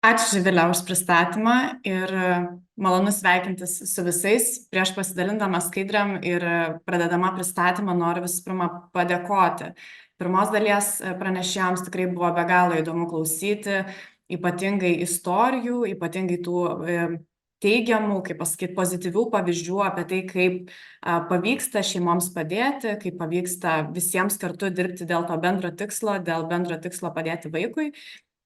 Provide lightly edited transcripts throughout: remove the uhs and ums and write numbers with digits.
Ačiū Živilė už pristatymą ir malonu sveikintis su visais. Prieš pasidalindama skaidriam ir pradedama pristatymą noriu visų pirma padėkoti. Pirmos dalies pranešėjams tikrai buvo be galo įdomu klausyti, ypatingai istorijų, ypatingai tų teigiamų, kaip pasakyti, pozityvių pavyzdžių apie tai, kaip pavyksta šeimoms padėti, kaip pavyksta visiems kartu dirbti dėl to bendro tikslo padėti vaikui.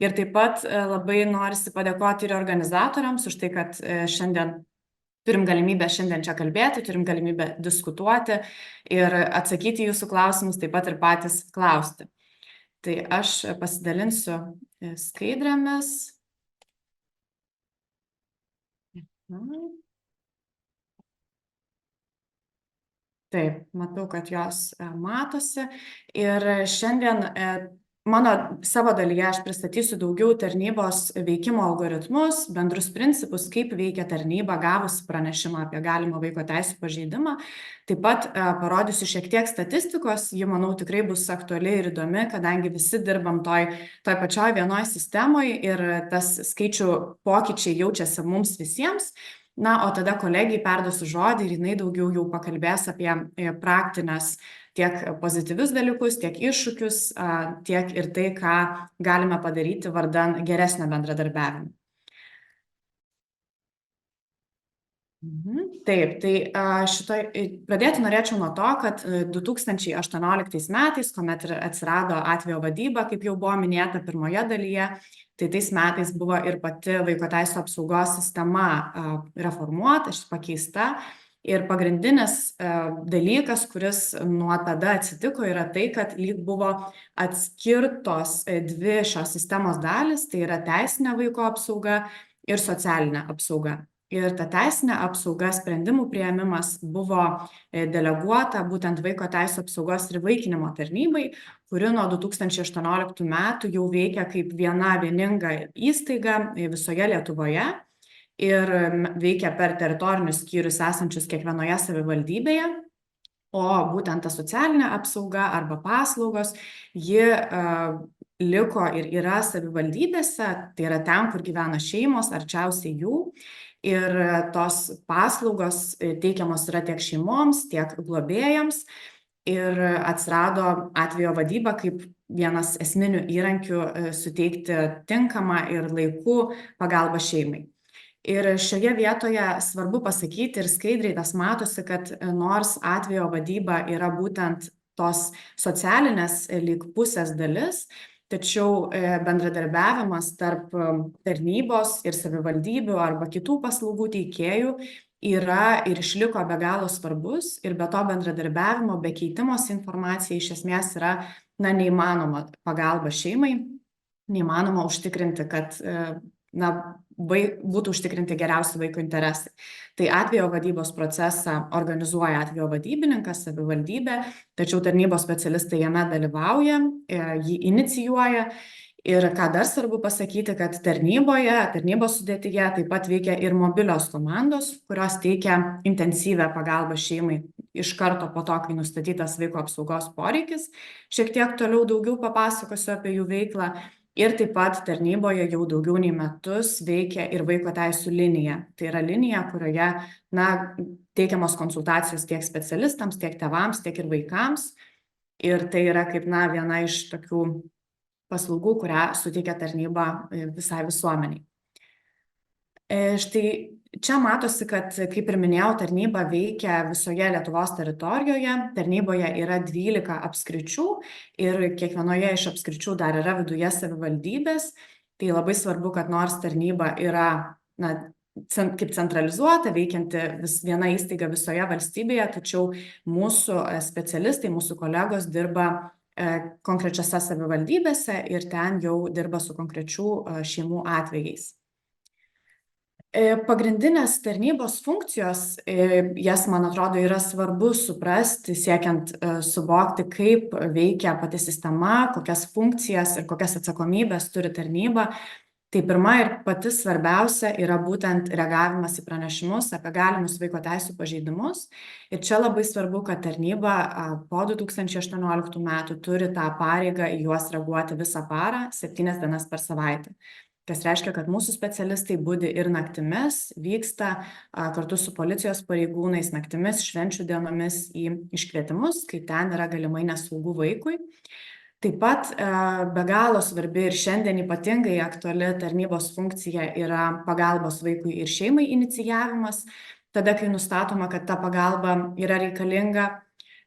Ir taip pat labai norisi padėkoti ir organizatoriams už tai, kad šiandien turim galimybę čia kalbėti, turim galimybę diskutuoti ir atsakyti jūsų klausimus, taip pat ir patys klausti. Tai aš pasidalinsiu skaidrėmis. Taip, matau, kad jos matosi. Ir šiandien savo dalyje aš pristatysiu daugiau tarnybos veikimo algoritmus, bendrus principus, kaip veikia tarnyba gavusi pranešimą apie galimą vaiko teisių pažeidimą. Taip pat parodysiu šiek tiek statistikos, ji, manau, tikrai bus aktuali ir įdomi, kadangi visi dirbam toj pačioj vienoj sistemoje ir tas skaičių pokyčiai jaučiasi mums visiems. Na, o tada kolegijai perduosiu žodį ir jinai daugiau jau pakalbės apie praktinės tiek pozityvius dalykus, tiek iššūkius, tiek ir tai, ką galime padaryti vardan geresnio bendradarbiavimo. Taip, tai pradėti norėčiau nuo to, kad 2018 metais, kuomet atsirado atvejo vadyba, kaip jau buvo minėta pirmoje dalyje, tai tais metais buvo ir pati vaiko teisių apsaugos sistema reformuota, pakeista. Ir pagrindinis dalykas, kuris nuo tada atsitiko, yra tai, kad lyg buvo atskirtos dvi šios sistemos dalis, tai yra teisinė vaiko apsauga ir socialinė apsauga. Ir ta teisinė apsauga, sprendimų priėmimas buvo deleguota būtent vaiko teisių apsaugos ir įvaikinimo tarnybai, kuri nuo 2018 metų jau veikia kaip viena vieninga įstaiga visoje Lietuvoje ir veikia per teritorinius skyrius esančius kiekvienoje savivaldybėje. O būtent ta socialinė apsauga arba paslaugos, ji liko ir yra savivaldybėse, tai yra ten, kur gyvena šeimos, arčiausiai jų. Ir tos paslaugos teikiamos yra tiek šeimoms, tiek globėjams. Ir atsirado atvejo vadyba kaip vienas esminių įrankių suteikti tinkamą ir laiku pagalbą šeimai. Ir šioje vietoje svarbu pasakyti ir skaidriai tas matosi, kad nors atvejo vadyba yra būtent tos socialinės lyg pusės dalis, tačiau bendradarbiavimas tarp tarnybos ir savivaldybių arba kitų paslaugų teikėjų yra ir išliko be galo svarbus ir be to bendradarbiavimo, be keitimosi informacija iš esmės yra neįmanoma pagalba šeimai, neįmanoma užtikrinti, kad būtų užtikrinti geriausi vaiko interesai. Tai atvejo vadybos procesą organizuoja atvejo vadybininkas, savivaldybė, tačiau tarnybos specialistai jame dalyvauja, jį inicijuoja. Ir ką dar svarbu pasakyti, kad tarnybos sudėtyje taip pat veikia ir mobilios komandos, kurios teikia intensyvę pagalbą šeimai iš karto po to, kai nustatytas vaiko apsaugos poreikis. Šiek tiek toliau daugiau papasakosiu apie jų veiklą. Ir taip pat tarnyboje jau daugiau nei metus veikia ir vaiko teisių linija. Tai yra linija, kurioje teikiamos konsultacijos tiek specialistams, tiek tėvams, tiek ir vaikams. Ir tai yra kaip viena iš tokių paslaugų, kurią suteikia tarnyba visai visuomeniai. Štai čia matosi, kad, kaip ir minėjau, tarnyba veikia visoje Lietuvos teritorijoje. Tarnyboje yra 12 apskričių ir kiekvienoje iš apskričių dar yra viduje savivaldybės. Tai labai svarbu, kad nors tarnyba yra kaip centralizuota, veikianti viena įstaiga visoje valstybėje, tačiau mūsų specialistai, mūsų kolegos dirba konkrečiose savivaldybėse ir ten jau dirba su konkrečių šeimų atvejais. Pagrindinės tarnybos funkcijos, jas, man atrodo, yra svarbu suprasti, siekiant suvokti, kaip veikia pati sistema, kokias funkcijas ir kokias atsakomybės turi tarnyba. Tai pirma ir pati svarbiausia yra būtent reagavimas į pranešimus apie galimus vaiko teisių pažeidimus. Ir čia labai svarbu, kad tarnyba po 2018 metų turi tą pareigą į juos reaguoti visą parą, 7 dienas per savaitę. kas reiškia, kad mūsų specialistai budi ir naktimis, vyksta kartu su policijos pareigūnais naktimis, švenčių dienomis į iškvietimus, kai ten yra galimai nesaugu vaikui. Taip pat be galo svarbi ir šiandien ypatingai aktuali tarnybos funkcija yra pagalbos vaikui ir šeimai inicijavimas, tada, kai nustatoma, kad ta pagalba yra reikalinga.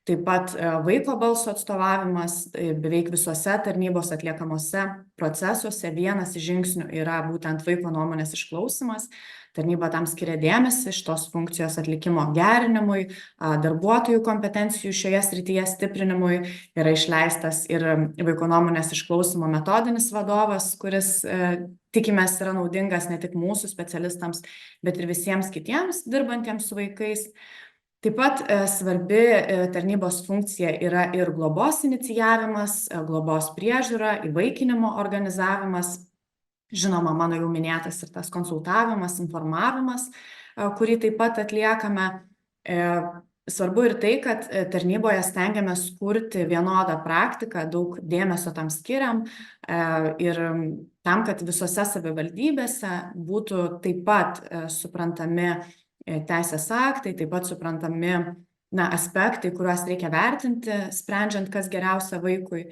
Taip pat vaiko balso atstovavimas beveik visose tarnybos atliekamuose procesuose. Vienas iš žingsnių yra būtent vaiko nuomonės išklausimas. Tarnyba tam skiria dėmesį šitos funkcijos atlikimo gerinimui, darbuotojų kompetencijų šioje srityje stiprinimui. Yra išleistas ir vaiko nuomonės išklausimo metodinis vadovas, kuris tikimės yra naudingas ne tik mūsų specialistams, bet ir visiems kitiems dirbantiems su vaikais. Taip pat svarbi tarnybos funkcija yra ir globos inicijavimas, globos priežiūra, įvaikinimo organizavimas. Žinoma, mano jau minėtas ir tas konsultavimas, informavimas, kurį taip pat atliekame. Svarbu ir tai, kad tarnyboje stengiamės kurti vienodą praktiką, daug dėmesio tam skiriam ir tam, kad visose savivaldybėse būtų taip pat suprantami teisės aktai, taip pat suprantami aspektai, kuriuos reikia vertinti, sprendžiant, kas geriausia vaikui.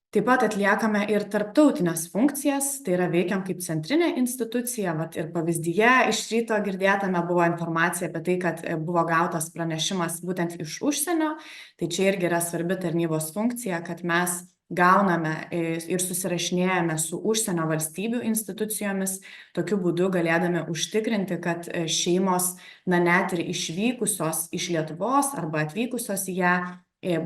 Taip pat atliekame ir tarptautinės funkcijas, tai yra veikiam kaip centrinė institucija. Ir pavyzdyje iš ryto girdėtame buvo informacija apie tai, kad buvo gautas pranešimas būtent iš užsienio. Tai čia irgi yra svarbi tarnybos funkcija, kad mes gauname ir susirašinėjame su užsienio valstybių institucijomis, tokiu būdu galėdami užtikrinti, kad šeimos, net ir išvykusios iš Lietuvos arba atvykusios į ją,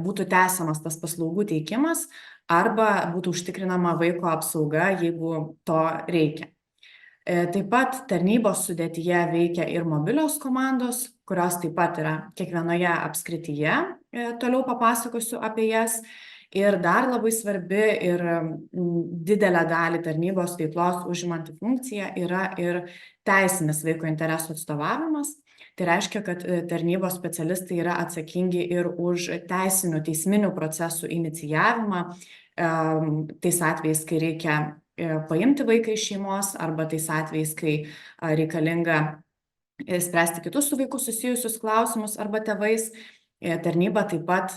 būtų tęsiamas tas paslaugų teikimas arba būtų užtikrinama vaiko apsauga, jeigu to reikia. Taip pat tarnybos sudėtyje veikia ir mobilios komandos, kurios taip pat yra kiekvienoje apskrityje, toliau papasakosiu apie jas. Ir dar labai svarbi ir didelę dalį tarnybos veiklos užimanti funkcija yra ir teisinis vaiko interesų atstovavimas. Tai reiškia, kad tarnybos specialistai yra atsakingi ir už teisinių teisminių procesų inicijavimą, tais atvejais, kai reikia paimti vaiką iš šeimos, arba tais atvejais, kai reikalinga spręsti kitus su vaiku susijusius klausimus arba tėvais. Tarnyba taip pat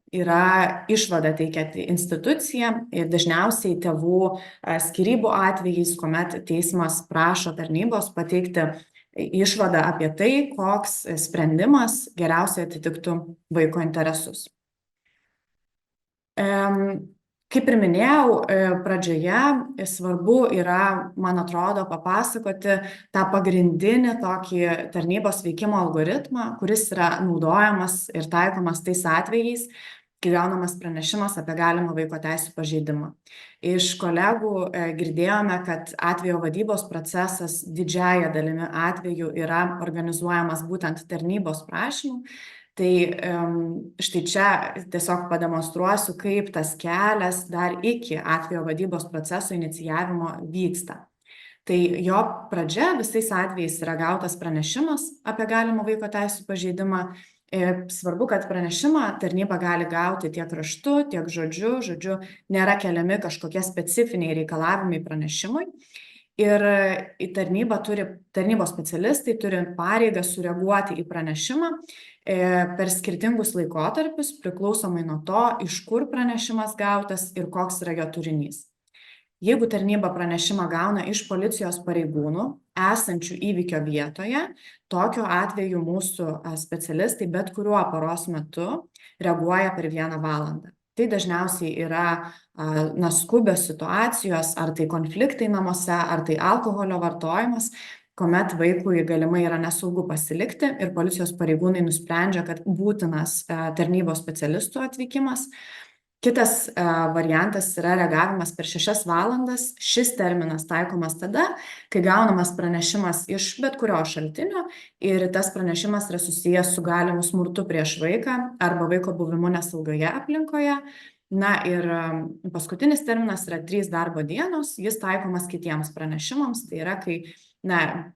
yra išvada teikianti institucija, dažniausiai tėvų skyrybų atvejais, kuomet teismas prašo tarnybos pateikti išvadą apie tai, koks sprendimas geriausiai atitiktų vaiko interesus. Kaip ir minėjau, pradžioje svarbu yra, man atrodo, papasakoti tą pagrindinį tokį tarnybos veikimo algoritmą, kuris yra naudojamas ir taikomas tais atvejais, kai gaunamas pranešimas apie galimą vaiko teisių pažeidimą. Iš kolegų girdėjome, kad atvejo vadybos procesas didžiąja dalimi atveju yra organizuojamas būtent tarnybos prašymų. Tai štai čia tiesiog pademonstruosiu, kaip tas kelias dar iki atvejo vadybos proceso inicijavimo vyksta. Tai jo pradžia visais atvejais yra gautas pranešimas apie galimą vaiko teisių pažeidimą. Svarbu, kad pranešimą tarnyba gali gauti tiek raštu, tiek žodžiu. Žodžiu, nėra keliami kažkokie specifiniai reikalavimai pranešimui. Ir tarnybos specialistai turi pareigą sureaguoti į pranešimą per skirtingus laikotarpius, priklausomai nuo to, iš kur pranešimas gautas ir koks yra jo turinys. Jeigu tarnyba pranešimą gauna iš policijos pareigūnų, esančių įvykio vietoje, tokiu atveju mūsų specialistai bet kuriuo paros metu reaguoja per 1 valandą. Tai dažniausiai yra skubios situacijos, ar tai konfliktai namuose, ar tai alkoholio vartojimas, kuomet vaikui galimai yra nesaugu pasilikti ir policijos pareigūnai nusprendžia, kad būtinas tarnybos specialistų atvykimas. Kitas variantas yra reagavimas per 6 valandas. Šis terminas taikomas tada, kai gaunamas pranešimas iš bet kurio šaltinio ir tas pranešimas yra susijęs su galimu smurtu prieš vaiką arba vaiko buvimu nesaugioje aplinkoje. Ir paskutinis terminas yra 3 darbo dienos, jis taikomas kitiems pranešimams, tai yra, kai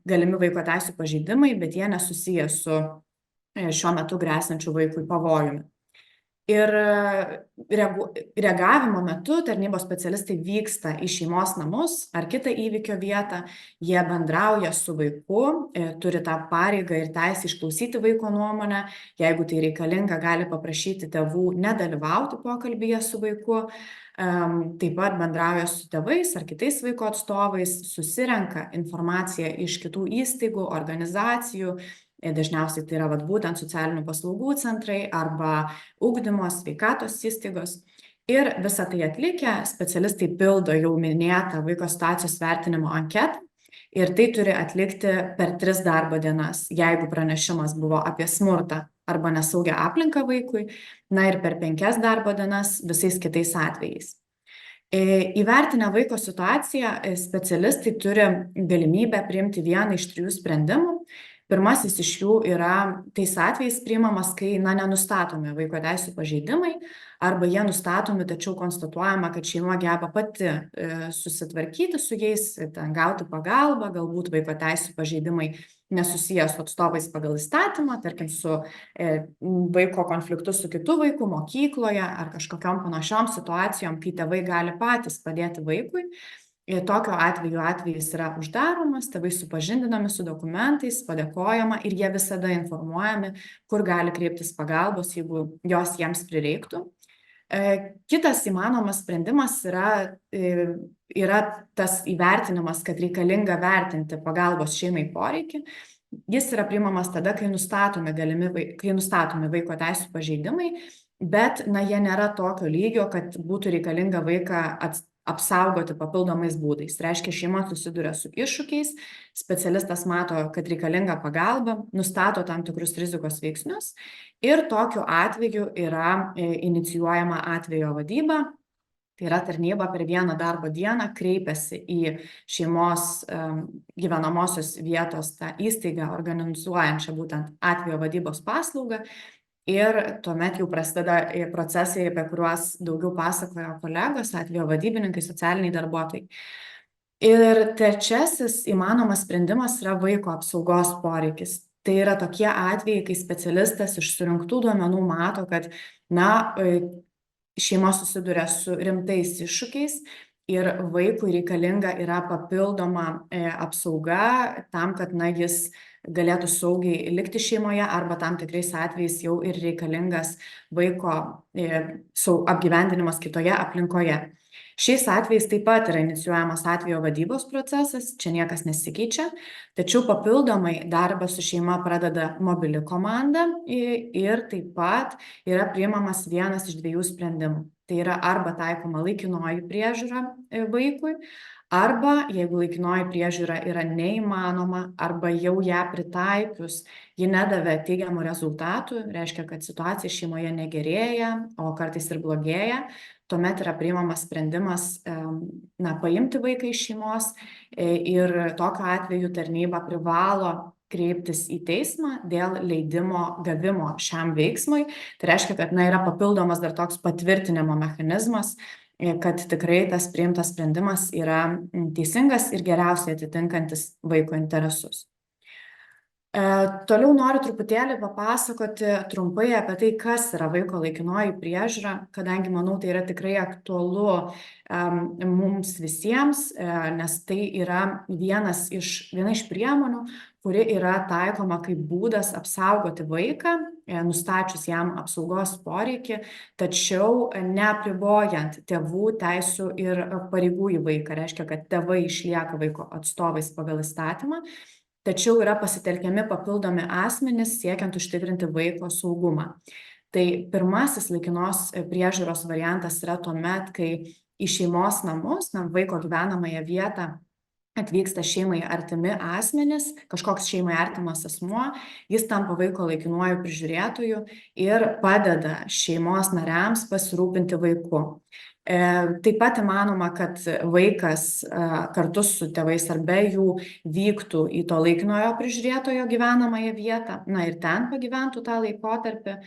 galimi vaiko teisių pažeidimai, bet jie nesusiję su šiuo metu grėsiančiu vaikui pavojumi. Ir reagavimo metu tarnybos specialistai vyksta į šeimos namus ar kitą įvykio vietą, jie bendrauja su vaiku, turi tą pareigą ir teisę išklausyti vaiko nuomonę, jeigu tai reikalinga, gali paprašyti tėvų nedalyvauti pokalbyje su vaiku, taip pat bendrauja su tėvais ar kitais vaiko atstovais, susirenka informaciją iš kitų įstaigų, organizacijų. Dažniausiai tai yra būtent socialinių paslaugų centrai arba ugdymo, sveikatos įstaigos. Ir visą tai atlikę, specialistai pildo jau minėtą vaiko situacijos vertinimo anketą ir tai turi atlikti per 3 darbo dienas, jeigu pranešimas buvo apie smurtą arba nesaugią aplinką vaikui, na ir per 5 darbo dienas visais kitais atvejais. Įvertinę vaiko situaciją, specialistai turi galimybę priimti vieną iš 3 sprendimų. Pirmasis iš jų yra tais atvejais priimamas, kai nenustatomi vaiko teisių pažeidimai arba jie nustatomi, tačiau konstatuojama, kad šeima geba pati susitvarkyti su jais, gauti pagalbą, galbūt vaiko teisių pažeidimai nesusijęs su atstovais pagal įstatymą, tarkim su vaiko konfliktu su kitu vaiku mokykloje ar kažkokiom panašiom situacijom, kai tėvai gali patys padėti vaikui. Tokio atveju atvejis yra uždaromas, tėvai supažindinami su dokumentais, padėkojama ir jie visada informuojami, kur gali kreiptis pagalbos, jeigu jos jiems prireiktų. Kitas įmanomas sprendimas yra tas įvertinimas, kad reikalinga vertinti pagalbos šeimai poreikį. Jis yra priimamas tada, kai nustatomi vaiko teisių pažeidimai, bet jie nėra tokio lygio, kad būtų reikalinga vaiką apsaugoti papildomais būdais. Reiškia, šeima susiduria su iššūkiais, specialistas mato, kad reikalinga pagalba, nustato tam tikrus rizikos veiksnius ir tokiu atveju yra inicijuojama atvejo vadyba. Tai yra tarnyba per vieną darbo dieną kreipiasi į šeimos gyvenamosios vietos tą įstaigą organizuojančią būtent atvejo vadybos paslaugą. Ir tuomet jau prasideda procesai, apie kuriuos daugiau pasakojo kolegos, atvejo vadybininkai, socialiniai darbuotojai. Ir trečiasis įmanomas sprendimas yra vaiko apsaugos poreikis. Tai yra tokie atvejai, kai specialistas iš surinktų duomenų mato, kad šeima susiduria su rimtais iššūkiais ir vaikui reikalinga yra papildoma apsauga tam, kad jis galėtų saugiai likti šeimoje arba tam tikrais atvejais jau ir reikalingas vaiko apgyvendinimas kitoje aplinkoje. Šiais atvejais taip pat yra inicijuojamas atvejo vadybos procesas, čia niekas nesikeičia, tačiau papildomai darbą su šeima pradeda mobili komanda ir taip pat yra priimamas vienas iš 2 sprendimų. Tai yra arba taikoma laikinoji priežiūra vaikui, arba jeigu laikinoji priežiūra yra neįmanoma, arba jau ją pritaikius, ji nedavė teigiamų rezultatų, reiškia, kad situacija šeimoje negerėja, o kartais ir blogėja, tuomet yra priimamas sprendimas paimti vaiką iš šeimos ir tokiu atveju tarnyba privalo kreiptis į teismą dėl leidimo gavimo šiam veiksmui. Tai reiškia, kad yra papildomas dar toks patvirtinimo mechanizmas, kad tikrai tas priimtas sprendimas yra teisingas ir geriausiai atitinkantis vaiko interesus. Toliau noriu truputėlį papasakoti trumpai apie tai, kas yra vaiko laikinoji priežiūra, kadangi manau, tai yra tikrai aktualu mums visiems, nes tai yra viena iš priemonių, kuri yra taikoma kaip būdas apsaugoti vaiką, nustačius jam apsaugos poreikį, tačiau neapribojant tėvų teisių ir pareigų į vaiką. Reiškia, kad tėvai išlieka vaiko atstovais pagal įstatymą, tačiau yra pasitelkiami papildomi asmenys siekiant užtikrinti vaiko saugumą. Tai pirmasis laikinos priežiūros variantas yra tuomet, kai į šeimos namus, vaiko gyvenamąją vietą atvyksta šeimai artimi asmenys, kažkoks šeimai artimas asmuo, jis tampa vaiko laikinuoju prižiūrėtoju ir padeda šeimos nariams pasirūpinti vaiku. Taip pat įmanoma, kad vaikas kartu su tėvais ar be jų vyktų į to laikinojo prižiūrėtojo gyvenamąją vietą, ir ten pagyventų tą laikotarpį.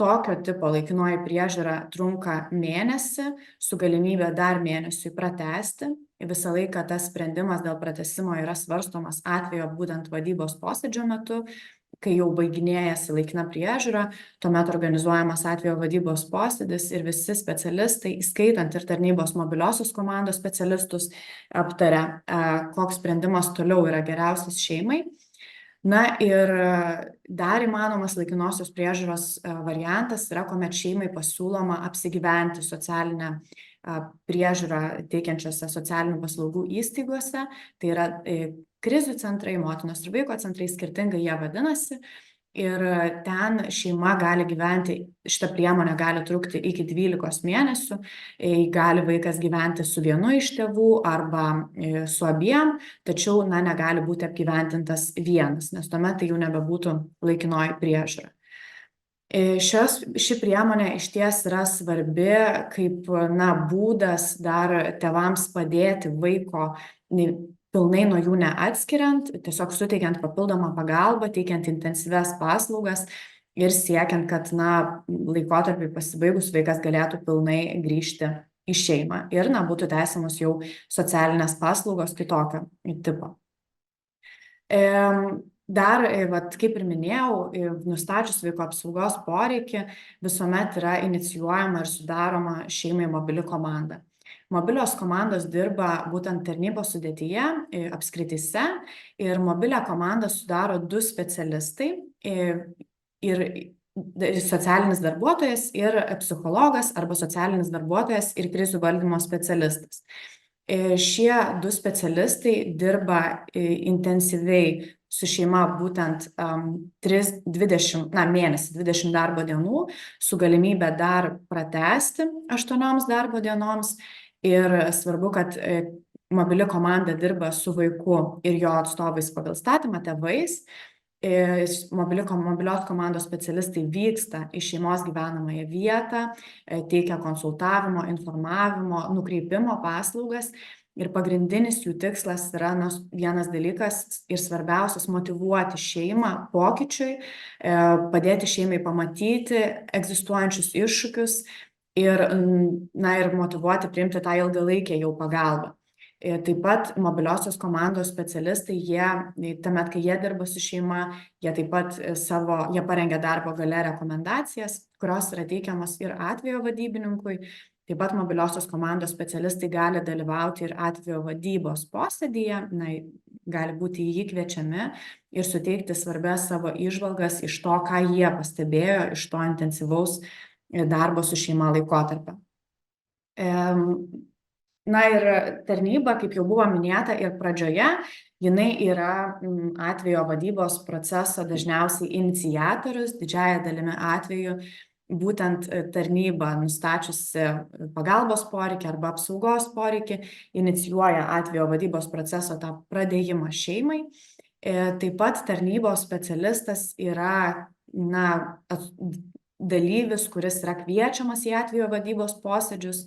Tokio tipo laikinoji priežiūra trunka mėnesį, su galimybė dar mėnesiui pratęsti. Visą laiką tas sprendimas dėl pratęsimo yra svarstomas atvejo būtent vadybos posėdžio metu, kai jau baiginėjasi laikina priežiūra, tuomet organizuojamas atvejo vadybos posėdis ir visi specialistai, įskaitant ir tarnybos mobiliosios komandos specialistus, aptaria, koks sprendimas toliau yra geriausias šeimai. Na ir dar įmanomas laikinosios priežiūros variantas yra, kuomet šeimai pasiūloma apsigyventi socialinę priežiūrą teikiančiose socialinių paslaugų įstaigose. Tai yra krizių centrai, motinos ir vaiko centrai, skirtingai jie vadinasi. Ir ten šeima gali gyventi, šita priemonė gali trukti iki 12 mėnesių, gali vaikas gyventi su vienu iš tėvų arba su abiem, tačiau negali būti apgyvendintas vienas, nes tuomet tai jau nebebūtų laikinoji priežiūra. Ši priemonė išties yra svarbi kaip būdas dar tėvams padėti vaiko pilnai nuo jų neatskiriant, tiesiog suteikiant papildomą pagalbą, teikiant intensyvias paslaugas ir siekiant, kad laikotarpiui pasibaigus vaikas galėtų pilnai grįžti į šeimą ir būtų tęsiamos jau socialinės paslaugos kitokio tipo. Dar, kaip ir minėjau, nustačius vaiko apsaugos poreikį, visuomet yra inicijuojama ir sudaroma šeimai mobili komanda. Mobilios komandos dirba būtent tarnybos sudėtyje, apskrityse, ir mobilią komandą sudaro 2 specialistai, ir socialinis darbuotojas ir psichologas arba socialinis darbuotojas ir krizių valdymo specialistas. Šie 2 specialistai dirba intensyviai su šeima būtent 20 darbo dienų, su galimybė dar pratęsti 8 darbo dienoms. Ir svarbu, kad mobili komanda dirba su vaiku ir jo atstovais pagal statymą, tėvais. Mobilios komandos specialistai vyksta į šeimos gyvenamąją vietą, teikia konsultavimo, informavimo, nukreipimo paslaugas. Ir pagrindinis jų tikslas yra vienas dalykas ir svarbiausias - motyvuoti šeimą pokyčiui, padėti šeimai pamatyti egzistuojančius iššūkius ir motyvuoti priimti tą ilgalaikę jau pagalbą. Taip pat mobiliosios komandos specialistai, tuomet, kai jie dirba su šeima, jie taip pat jie parengia darbo gale rekomendacijas, kurios yra teikiamos ir atvejo vadybininkui. Taip pat mobiliosios komandos specialistai gali dalyvauti ir atvejo vadybos posėdyje, gali būti į jį kviečiami ir suteikti svarbias savo įžvalgas iš to, ką jie pastebėjo, iš to intensyvaus darbo su šeima laikotarpio. Ir tarnyba, kaip jau buvo minėta ir pradžioje, jinai yra atvejo vadybos proceso dažniausiai iniciatorius, didžiąja dalimi atveju. Būtent tarnyba, nustačiusi pagalbos poreikį arba apsaugos poreikį, inicijuoja atvejo vadybos proceso tą pradėjimą šeimai. Taip pat tarnybos specialistas yra dalyvis, kuris yra kviečiamas į atvejo vadybos posėdžius.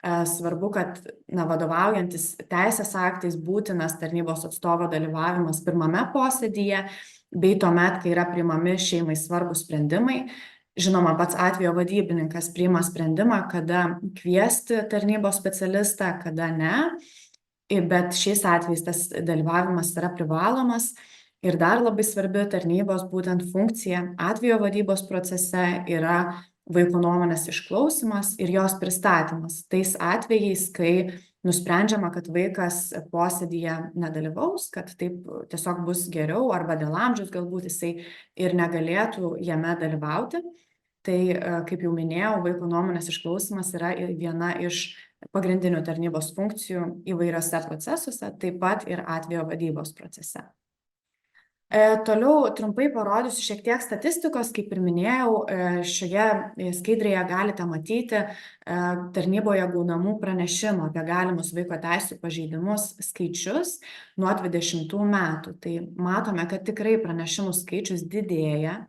Svarbu, kad vadovaujantis teisės aktais būtinas tarnybos atstovo dalyvavimas pirmame posėdyje, bei tuomet, kai yra priimami šeimai svarbus sprendimai. Žinoma, pats atvejo vadybininkas priima sprendimą, kada kviesti tarnybos specialistą, kada ne, bet šiais atvejais tas dalyvavimas yra privalomas. Ir dar labai svarbi tarnybos būtent funkcija atvejo vadybos procese yra vaiko nuomonės išklausymas ir jos pristatymas. Tais atvejais, kai nusprendžiama, kad vaikas posėdyje nedalyvaus, kad taip tiesiog bus geriau arba dėl amžiaus galbūt jisai ir negalėtų jame dalyvauti. Tai, kaip jau minėjau, vaiko nuomonės išklausymas yra viena iš pagrindinių tarnybos funkcijų įvairiose procesuose, taip pat ir atvejo vadybos procese. Toliau trumpai parodysiu šiek tiek statistikos, kaip ir minėjau, šioje skaidrėje galite matyti tarnyboje gaunamų pranešimų apie galimus vaiko teisių pažeidimus skaičius nuo 20 metų. Tai matome, kad tikrai pranešimų skaičius didėja.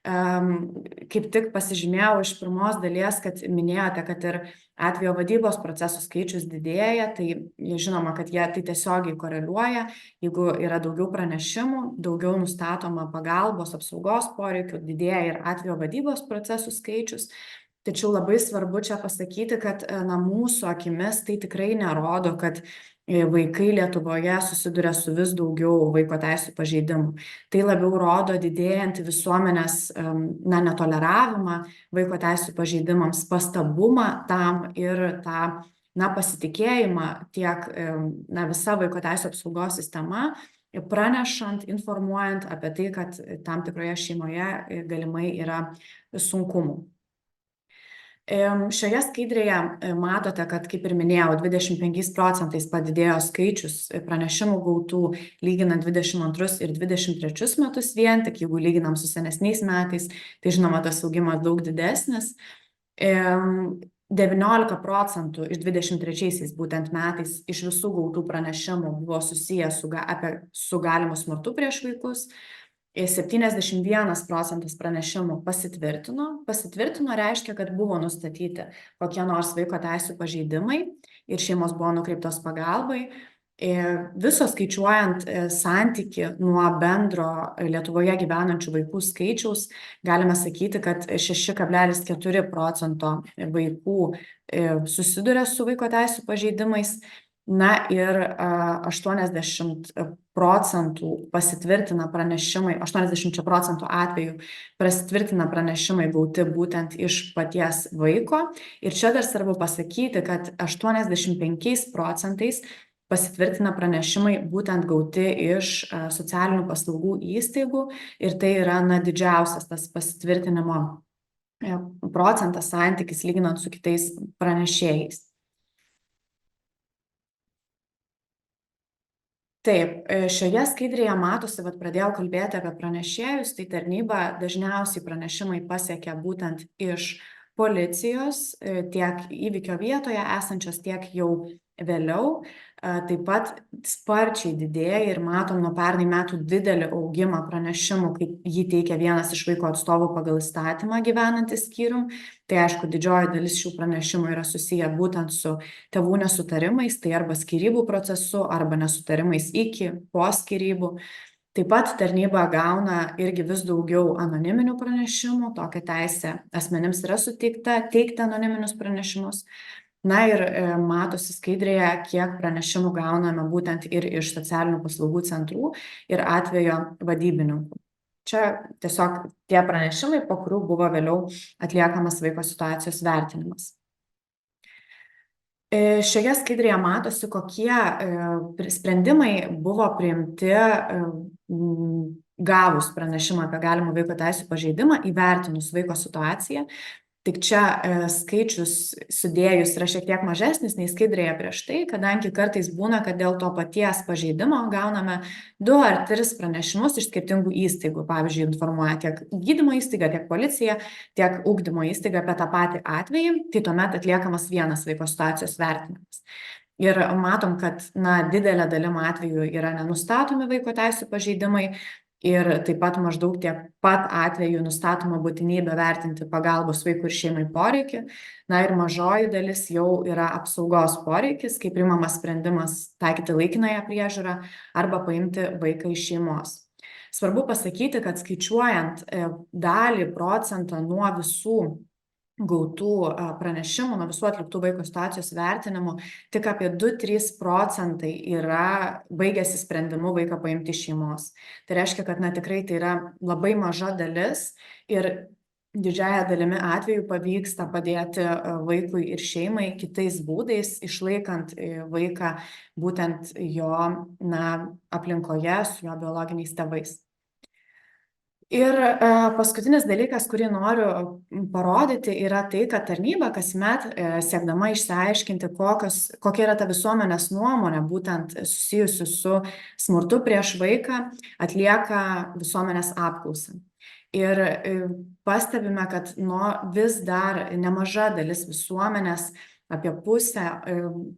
Kaip tik pasižymėjau iš pirmos dalies, kad minėjote, kad ir atvejo vadybos procesų skaičius didėja, tai žinoma, kad jie tai tiesiogiai koreliuoja. Jeigu yra daugiau pranešimų, daugiau nustatoma pagalbos apsaugos poreikių, didėja ir atvejo vadybos procesų skaičius. Tačiau labai svarbu čia pasakyti, kad mūsų akimis tai tikrai nerodo, kad vaikai Lietuvoje susiduria su vis daugiau vaiko teisų pažeidimų. Tai labiau rodo didėjantį visuomenės netoleravimą vaiko teisų pažeidimams, pastabumą tam ir tą pasitikėjimą tiek visa vaiko teisų apsaugos sistema, pranešant, informuojant apie tai, kad tam tikroje šeimoje galimai yra sunkumų. Šioje skaidrėje matote, kad, kaip ir minėjau, 25% padidėjo skaičius pranešimų gautų lyginant 22 ir 23 metus vien, tik jeigu lyginam su senesniais metais, tai žinoma, tas augimas daug didesnis. 19% iš 23 būtent metais iš visų gautų pranešimų buvo susiję su galimu smurtu prieš vaikus. 71% pranešimų pasitvirtino. Pasitvirtino reiškia, kad buvo nustatyti kokie nors vaiko teisų pažeidimai ir šeimos buvo nukreiptos pagalbai. Viso skaičiuojant santykį nuo bendro Lietuvoje gyvenančių vaikų skaičiaus, galime sakyti, kad 6,4% vaikų susiduria su vaiko teisų pažeidimais. Na ir 80% pasitvirtina pranešimai, 80% atvejų pasitvirtina pranešimai gauti būtent iš paties vaiko. Ir čia dar svarbu pasakyti, kad 85% pasitvirtina pranešimai būtent gauti iš socialinių paslaugų įstaigų ir tai yra didžiausias tas pasitvirtinimo procentas santykis lyginant su kitais pranešėjais. Taip, šioje skaidrėje matosi, pradėjau kalbėti apie pranešėjus, tai tarnyba dažniausiai pranešimai pasiekia būtent iš policijos, tiek įvykio vietoje esančios, tiek jau vėliau. Taip pat sparčiai didėja ir matom nuo pernai metų didelį augimą pranešimų, kaip jį teikia vienas iš vaiko atstovų pagal įstatymą gyvenantis skyrium. Tai aišku, didžioji dalis šių pranešimų yra susiję būtent su tėvų nesutarimais, tai arba skyrybų procesu, arba nesutarimais iki, po skyrybų. Taip pat tarnyba gauna irgi vis daugiau anoniminių pranešimų, tokia teisė asmenims yra suteikta teikti anoniminius pranešimus. Na ir matosi skaidrėje, kiek pranešimų gauname būtent ir iš socialinių paslaugų centrų ir atvejo vadybininkų. Čia tiesiog tie pranešimai, po kurių buvo vėliau atliekamas vaiko situacijos vertinimas. Šioje skaidrėje matosi, kokie sprendimai buvo priimti gavus pranešimą apie galimą vaiko teisų pažeidimą, įvertinus vaiko situaciją. Tik čia skaičius sudėjus yra šiek tiek mažesnis nei skaidrėje prieš tai, kadangi kartais būna, kad dėl to paties pažeidimo gauname 2 ar 3 pranešimus iš skirtingų įstaigų. Pavyzdžiui, informuoja tiek gydymo įstaiga, tiek policija, tiek ugdymo įstaiga apie tą patį atvejį, tai tuomet atliekamas vienas vaiko situacijos vertinimas. Ir matom, kad didelė dalim atvejų yra nenustatomi vaiko teisų pažeidimai. Ir taip pat maždaug tiek pat atveju nustatoma būtinybė vertinti pagalbos vaikui ir šeimai poreikį. Na ir mažoji dalis jau yra apsaugos poreikis, kai priimamas sprendimas taikyti laikinąją priežiūrą arba paimti vaiką iš šeimos. Svarbu pasakyti, kad skaičiuojant dalį procentą nuo visų gautų pranešimų, nuo visų atliktų vaiko situacijos vertinimų, tik apie 2–3% yra baigėsi sprendimu vaiką paimti iš šeimos. Tai reiškia, kad tikrai tai yra labai maža dalis ir didžiąja dalimi atveju pavyksta padėti vaikui ir šeimai kitais būdais, išlaikant vaiką būtent jo aplinkoje su jo biologiniais tėvais. Ir paskutinis dalykas, kurį noriu parodyti, yra tai, kad tarnyba kasmet siekdama išsiaiškinti, kokia yra ta visuomenės nuomonė būtent susijusi su smurtu prieš vaiką, atlieka visuomenės apklausą. Ir pastebime, kad vis dar nemaža dalis visuomenės, apie pusę,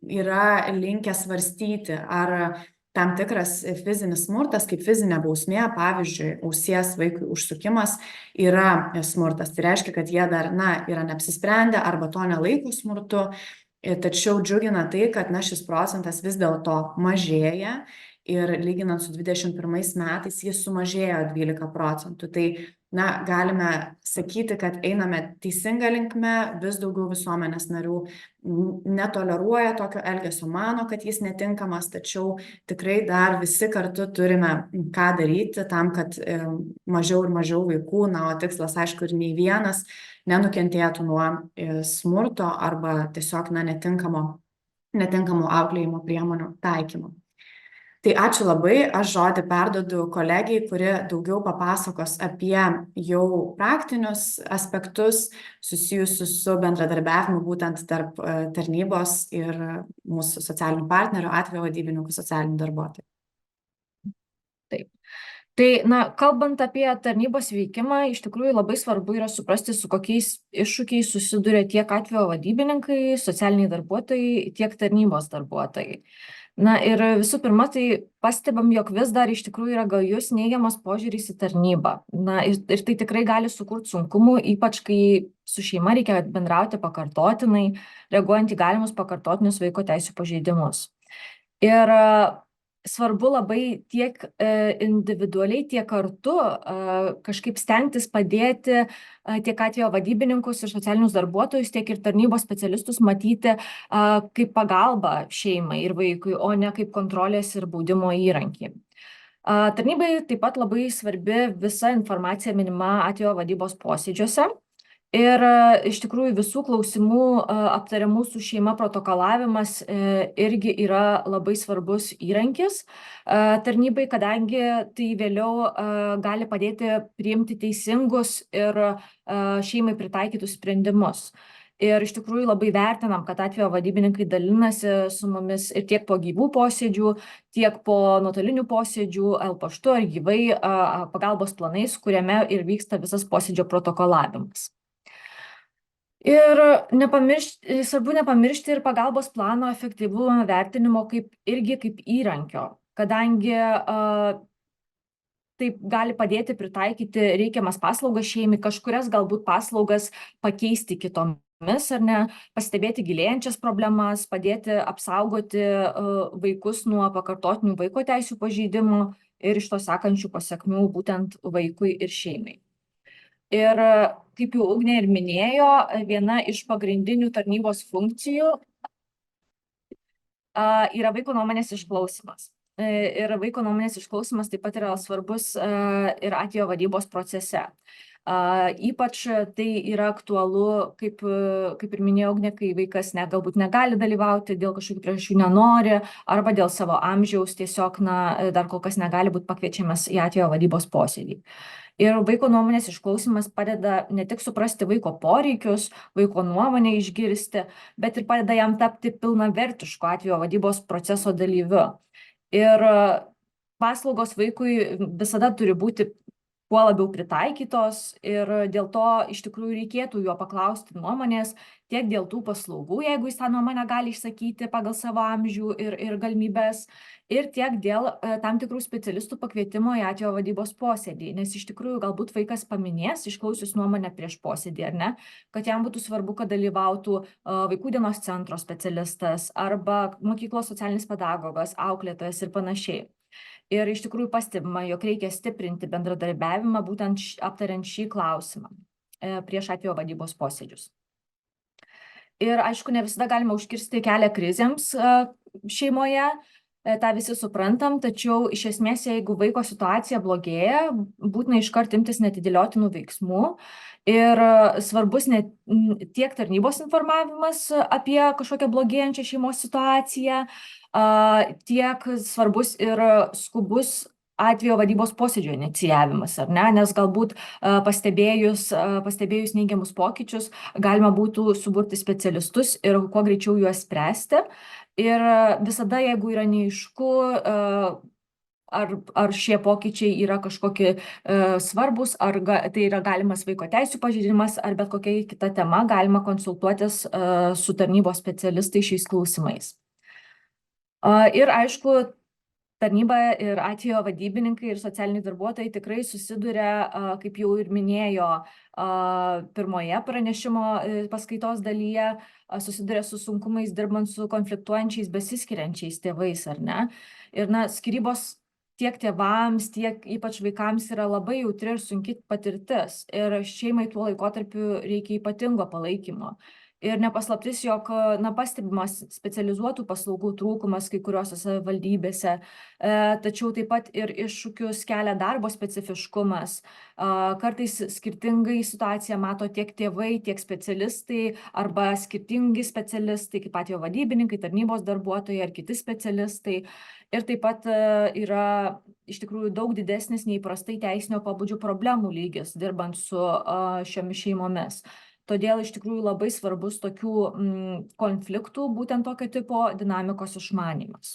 yra linkę svarstyti, ar tam tikras fizinis smurtas, kaip fizinė bausmė, pavyzdžiui, ausies vaikui užsukimas, yra smurtas. Tai reiškia, kad jie dar yra neapsisprendę arba to nelaiko smurtu. Tačiau džiugina tai, kad šis procentas vis dėlto mažėja ir lyginant su 21 metais jis sumažėjo 12%. Tai galime sakyti, kad einame teisinga linkme, vis daugiau visuomenės narių netoleruoja tokio elgesio, mano, kad jis netinkamas, tačiau tikrai dar visi kartu turime ką daryti tam, kad mažiau ir mažiau vaikų, o tikslas, aišku, ir nei vienas nenukentėtų nuo smurto arba tiesiog netinkamų auklėjimo priemonių taikymo. Tai ačiū labai, aš žodį perduodu kolegijai, kuri daugiau papasakos apie jau praktinius aspektus susijusius su bendradarbiavimu būtent tarp tarnybos ir mūsų socialinių partnerių, atvejo vadybininkų, socialinių darbuotojų. Taip. Tai, kalbant apie tarnybos veikimą, iš tikrųjų labai svarbu yra suprasti, su kokiais iššūkiais susiduria tiek atvejo vadybininkai, socialiniai darbuotojai, tiek tarnybos darbuotojai. Ir visų pirma, tai pastebam, jog vis dar iš tikrųjų yra gajus neigiamas požiūris į tarnybą. Ir tai tikrai gali sukurti sunkumų, ypač kai su šeima reikia bendrauti pakartotinai, reaguojant į galimus pakartotinius vaiko teisių pažeidimus. Ir svarbu labai tiek individualiai, tiek kartu kažkaip stengtis padėti tiek atvejo vadybininkus ir socialinius darbuotojus, tiek ir tarnybos specialistus matyti kaip pagalbą šeimai ir vaikui, o ne kaip kontrolės ir baudimo įrankį. Tarnybai taip pat labai svarbi visa informacija minima atvejo vadybos posėdžiuose. Ir iš tikrųjų visų klausimų aptariamų su šeima protokolavimas irgi yra labai svarbus įrankis tarnybai, kadangi tai vėliau gali padėti priimti teisingus ir šeimai pritaikytus sprendimus. Ir iš tikrųjų labai vertinam, kad atvejo vadybininkai dalinasi su mumis ir tiek po gyvų posėdžių, tiek po nuotolinių posėdžių, paštu ar gyvai pagalbos planais, kuriame ir vyksta visas posėdžio protokolavimas. Ir svarbu nepamiršti ir pagalbos plano efektyvumo vertinimo kaip įrankio, kadangi taip gali padėti pritaikyti reikiamas paslaugas šeimai, kažkurias galbūt paslaugas pakeisti kitomis, ar ne, pastebėti gilėjančias problemas, padėti apsaugoti vaikus nuo pakartotinių vaiko teisių pažeidimų ir iš to sekančių pasekmių būtent vaikui ir šeimai. Ir kaip jau Ugnė ir minėjo, viena iš pagrindinių tarnybos funkcijų yra vaiko nuomonės išklausymas. Ir vaiko nuomonės išklausymas taip pat yra svarbus ir atvejo vadybos procese. Ypač tai yra aktualu, kaip ir minėjau Ugnė, kai vaikas galbūt negali dalyvauti, dėl kažkokių priežasčių nenori, arba dėl savo amžiaus tiesiog dar kol kas negali būti pakviečiamas į atvejo vadybos posėdį. Ir vaiko nuomonės išklausymas padeda ne tik suprasti vaiko poreikius, vaiko nuomonę išgirsti, bet ir padeda jam tapti pilnavertišku atvejo vadybos proceso dalyviu. Ir paslaugos vaikui visada turi būti kuo labiau pritaikytos ir dėl to iš tikrųjų reikėtų jo paklausti nuomonės tiek dėl tų paslaugų, jeigu jis tą nuomonę gali išsakyti pagal savo amžių ir galimybes, ir tiek dėl tam tikrų specialistų pakvietimo į atvejo vadybos posėdį, nes iš tikrųjų galbūt vaikas paminės, išklausius nuomonę prieš posėdį, ar ne, kad jam būtų svarbu, kad dalyvautų vaikų dienos centro specialistas arba mokyklos socialinis pedagogas, auklėtojas ir panašiai. Ir iš tikrųjų pastebima, jog reikia stiprinti bendradarbiavimą būtent aptariant šį klausimą prieš atvejo vadybos posėdžius. Ir aišku, ne visada galima užkirsti kelią krizėms šeimoje, tą visi suprantam, tačiau iš esmės, jeigu vaiko situacija blogėja, būtina iškart imtis neatidėliotinų veiksmų. Ir svarbus ne tiek tarnybos informavimas apie kažkokią blogėjančią šeimos situaciją, tiek svarbus ir skubus atvejo vadybos posėdžio inicijavimas, ar ne, nes galbūt pastebėjus neigiamus pokyčius galima būtų suburti specialistus ir kuo greičiau juos spręsti. Ir visada, jeigu yra neaišku, ar šie pokyčiai yra kažkokie svarbus, ar tai yra galimas vaiko teisių pažeidimas, ar bet kokia kita tema, galima konsultuotis su tarnybos specialistais šiais klausimais. Ir aišku, tarnyba ir atvejo vadybininkai ir socialiniai darbuotojai tikrai susiduria, kaip jau ir minėjo pirmoje pranešimo paskaitos dalyje, susiduria su sunkumais dirbant su konfliktuojančiais, besiskiriančiais tėvais, ar ne. Ir skyrybos tiek tėvams, tiek ypač vaikams yra labai jautri ir sunki patirtis. Ir šeimai tuo laikotarpiu reikia ypatingo palaikymo. Ir nepaslaptis, jog pastebimas specializuotų paslaugų trūkumas kai kuriuose savivaldybėse, tačiau taip pat ir iššūkius kelia darbo specifiškumas. Kartais skirtingai situaciją mato tiek tėvai, tiek specialistai arba skirtingi specialistai, kaip atvejo vadybininkai, tarnybos darbuotojai ar kiti specialistai. Ir taip pat yra iš tikrųjų daug didesnis nei įprastai teisinio pobūdžio problemų lygis, dirbant su šiomis šeimomis. Todėl iš tikrųjų labai svarbus tokių konfliktų, būtent tokio tipo dinamikos išmanymas.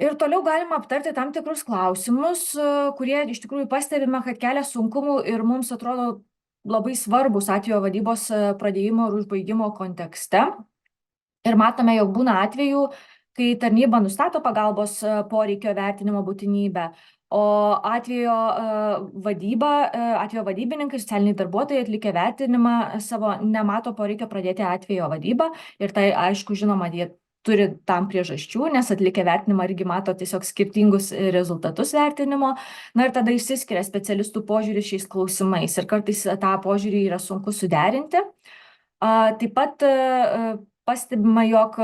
Ir toliau galima aptarti tam tikrus klausimus, kurie iš tikrųjų pastebime, kad kelia sunkumų ir mums atrodo labai svarbus atvejo vadybos pradėjimo ir užbaigimo kontekste. Ir matome, jog būna atvejų, kai tarnyba nustato pagalbos poreikio vertinimo būtinybę, o atvejo vadybininkai, socialiniai darbuotojai atlikę vertinimą savo nemato poreikio pradėti atvejo vadybą. Ir tai aišku, žinoma, jie turi tam priežasčių, nes atlikę vertinimą irgi mato tiesiog skirtingus rezultatus vertinimo. Na ir tada išsiskiria specialistų požiūris šiais klausimais ir kartais tą požiūrį yra sunku suderinti. Taip pat pastebima, jog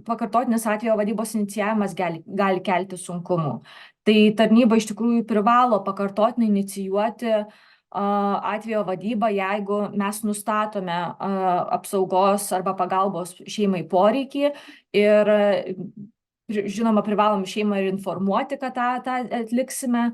pakartotinis atvejo vadybos inicijavimas gali kelti sunkumų. Tai tarnyba iš tikrųjų privalo pakartotinai inicijuoti atvejo vadybą, jeigu mes nustatome apsaugos arba pagalbos šeimai poreikį ir žinoma privalom šeimą ir informuoti, kad tą atliksime.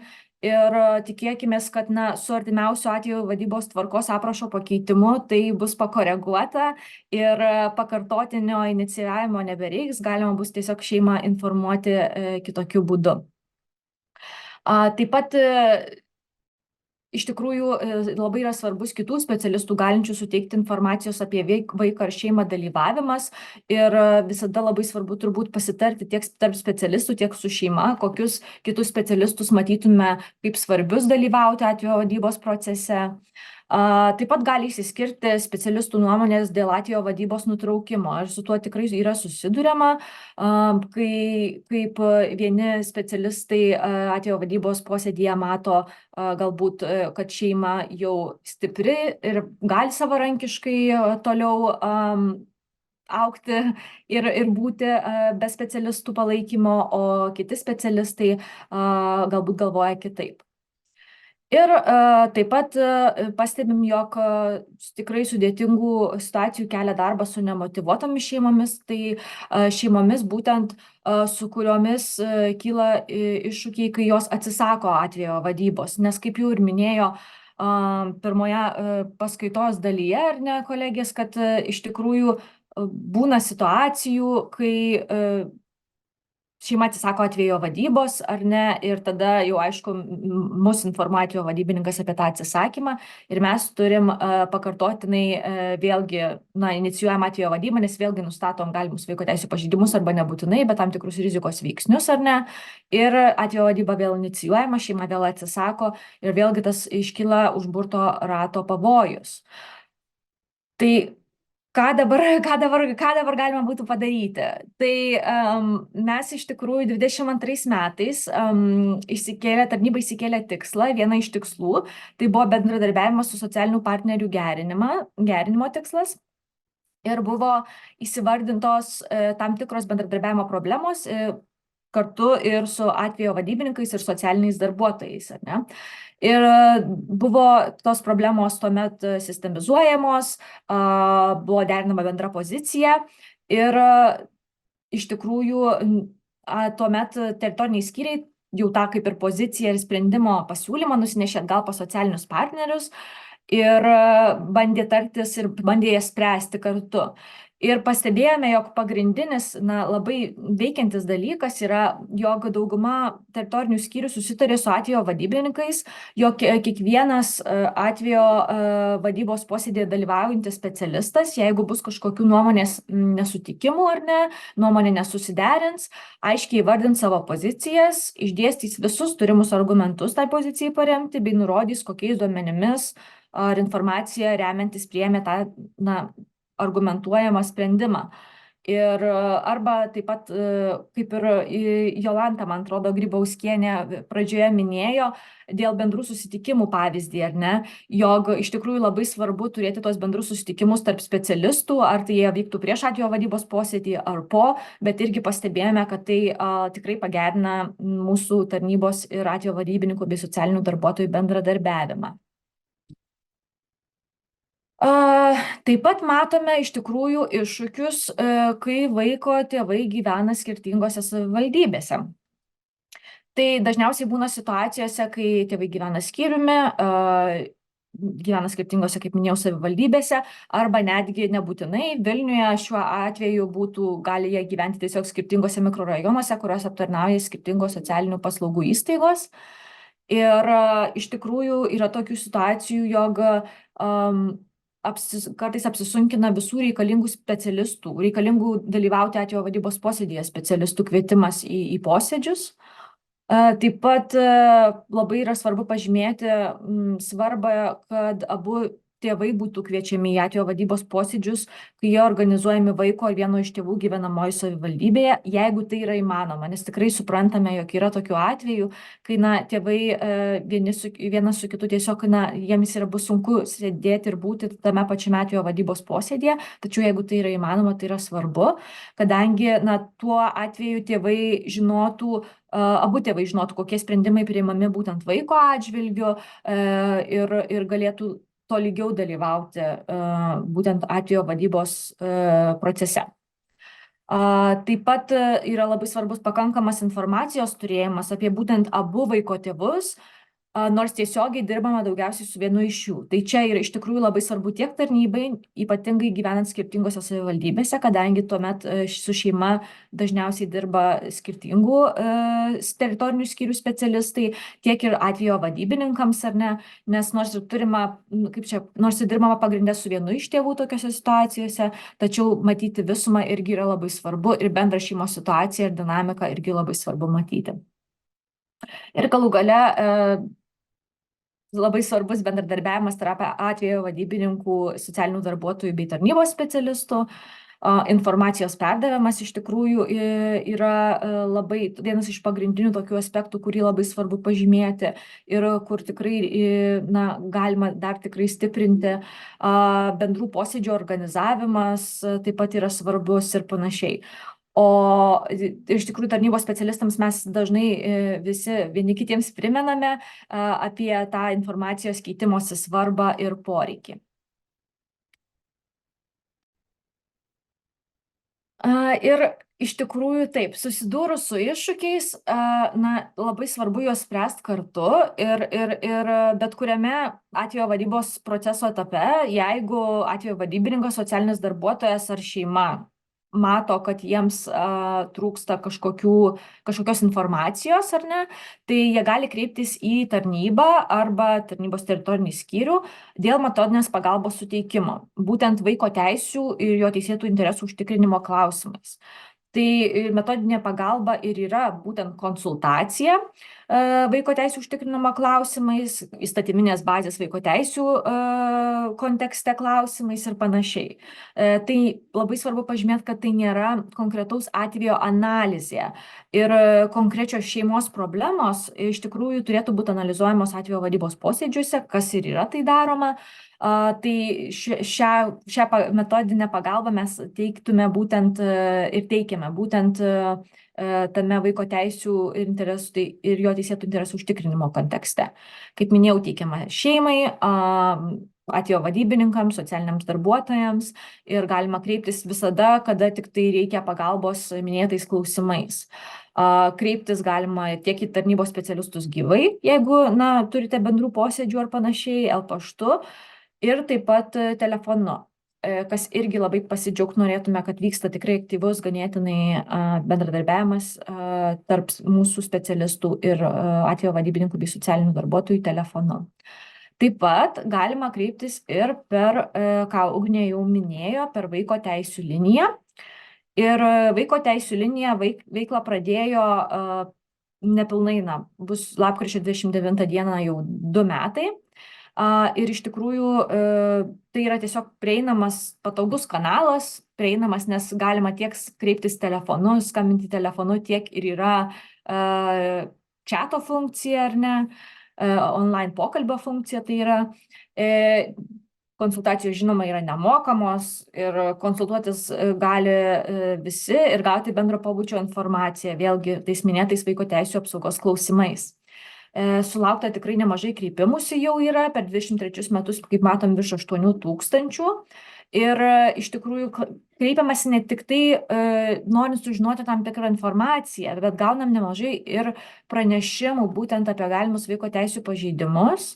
Ir tikėkime, kad su artimiausio atvejo vadybos tvarkos aprašo pakeitimu tai bus pakoreguota ir pakartotinio inicijavimo nebereiks, galima bus tiesiog šeimą informuoti kitokiu būdu. Taip pat iš tikrųjų labai yra svarbus kitų specialistų galinčių suteikti informacijos apie vaiką ar šeimą dalyvavimas ir visada labai svarbu turbūt pasitarti tiek tarp specialistų, tiek su šeima, kokius kitus specialistus matytume kaip svarbius dalyvauti atvejo vadybos procese. Taip pat gali išsiskirti specialistų nuomonės dėl atvejo vadybos nutraukimo. Ir su tuo tikrai yra susiduriama, kaip vieni specialistai atvejo vadybos posėdyje mato galbūt, kad šeima jau stipri ir gali savarankiškai toliau augti ir būti be specialistų palaikymo, o kiti specialistai galbūt galvoja kitaip. Ir taip pat pastebim, jog tikrai sudėtingų situacijų kelia darbas su nemotyvuotomis šeimomis, tai šeimomis būtent su kuriomis kyla iššūkiai, kai jos atsisako atvejo vadybos. Nes kaip jau ir minėjo pirmoje paskaitos dalyje, ar ne, kolegės, kad iš tikrųjų būna situacijų, kai šeima atsisako atvejo vadybos, ar ne, ir tada jau aišku, mus informuoja atvejo vadybininkas apie tą atsisakymą ir mes turim pakartotinai vėlgi, inicijuojam atvejo vadybą, nes vėlgi nustatom galimus vaiko teisių pažeidimus arba nebūtinai, bet tam tikrus rizikos veiksnius, ar ne, ir atvejo vadyba vėl inicijuojama, šeima vėl atsisako ir vėlgi tas iškyla užburto rato pavojus. Tai ką dabar galima būtų padaryti? Tai mes iš tikrųjų 22 metais tarnyba išsikėlė tikslą, vieną iš tikslų, tai buvo bendradarbiavimas su socialinių partnerių gerinimo tikslas. Ir buvo įsivardintos tam tikros bendradarbiavimo problemos kartu ir su atvejo vadybininkais ir socialiniais darbuotojais, ar ne? Ir buvo tos problemos tuomet sistemizuojamos, buvo derinama bendra pozicija ir iš tikrųjų tuomet teritoriniai skyriai jau tą kaip ir poziciją ir sprendimo pasiūlymą nusinešė atgal pas socialinius partnerius ir bandė tartis ir bandė jas spręsti kartu. Ir pastebėjome, jog pagrindinis, labai veikiantis dalykas yra, jog dauguma teritorinių skyrių susitarė su atvejo vadybininkais, jog kiekvienas atvejo vadybos posėdėje dalyvaujantis specialistas, jeigu bus kažkokių nuomonės nesutikimų ar ne, nuomonė nesusiderins, aiškiai įvardins savo pozicijas, išdėstys visus turimus argumentus tai pozicijai paremti, bei nurodys, kokiais duomenimis ar informacija remiantis priėmė tą, argumentuojamą sprendimą. Ir arba taip pat, kaip ir Jolanta, man atrodo, Grybauskienė pradžioje minėjo, dėl bendrų susitikimų pavyzdį, ar ne, jog iš tikrųjų labai svarbu turėti tos bendrus susitikimus tarp specialistų, ar tai jie vyktų prieš atvejo vadybos posėdį ar po, bet irgi pastebėjome, kad tai tikrai pagerina mūsų tarnybos ir atvejo vadybininkų bei socialinių darbuotojų bendradarbiavimą. Taip pat matome iš tikrųjų iššūkius, kai vaiko tėvai gyvena skirtingose savivaldybėse. Tai dažniausiai būna situacijose, kai tėvai gyvena skyriumi, gyvena skirtingose, kaip minėjau, savivaldybėse, arba netgi nebūtinai Vilniuje šiuo atveju gali jie gyventi tiesiog skirtingose mikrorajonuose, kuriuos aptarnauja skirtingos socialinių paslaugų įstaigos. Ir iš tikrųjų yra tokių situacijų, jog kartais apsisunkina visų reikalingų specialistų, reikalingų dalyvauti atvejo vadybos posėdėje specialistų kvietimas į posėdžius. Taip pat labai yra svarbu pažymėti svarbą, kad abu tėvai būtų kviečiami į atvejo vadybos posėdžius, kai jie organizuojami vaiko ar vieno iš tėvų gyvenamoje savivaldybėje, jeigu tai yra įmanoma, nes tikrai suprantame, jog yra tokių atvejų, kai tėvai vienas su kitu tiesiog jiems bus sunku sėdėti ir būti tame pačiame atvejo vadybos posėdėje, tačiau jeigu tai yra įmanoma, tai yra svarbu, kadangi tuo atveju tėvai žinotų, abu tėvai žinotų, kokie sprendimai priimami būtent vaiko atžvilgiu ir galėtų tolygiau dalyvauti būtent atvejo vadybos procese. Taip pat yra labai svarbus pakankamas informacijos turėjimas apie būtent abu vaiko tėvus, nors tiesiogiai dirbama daugiausiai su vienu iš jų. Tai čia yra iš tikrųjų labai svarbu tiek tarnybai, ypatingai gyvenant skirtingose savivaldybėse, kadangi tuomet su šeima dažniausiai dirba skirtingų teritorinių skyrių specialistai, tiek ir atvejo vadybininkams, ar ne, nes nors ir dirbama pagrindė su vienu iš tėvų tokiose situacijose, tačiau matyti visumą irgi yra labai svarbu ir bendrą šeimos situaciją ir dinamiką irgi labai svarbu matyti. Ir galų gale labai svarbus bendradarbiavimas tarp atvejo vadybininkų, socialinių darbuotojų bei tarnybos specialistų. Informacijos perdavimas iš tikrųjų yra labai vienas iš pagrindinių tokių aspektų, kurį labai svarbu pažymėti ir kur tikrai galima dar tikrai stiprinti. Bendrų posėdžių organizavimas taip pat yra svarbus ir panašiai. O iš tikrųjų tarnybos specialistams mes dažnai visi vieni kitiems primename apie tą informacijos keitimosi svarbą ir poreikį. Ir iš tikrųjų taip, susidūrus su iššūkiais, labai svarbu juos spręsti kartu ir bet kuriame atvejo vadybos proceso etape, jeigu atvejo vadybininkas, socialinis darbuotojas ar šeima mato, kad jiems trūksta kažkokios informacijos, ar ne, tai jie gali kreiptis į tarnybą arba tarnybos teritorinį skyrių dėl metodinės pagalbos suteikimo, būtent vaiko teisių ir jo teisėtų interesų užtikrinimo klausimais. Tai metodinė pagalba ir yra būtent konsultacija vaiko teisių užtikrinimo klausimais, įstatyminės bazės vaiko teisių kontekste klausimais ir panašiai. Tai labai svarbu pažymėti, kad tai nėra konkretaus atvejo analizė ir konkrečios šeimos problemos iš tikrųjų turėtų būti analizuojamos atvejo vadybos posėdžiuose, kas ir yra tai daroma. Tai šią metodinę pagalbą mes teiktume būtent ir teikiame būtent tame vaiko teisių interesų ir jo teisėtų interesų užtikrinimo kontekste. Kaip minėjau, teikiama šeimai, atvejo vadybininkams, socialiniams darbuotojams ir galima kreiptis visada, kada tik tai reikia pagalbos minėtais klausimais. Kreiptis galima tiek į tarnybos specialistus gyvai, jeigu turite bendrų posėdžių ar panašiai, paštu ir taip pat telefonu. Kas irgi labai pasidžiaugti norėtume, kad vyksta tikrai aktyvus ganėtinai bendradarbiavimas tarp mūsų specialistų ir atvejo vadybininkų bei socialinių darbuotojų telefonu. Taip pat galima kreiptis ir per, ką Ugnė jau minėjo, per vaiko teisių liniją. Ir vaiko teisių linija veiklą pradėjo nepilnai, bus lapkričio 29 dieną jau 2 metai. Ir iš tikrųjų tai yra tiesiog prieinamas patogus kanalas, prieinamas, nes galima tiek kreiptis telefonu, skambinti telefonu, tiek ir yra chato funkcija, ar ne, online pokalbio funkcija tai yra. Konsultacijos, žinoma, yra nemokamos ir konsultuotis gali visi ir gauti bendro pobūdžio informaciją, vėlgi tais minėtais vaiko teisių apsaugos klausimais. Sulaukta tikrai nemažai kreipimusi jau yra, per 23 metus, kaip matom, virš 8 000. Ir iš tikrųjų kreipiamasi ne tik tai norint sužinoti tam tikrą informaciją, bet gaunam nemažai ir pranešimų būtent apie galimus vaiko teisių pažeidimus.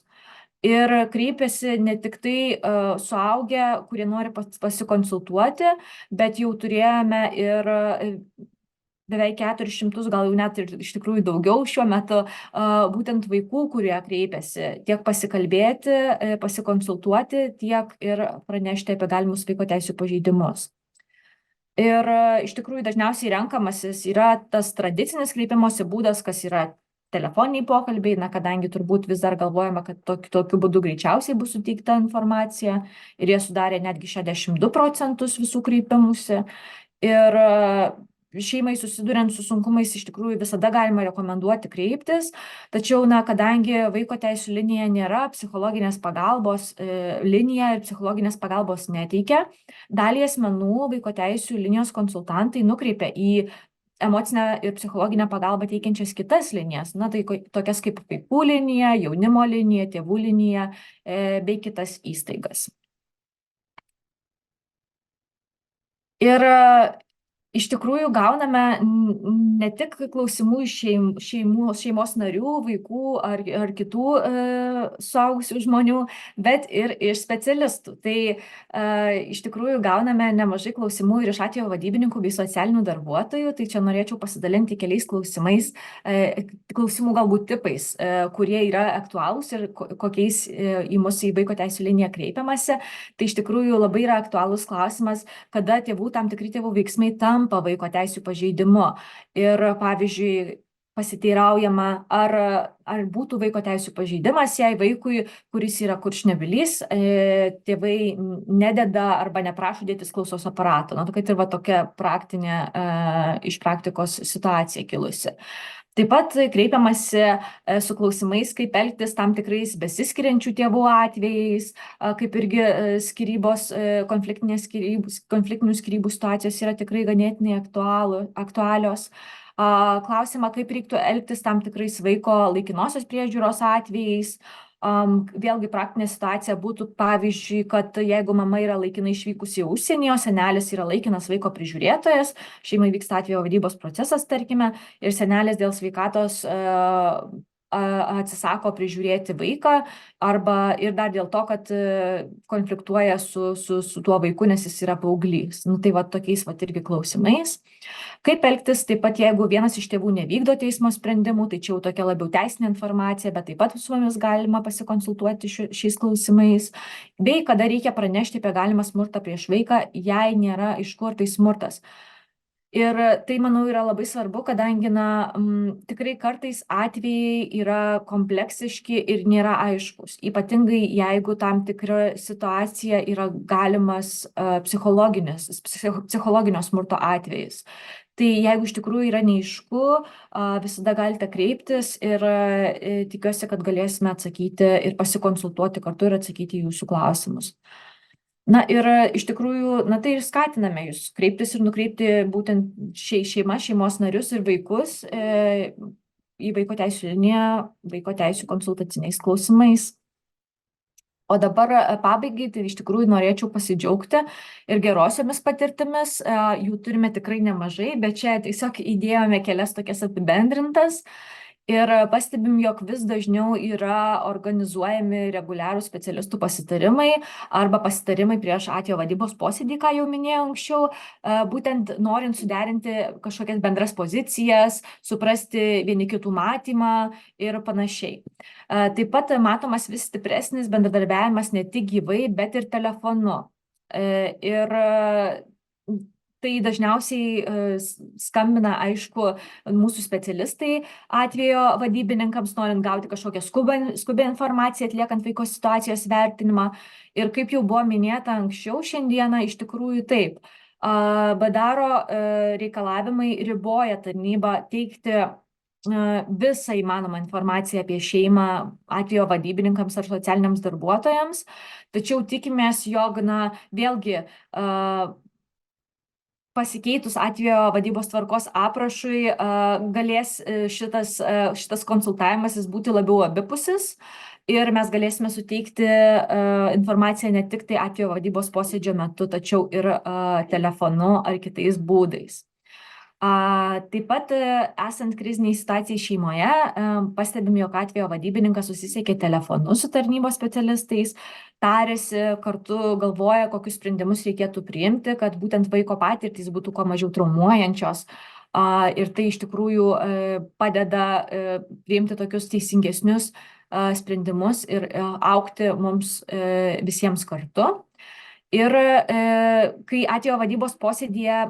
Ir kreipiasi ne tik tai suaugę, kurie nori pasikonsultuoti, bet jau turėjome ir beveik 400, gal jau net ir iš tikrųjų daugiau šiuo metu, būtent vaikų, kurie kreipiasi tiek pasikalbėti, pasikonsultuoti, tiek ir pranešti apie galimus vaiko teisių pažeidimus. Ir iš tikrųjų dažniausiai renkamasis yra tas tradicinis kreipimosi būdas, kas yra telefoniniai pokalbiai, kadangi turbūt vis dar galvojame, kad tokiu būdu greičiausiai bus suteikta informacija ir jie sudarė netgi 62% visų kreipimusi. Ir šeimai susiduriant su sunkumais iš tikrųjų visada galima rekomenduoti kreiptis, tačiau, kadangi vaiko teisių linija nėra psichologinės pagalbos linija ir psichologinės pagalbos neteikia, dalį asmenų vaiko teisių linijos konsultantai nukreipia į emocinę ir psichologinę pagalbą teikiančias kitas linijas, tai tokias kaip vaikų linija, jaunimo linija, tėvų linija bei kitas įstaigas. Ir iš tikrųjų gauname ne tik klausimų iš šeimos narių, vaikų ar kitų suaugusių žmonių, bet ir iš specialistų. Tai iš tikrųjų gauname nemažai klausimų ir iš atvejo vadybininkų bei socialinių darbuotojų. Tai čia norėčiau pasidalinti keliais klausimais, klausimų galbūt tipais, kurie yra aktualūs ir kokiais į mūsų į vaiko teisių liniją kreipiamasi. Tai iš tikrųjų labai yra aktualus klausimas, kada tam tikri tėvų veiksmai tampa vaiko teisių pažeidimu. Ir pavyzdžiui, pasiteiraujama, ar būtų vaiko teisių pažeidimas, jei vaikui, kuris yra kurčnebilys, tėvai nededa arba neprašo dėtis klausos aparato. Kad ir tokia praktinė iš praktikos situacija kilusi. Taip pat kreipiamasi su klausimais, kaip elgtis tam tikrais besiskiriančių tėvų atvejais, kaip irgi konfliktinių skyrybų situacijos yra tikrai ganėtinai aktualios. Klausimą, kaip reiktų elgtis tam tikrais vaiko laikinosios priežiūros atvejais. Vėlgi praktinė situacija būtų, pavyzdžiui, kad jeigu mama yra laikinai išvykusi į užsienį, o senelis yra laikinas vaiko prižiūrėtojas, šeimai vyksta atvejo vadybos procesas, tarkime, ir senelis dėl sveikatos atsisako prižiūrėti vaiką, arba ir dar dėl to, kad konfliktuoja su tuo vaiku, nes jis yra paauglys. Tai tokiais irgi klausimais. Kaip elgtis, taip pat jeigu vienas iš tėvų nevykdo teismo sprendimų, tai čia jau tokia labiau teisinė informacija, bet taip pat su mumis galima pasikonsultuoti šiais klausimais. Bei kada reikia pranešti apie galimą smurtą prieš vaiką, jei nėra aišku, ar tai smurtas. Ir tai, manau, yra labai svarbu, kadangi tikrai kartais atvejai yra kompleksiški ir nėra aiškus. Ypatingai, jeigu tam tikra situacija yra galimas psichologinio smurto atvejis. Tai jeigu iš tikrųjų yra neaišku, visada galite kreiptis ir tikiuosi, kad galėsime atsakyti ir pasikonsultuoti kartu ir atsakyti jūsų klausimus. Ir iš tikrųjų, tai ir skatiname jūs kreiptis ir nukreipti būtent šeimos narius ir vaikus į vaiko teisių liniją, vaiko teisių konsultaciniais klausimais. O dabar pabaigai, tai iš tikrųjų norėčiau pasidžiaugti ir gerosiomis patirtimis, jų turime tikrai nemažai, bet čia tiesiog įdėjome kelias tokias apibendrintas. Ir pastebim, jog vis dažniau yra organizuojami reguliarūs specialistų pasitarimai arba pasitarimai prieš atvejo vadybos posėdį, ką jau minėjau anksčiau, būtent norint suderinti kažkokias bendras pozicijas, suprasti vieni kitų matymą ir panašiai. Taip pat matomas vis stipresnis bendradarbiavimas ne tik gyvai, bet ir telefonu. Ir tai dažniausiai skambina, aišku, mūsų specialistai atvejo vadybininkams, norint gauti kažkokią skubią informaciją, atliekant vaiko situacijos vertinimą. Ir kaip jau buvo minėta anksčiau šiandieną, iš tikrųjų taip, BDARO reikalavimai riboja tarnybą teikti visą įmanomą informaciją apie šeimą atvejo vadybininkams ar socialiniams darbuotojams, tačiau tikimės, jog, vėlgi, pasikeitus atvejo vadybos tvarkos aprašui galės šitas konsultavimasis būti labiau abipusis ir mes galėsime suteikti informaciją ne tik tai atvejo vadybos posėdžio metu, tačiau ir telefonu ar kitais būdais. Taip pat esant kriziniai situacijai šeimoje, pastebim, jog atvejo vadybininkas susisiekė telefonu su tarnybos specialistais, tarėsi, kartu galvoja, kokius sprendimus reikėtų priimti, kad būtent vaiko patirtys būtų kuo mažiau traumuojančios. Ir tai iš tikrųjų padeda priimti tokius teisingesnius sprendimus ir augti mums visiems kartu. Ir kai atvejo vadybos posėdėje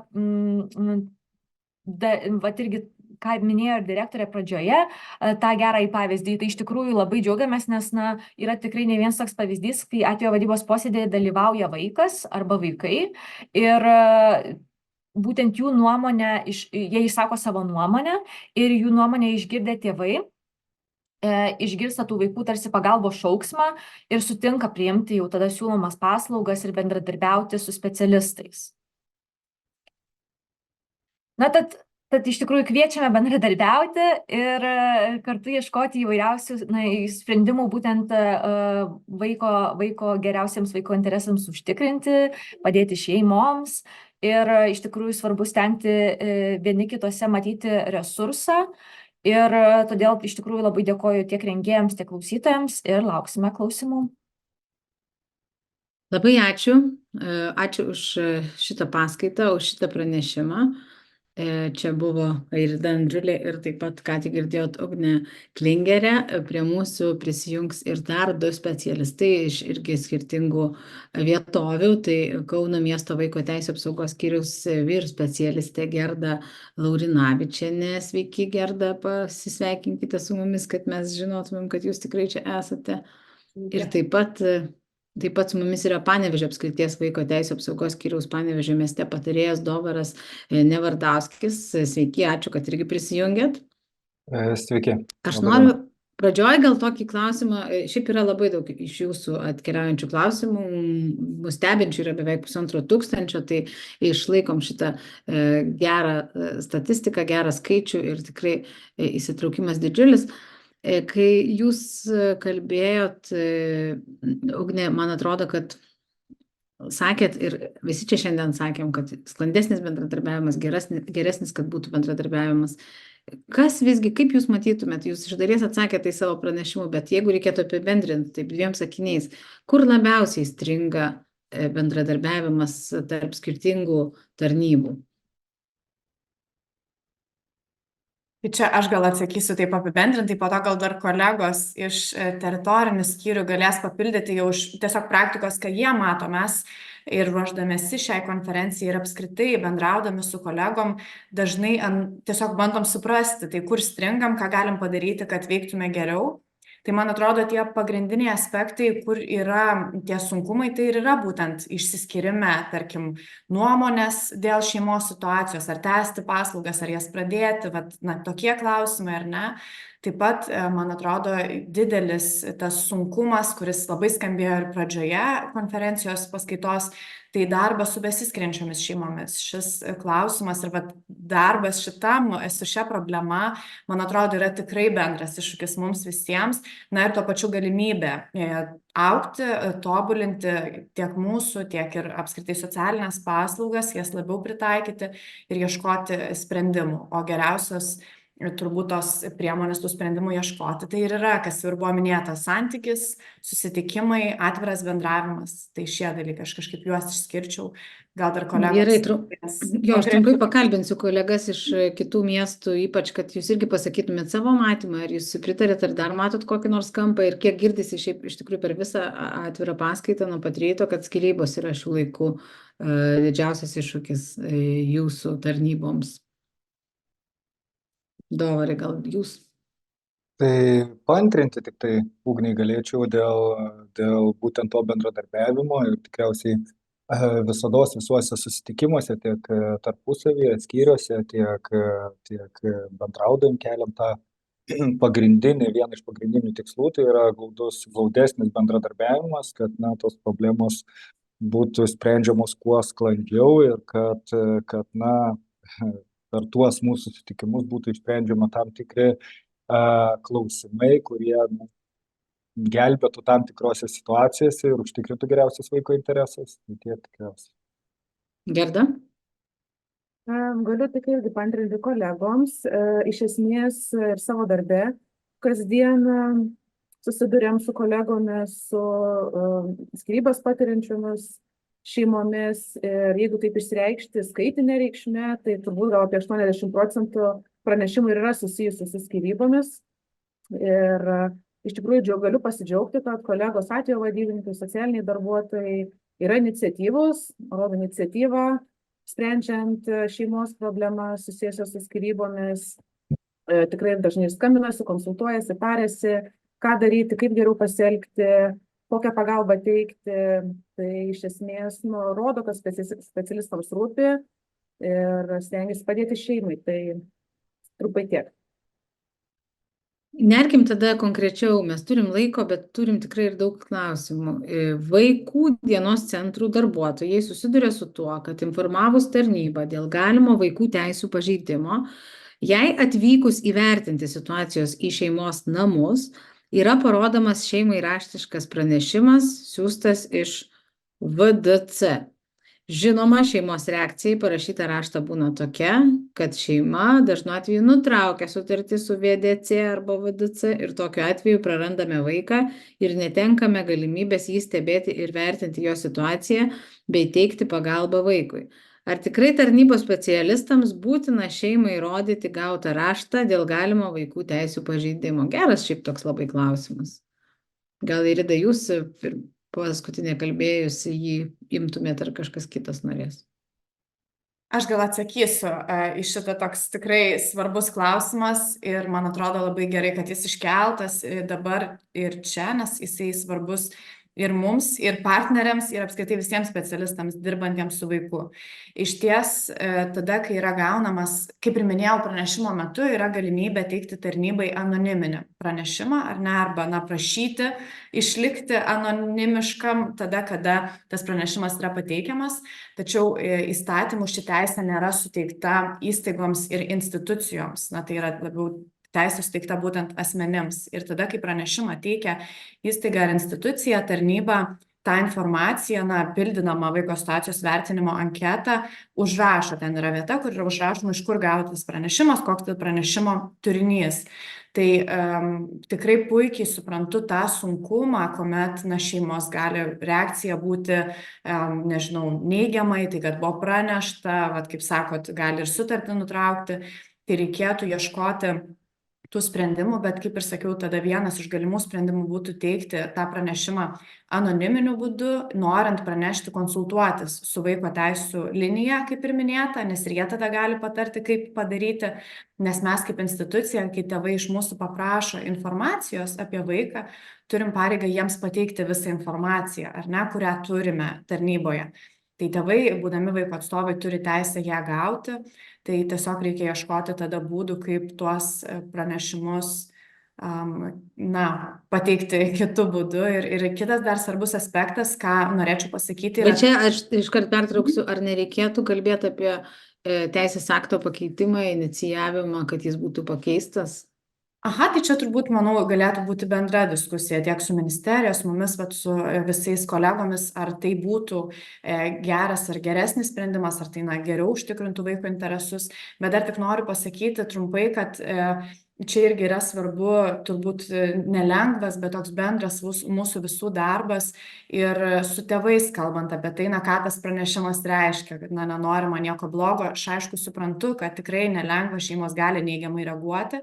vat irgi, ką minėjo ir direktorė pradžioje, tą gerąjį pavyzdį, tai iš tikrųjų labai džiaugiamės, nes yra tikrai ne vienas toks pavyzdys, kai atvejo vadybos posėdėje dalyvauja vaikas arba vaikai ir būtent jų nuomonę, jie išsako savo nuomonę ir jų nuomonę išgirdę tėvai išgirsta tų vaikų tarsi pagalbos šauksmą ir sutinka priimti jau tada siūlomas paslaugas ir bendradarbiauti su specialistais. Tad iš tikrųjų kviečiame bendradarbiauti ir kartu ieškoti įvairiausių sprendimų būtent vaiko geriausiems vaiko interesams užtikrinti, padėti šeimoms ir iš tikrųjų svarbu stengti vieni kitose matyti resursą ir todėl iš tikrųjų labai dėkoju tiek rengėjams, tiek klausytojams ir lauksime klausimų. Labai ačiū. Ačiū už šitą paskaitą, už šitą pranešimą. Čia buvo Airida Andriulė ir taip pat, ką tik girdėjot, Ugnė Klingerė. Prie mūsų prisijungs ir dar 2 specialistai iš irgi skirtingų vietovių. Tai Kauno miesto vaiko teisių apsaugos skyriaus vyr specialistė Gerda Laurinavičienė. Sveiki, Gerda, pasisveikinkite su mumis, kad mes žinotumėm, kad jūs tikrai čia esate. Ir taip pat su mumis yra Panevėžio apskrities vaiko teisių apsaugos skyriaus Panevėžio mieste patarėjas Dovaras Nevardauskis. Sveiki, ačiū, kad irgi prisijungėt. Sveiki. Aš noriu pradžioj gal tokį klausimą, šiaip yra labai daug iš jūsų atkeliaujančių klausimų, mus stebinčių yra beveik 1500, tai išlaikom šitą gerą statistiką, gerą skaičių ir tikrai įsitraukimas didžiulis. Kai jūs kalbėjot, Ugnė, man atrodo, kad sakėt ir visi čia šiandien sakėm, kad sklandesnis bendradarbiavimas, geresnis, kad būtų bendradarbiavimas. Kas visgi, kaip jūs matytumėt, jūs iš dalies atsakėte tai savo pranešimu, bet jeigu reikėtų apibendrinti taip 2 sakiniais, kur labiausiai stringa bendradarbiavimas tarp skirtingų tarnybų? Tai čia aš gal atsakysiu taip apibendrintai, po to gal dar kolegos iš teritorinių skyrių galės papildyti jau iš tiesiog praktikos, ką jie mato. Mes ir ruošdamėsi šiai konferencijai ir apskritai bendraudami su kolegom dažnai tiesiog bandom suprasti, tai kur stringam, ką galim padaryti, kad veiktume geriau. Tai man atrodo, tie pagrindiniai aspektai, kur yra tie sunkumai, tai ir yra būtent išsiskyrime, tarkim, nuomonės dėl šeimos situacijos, ar tęsti paslaugas, ar jas pradėti, tokie klausimai ar ne. Taip pat, man atrodo, didelis tas sunkumas, kuris labai skambėjo ir pradžioje konferencijos paskaitos, tai darbas su besiskiriančiomis šeimomis. Šis klausimas ir darbas su šia problema, man atrodo, yra tikrai bendras iššūkis mums visiems. Ir tuo pačiu galimybė augti, tobulinti tiek mūsų, tiek ir apskritai socialinės paslaugas, jas labiau pritaikyti ir ieškoti sprendimų. O geriausios turbūt tos priemonės tų sprendimų ieškoti. Tai ir yra, kas ir buvo minėta, santykis, susitikimai, atviras bendravimas. Tai šie dalykai, aš kažkaip juos išskirčiau. Gal dar kolegos. Gerai, aš trumpai pakalbinsiu kolegas iš kitų miestų, ypač, kad jūs irgi pasakytumėt savo matymą, ar jūs pritarėt, ar dar matot kokį nors kampą ir kiek girdisi šiaip iš tikrųjų per visą atvirą paskaitą nuo pat ryto, kad skyrybos yra šių laikų didžiausias iššūkis jūsų tarnyboms. Dovarai, gal jūs? Tai paantrinti tik tai Ugniai galėčiau dėl būtent to bendradarbiavimo ir tikriausiai visados visuose susitikimuose, tiek tarpusavyje, skyriuose, tiek bendraudami keliam tą pagrindinį, vieną iš pagrindinių tikslų, tai yra glaudesnis bendradarbiavimas, kad tos problemos būtų sprendžiamos kuo sklandžiau ir kad per tuos mūsų susitikimus būtų išsprendžiama tam tikri klausimai, kurie gelbėtų tam tikrose situacijose ir užtikrintų geriausias vaiko interesas. Tai tiek tikriausiai. Gerda? Galiu tik irgi paantrinti kolegoms. Iš esmės ir savo darbe kasdien susidurėm su kolegomis, su skyrybas patiriančiomis šeimomis ir jeigu taip išsireikšti skaitinę reikšmę, tai turbūt gal apie 80% pranešimų ir yra susijusių su skyrybomis. Ir iš tikrųjų galiu pasidžiaugti, kad kolegos atvejo vadybininkai, socialiniai darbuotojai yra iniciatyvūs, rodo iniciatyvą, sprendžiant šeimos problemas susijusios su skyrybomis. Tikrai dažnai skambinasi, konsultuojasi, tarėsi, ką daryti, kaip geriau pasielgti, kokią pagalbą teikti. Tai iš esmės rodo, kad specialistams rūpi ir stengiasi padėti šeimai. Tai trumpai tiek. Nerkim tada konkrečiau, mes turim laiko, bet turim tikrai ir daug klausimų. Vaikų dienos centrų darbuotojai susiduria su tuo, kad informavus tarnybą dėl galimo vaikų teisių pažeidimo, jei atvykus įvertinti situacijos į šeimos namus, yra parodomas šeimai raštiškas pranešimas siųstas iš VDC. Žinoma, šeimos reakcija į parašytą raštą būna tokia, kad šeima dažnu atveju nutraukia sutartį su VDC arba VDC ir tokiu atveju prarandame vaiką ir netenkame galimybės jį stebėti ir vertinti jo situaciją bei teikti pagalbą vaikui. Ar tikrai tarnybos specialistams būtina šeimai įrodyti gautą raštą dėl galimo vaikų teisių pažeidimo? Geras šiaip toks labai klausimas. Gal Irida, jūs paskutinė kalbėjusi jį imtumėt ar kažkas kitas norės? Aš gal atsakysiu į šitą toks tikrai svarbus klausimas ir man atrodo labai gerai, kad jis iškeltas dabar ir čia, nes jisai svarbus ir mums, ir partneriams, ir apskritai visiems specialistams dirbantiems su vaiku. Iš ties, tada, kai yra gaunamas, kaip ir minėjau, pranešimo metu yra galimybė teikti tarnybai anoniminį pranešimą, ar ne, arba prašyti išlikti anonimiškam tada, kada tas pranešimas yra pateikiamas, tačiau įstatymų ši teisė nėra suteikta įstaigoms ir institucijoms, tai yra labiau teisė suteikta būtent asmenims. Ir tada, kai pranešimą teikia įstaiga ar institucija, tarnyba tą informaciją, pildydama vaiko situacijos vertinimo anketą, užrašo, ten yra vieta, kur yra užrašoma, iš kur gautas pranešimas, koks tai pranešimo turinys. Tai tikrai puikiai suprantu tą sunkumą, kuomet šeimos gali reakcija būti, neigiamai, tai kad buvo pranešta, kaip sakot, gali ir sutartį nutraukti, tai reikėtų ieškoti tų sprendimų, bet kaip ir sakiau, tada vienas iš galimų sprendimų būtų teikti tą pranešimą anoniminiu būdu, norint pranešti, konsultuotis su vaiko teisų linija, kaip ir minėta, nes ir jie tada gali patarti, kaip padaryti, nes mes kaip institucija, kai tėvai iš mūsų paprašo informacijos apie vaiką, turim pareigą jiems pateikti visą informaciją, ar ne, kurią turime tarnyboje. Tai tėvai, būdami vaiko atstovai, turi teisę ją gauti, tai tiesiog reikia ieškoti tada būdų, kaip tuos pranešimus pateikti kitų būdų. Ir kitas dar svarbus aspektas, ką norėčiau pasakyti. Bet čia aš iškart pertrauksiu, ar nereikėtų kalbėti apie teisės akto pakeitimą, inicijavimą, kad jis būtų pakeistas? Tai čia turbūt, manau, galėtų būti bendra diskusija tiek su ministerija, su mumis, bet su visais kolegomis, ar tai būtų geras ar geresnis sprendimas, ar tai geriau užtikrintų vaiko interesus. Bet dar tik noriu pasakyti trumpai, kad čia irgi yra svarbu, turbūt nelengvas, bet toks bendras mūsų visų darbas ir su tėvais kalbant apie tai, ką tas pranešimas reiškia, kad nenorima nieko blogo. Aš aišku suprantu, kad tikrai nelengva, šeimos gali neigiamai reaguoti,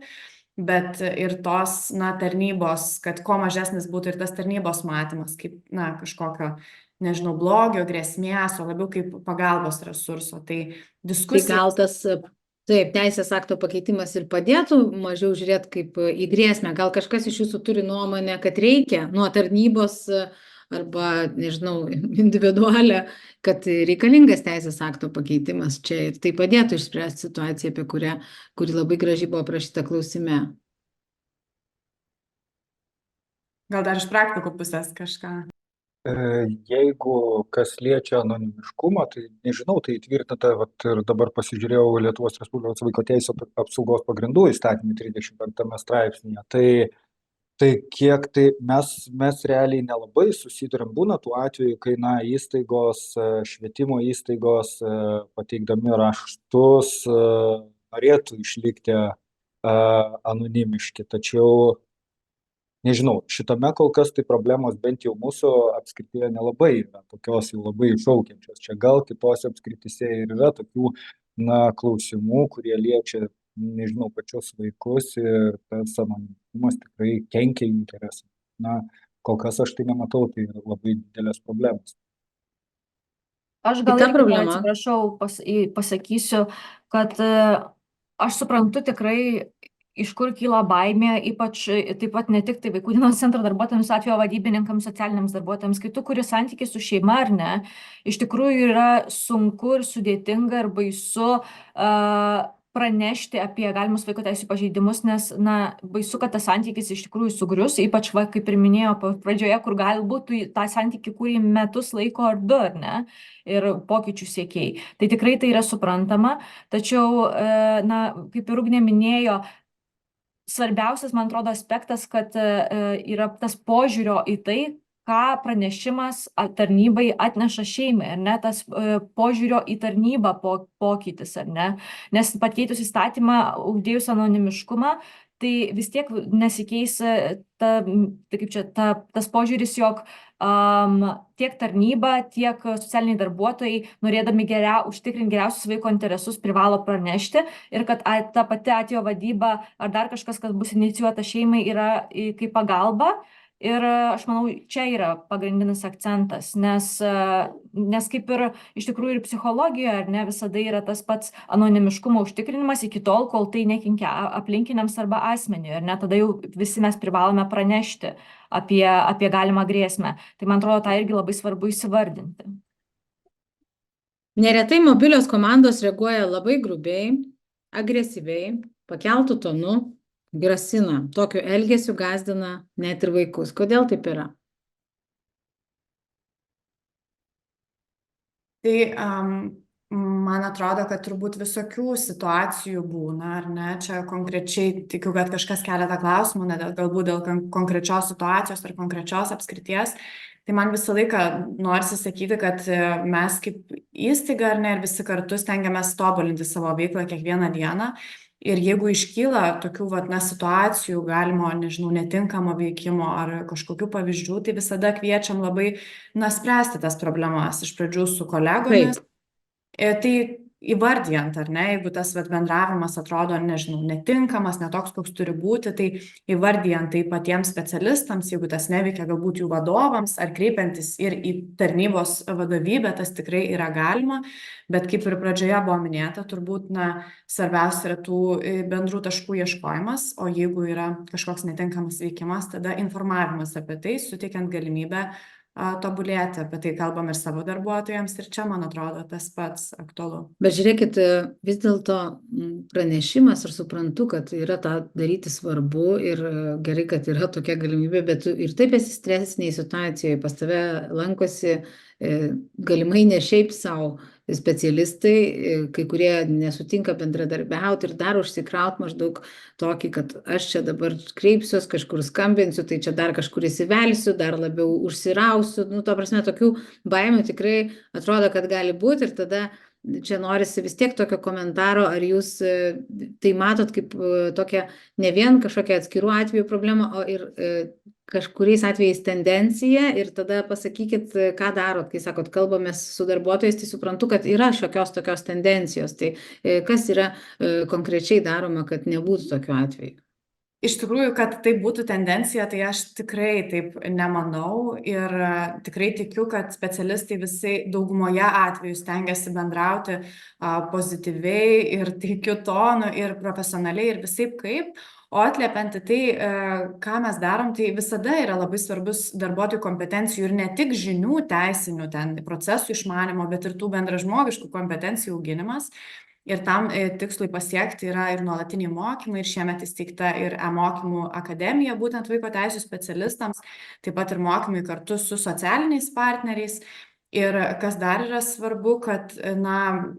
bet ir tos tarnybos, kad kuo mažesnis būtų ir tas tarnybos matymas, kaip kažkokio, blogio, grėsmės, o labiau kaip pagalbos resurso. Tai diskusija. Tai gal tas teisės akto pakeitimas ir padėtų mažiau žiūrėti kaip į grėsmę. Gal kažkas iš jūsų turi nuomonę, kad reikia nuo tarnybos arba, nežinau, individualią, kad reikalingas teisės akto pakeitimas čia ir tai padėtų išspręsti situaciją, kuri labai gražiai buvo aprašyta klausime. Gal dar iš praktikų pusės kažką? Jeigu kas liečia anonimiškumą, tai nežinau, tai įtvirtinta, vat ir dabar pasižiūrėjau Lietuvos Respublikos vaiko teisų apsaugos pagrindų įstatymų 35 straipsnėje. Tai kiek tai mes realiai nelabai susiduriam, būna tų atvejų, kai įstaigos, švietimo įstaigos pateikdami raštus norėtų išlikti anonimiški, tačiau nežinau, šitame kol kas tai problemos bent jau mūsų apskrityje nelabai yra, tokios jau labai iššaukiančios. Čia gal kitose apskrityse ir yra tokių klausimų, kurie liečia, nežinau, pačius vaikus ir tas anonimiškumas tikrai kenkia jų interesams. Kol kas aš tai nematau, tai yra labai didelės problemos. Aš gal Kita irgi, problema. atsiprašau, pasakysiu, kad aš suprantu tikrai, iš kur kyla baimė, ypač taip pat ne tik tai vaikų dienos centro darbuotojams, atvejo vadybininkams, socialiniams darbuotojams, kai tu kuri santykiai su šeima ar ne, iš tikrųjų yra sunku ir sudėtinga ir baisu pranešti apie galimus vaiko teisių pažeidimus, nes, baisu, kad tas santykis iš tikrųjų sugrius, ypač, kaip ir minėjo pradžioje, kur galbūt tą santykį kūrė metus laiko ar du, ar ne, ir pokyčių siekiai. Tai tikrai tai yra suprantama, tačiau, kaip ir Ugnė minėjo, svarbiausias, man atrodo, aspektas, kad yra tas požiūrio į tai, ką pranešimas tarnybai atneša šeimai, ar ne, tas požiūrio į tarnybą pokytis, ar ne, nes pakeitus įstatymą, uždėjus anonimiškumą, tai vis tiek nesikeis tas požiūris, jog tiek tarnyba, tiek socialiniai darbuotojai, norėdami užtikrinti geriausius vaiko interesus, privalo pranešti ir kad ta pati atvejo vadyba ar dar kažkas, kas bus inicijuota šeimai, yra kaip pagalba. Ir aš manau, čia yra pagrindinis akcentas, nes kaip ir iš tikrųjų ir psichologijoje, ar ne, visada yra tas pats anonimiškumo užtikrinimas iki tol, kol tai nekenkia aplinkiniams arba asmeniui, ar ne, tada jau visi mes privalome pranešti apie galimą grėsmę. Tai man atrodo, tą irgi labai svarbu įsivardinti. Neretai mobilios komandos reaguoja labai grubiai, agresyviai, pakeltų tonu, grasina, tokiu elgesiu gąsdina net ir vaikus. Kodėl taip yra? Tai man atrodo, kad turbūt visokių situacijų būna, ar ne? Čia konkrečiai tikiu, kad kažkas kelia tą klausimą, galbūt dėl konkrečios situacijos ar konkrečios apskrities. Tai man visą laiką norisi sakyti, kad mes kaip įstaiga, ar ne, ir visi kartu stengiamės tobulinti savo veiklą kiekvieną dieną. Ir jeigu iškyla tokių situacijų, galimo, nežinau, netinkamo veikimo ar kažkokių pavyzdžių, tai visada kviečiam labai spręsti tas problemas iš pradžių su kolegomis. Tai įvardijant, ar ne, jeigu tas bendravimas atrodo, nežinau, netinkamas, netoks, koks turi būti, tai įvardijant tai patiems specialistams, jeigu tas neveikia galbūt jų vadovams, ar kreipiantis ir į tarnybos vadovybę, tas tikrai yra galima, bet kaip ir pradžioje buvo minėta, turbūt, svarbiausia yra tų bendrų taškų ieškojimas, o jeigu yra kažkoks netinkamas veikimas, tada informavimas apie tai, suteikiant galimybę tobulėti, apie tai kalbam ir savo darbuotojams ir čia, man atrodo, tas pats aktualu. Bet žiūrėkit, vis dėlto pranešimas, aš suprantu, kad yra tą daryti svarbu ir gerai, kad yra tokia galimybė, bet tu ir taip esi stresiniai situacijoje, pas tave lankosi galimai ne šiaip savo specialistai, kai kurie nesutinka bendradarbiauti ir dar užsikraut maždaug tokį, kad aš čia dabar kreipsiuos, kažkur skambinsiu, tai čia dar kažkur įsivelsiu, dar labiau užsirausiu, to prasme, tokių baimių tikrai atrodo, kad gali būti ir tada čia norisi vis tiek tokio komentaro, ar jūs tai matot kaip tokią ne vien kažkokią atskirų atvejų problemą, o ir kažkuriais atvejais tendencija ir tada pasakykit, ką darot, kai sakot, kalbamės su darbuotojais, tai suprantu, kad yra šiokios tokios tendencijos, tai kas yra konkrečiai daroma, kad nebūtų tokių atvejų? Iš tikrųjų, kad tai būtų tendencija, tai aš tikrai taip nemanau ir tikrai tikiu, kad specialistai visai daugumoje atvejų stengiasi bendrauti pozityviai ir taikiu tonu ir profesionaliai ir visaip kaip. O atliepiant į tai, ką mes darom, tai visada yra labai svarbus darbuotojų kompetencijų ir ne tik žinių teisinių ten procesų išmanimo, bet ir tų bendražmogiškų kompetencijų auginimas. Ir tam tikslui pasiekti yra ir nuolatiniai mokymai, ir šiemet įsteigta ir mokymų akademija, būtent vaiko teisų specialistams, taip pat ir mokymai kartu su socialiniais partneriais. Ir kas dar yra svarbu, kad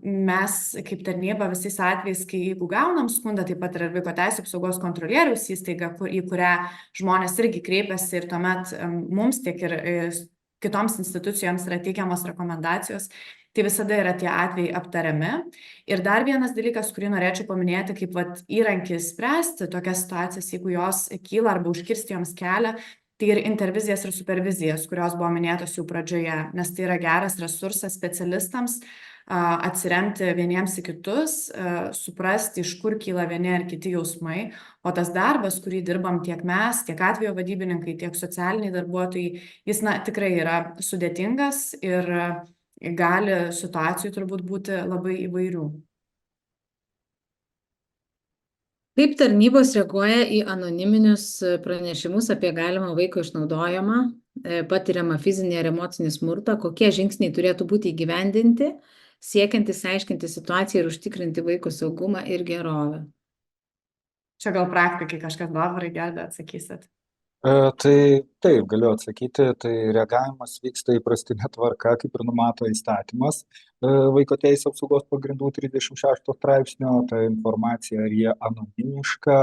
mes kaip tarnyba visais atvejais, kai jeigu gaunam skundą, taip pat yra vaiko teisų apsaugos kontrolieriaus įstaiga, į kurią žmonės irgi kreipiasi ir tuomet mums tiek ir kitoms institucijoms yra teikiamos rekomendacijos. Tai visada yra tie atvejai aptariami. Ir dar vienas dalykas, kurį norėčiau paminėti, kaip įrankis spręsti tokias situacijas, jeigu jos kyla arba užkirsti joms kelią, tai ir intervizijas ir supervizijas, kurios buvo minėtos jau pradžioje, nes tai yra geras resursas specialistams atsiremti vieniems į kitus, suprasti, iš kur kyla vieni ar kiti jausmai, o tas darbas, kurį dirbam tiek mes, tiek atvejo vadybininkai, tiek socialiniai darbuotojai, jis tikrai yra sudėtingas ir gali situacijų turbūt būti labai įvairių. Kaip tarnybos reaguoja į anoniminius pranešimus apie galimą vaiko išnaudojimą, patiriamą fizinį ar emocinį smurtą, kokie žingsniai turėtų būti įgyvendinti, siekiant išsiaiškinti situaciją ir užtikrinti vaiko saugumą ir gerovę? Čia gal praktikai kažkas Dovarai Gerda atsakysit. Tai taip, galiu atsakyti, tai reagavimas vyksta įprastinė tvarka, kaip ir numato įstatymas Vaiko teisės apsaugos pagrindų 36 straipsnio, ta informacija, ar jie anonimiška,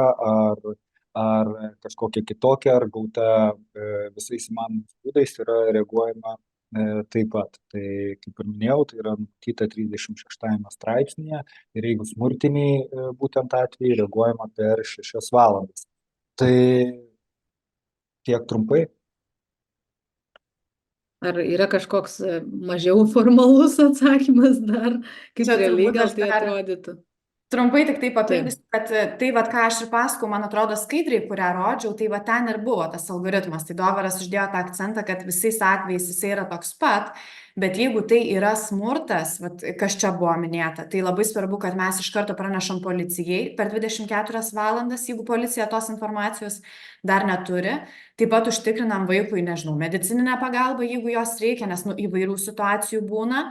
ar kažkokia kitokia, ar gauta visais įmanomais būdais, yra reaguojama taip pat. Tai kaip ir minėjau, tai yra numatyta 36 straipsnėje ir jeigu smurtiniai būtent atvejai, reaguojama per 6 valandas. Tai tiek trumpai. Ar yra kažkoks mažiau formalus atsakymas dar, kaip Čia realiai turbūt gal aš tai dar atrodytų? Trumpai tik tai papildysiu, kad tai, ką aš ir pasakau, man atrodo, skaidriai, kurią rodžiau, tai ten ir buvo tas algoritmas. Tai Dovaras uždėjo tą akcentą, kad visais atvejais jisai yra toks pat, bet jeigu tai yra smurtas, kas čia buvo minėta, tai labai svarbu, kad mes iš karto pranešam policijai per 24 valandas, jeigu policija tos informacijos dar neturi. Taip pat užtikrinam vaikui, nežinau, medicininę pagalbą, jeigu jos reikia, nes įvairių situacijų būna.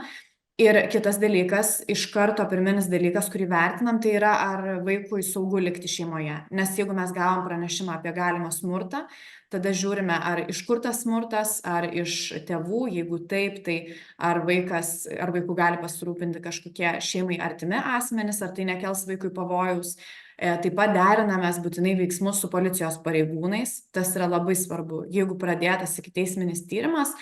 Ir kitas dalykas, iš karto pirminis dalykas, kurį vertinam, tai yra, ar vaikui saugu likti šeimoje. Nes jeigu mes gavom pranešimą apie galimą smurtą, tada žiūrime, ar iš kur tas smurtas, ar iš tėvų, jeigu taip, tai ar vaikų gali pasirūpinti kažkokie šeimai artimi asmenys, ar tai nekels vaikui pavojaus. Taip pat derinamės būtinai veiksmus su policijos pareigūnais, tas yra labai svarbu. Jeigu pradėtas ikiteisminis tyrimas,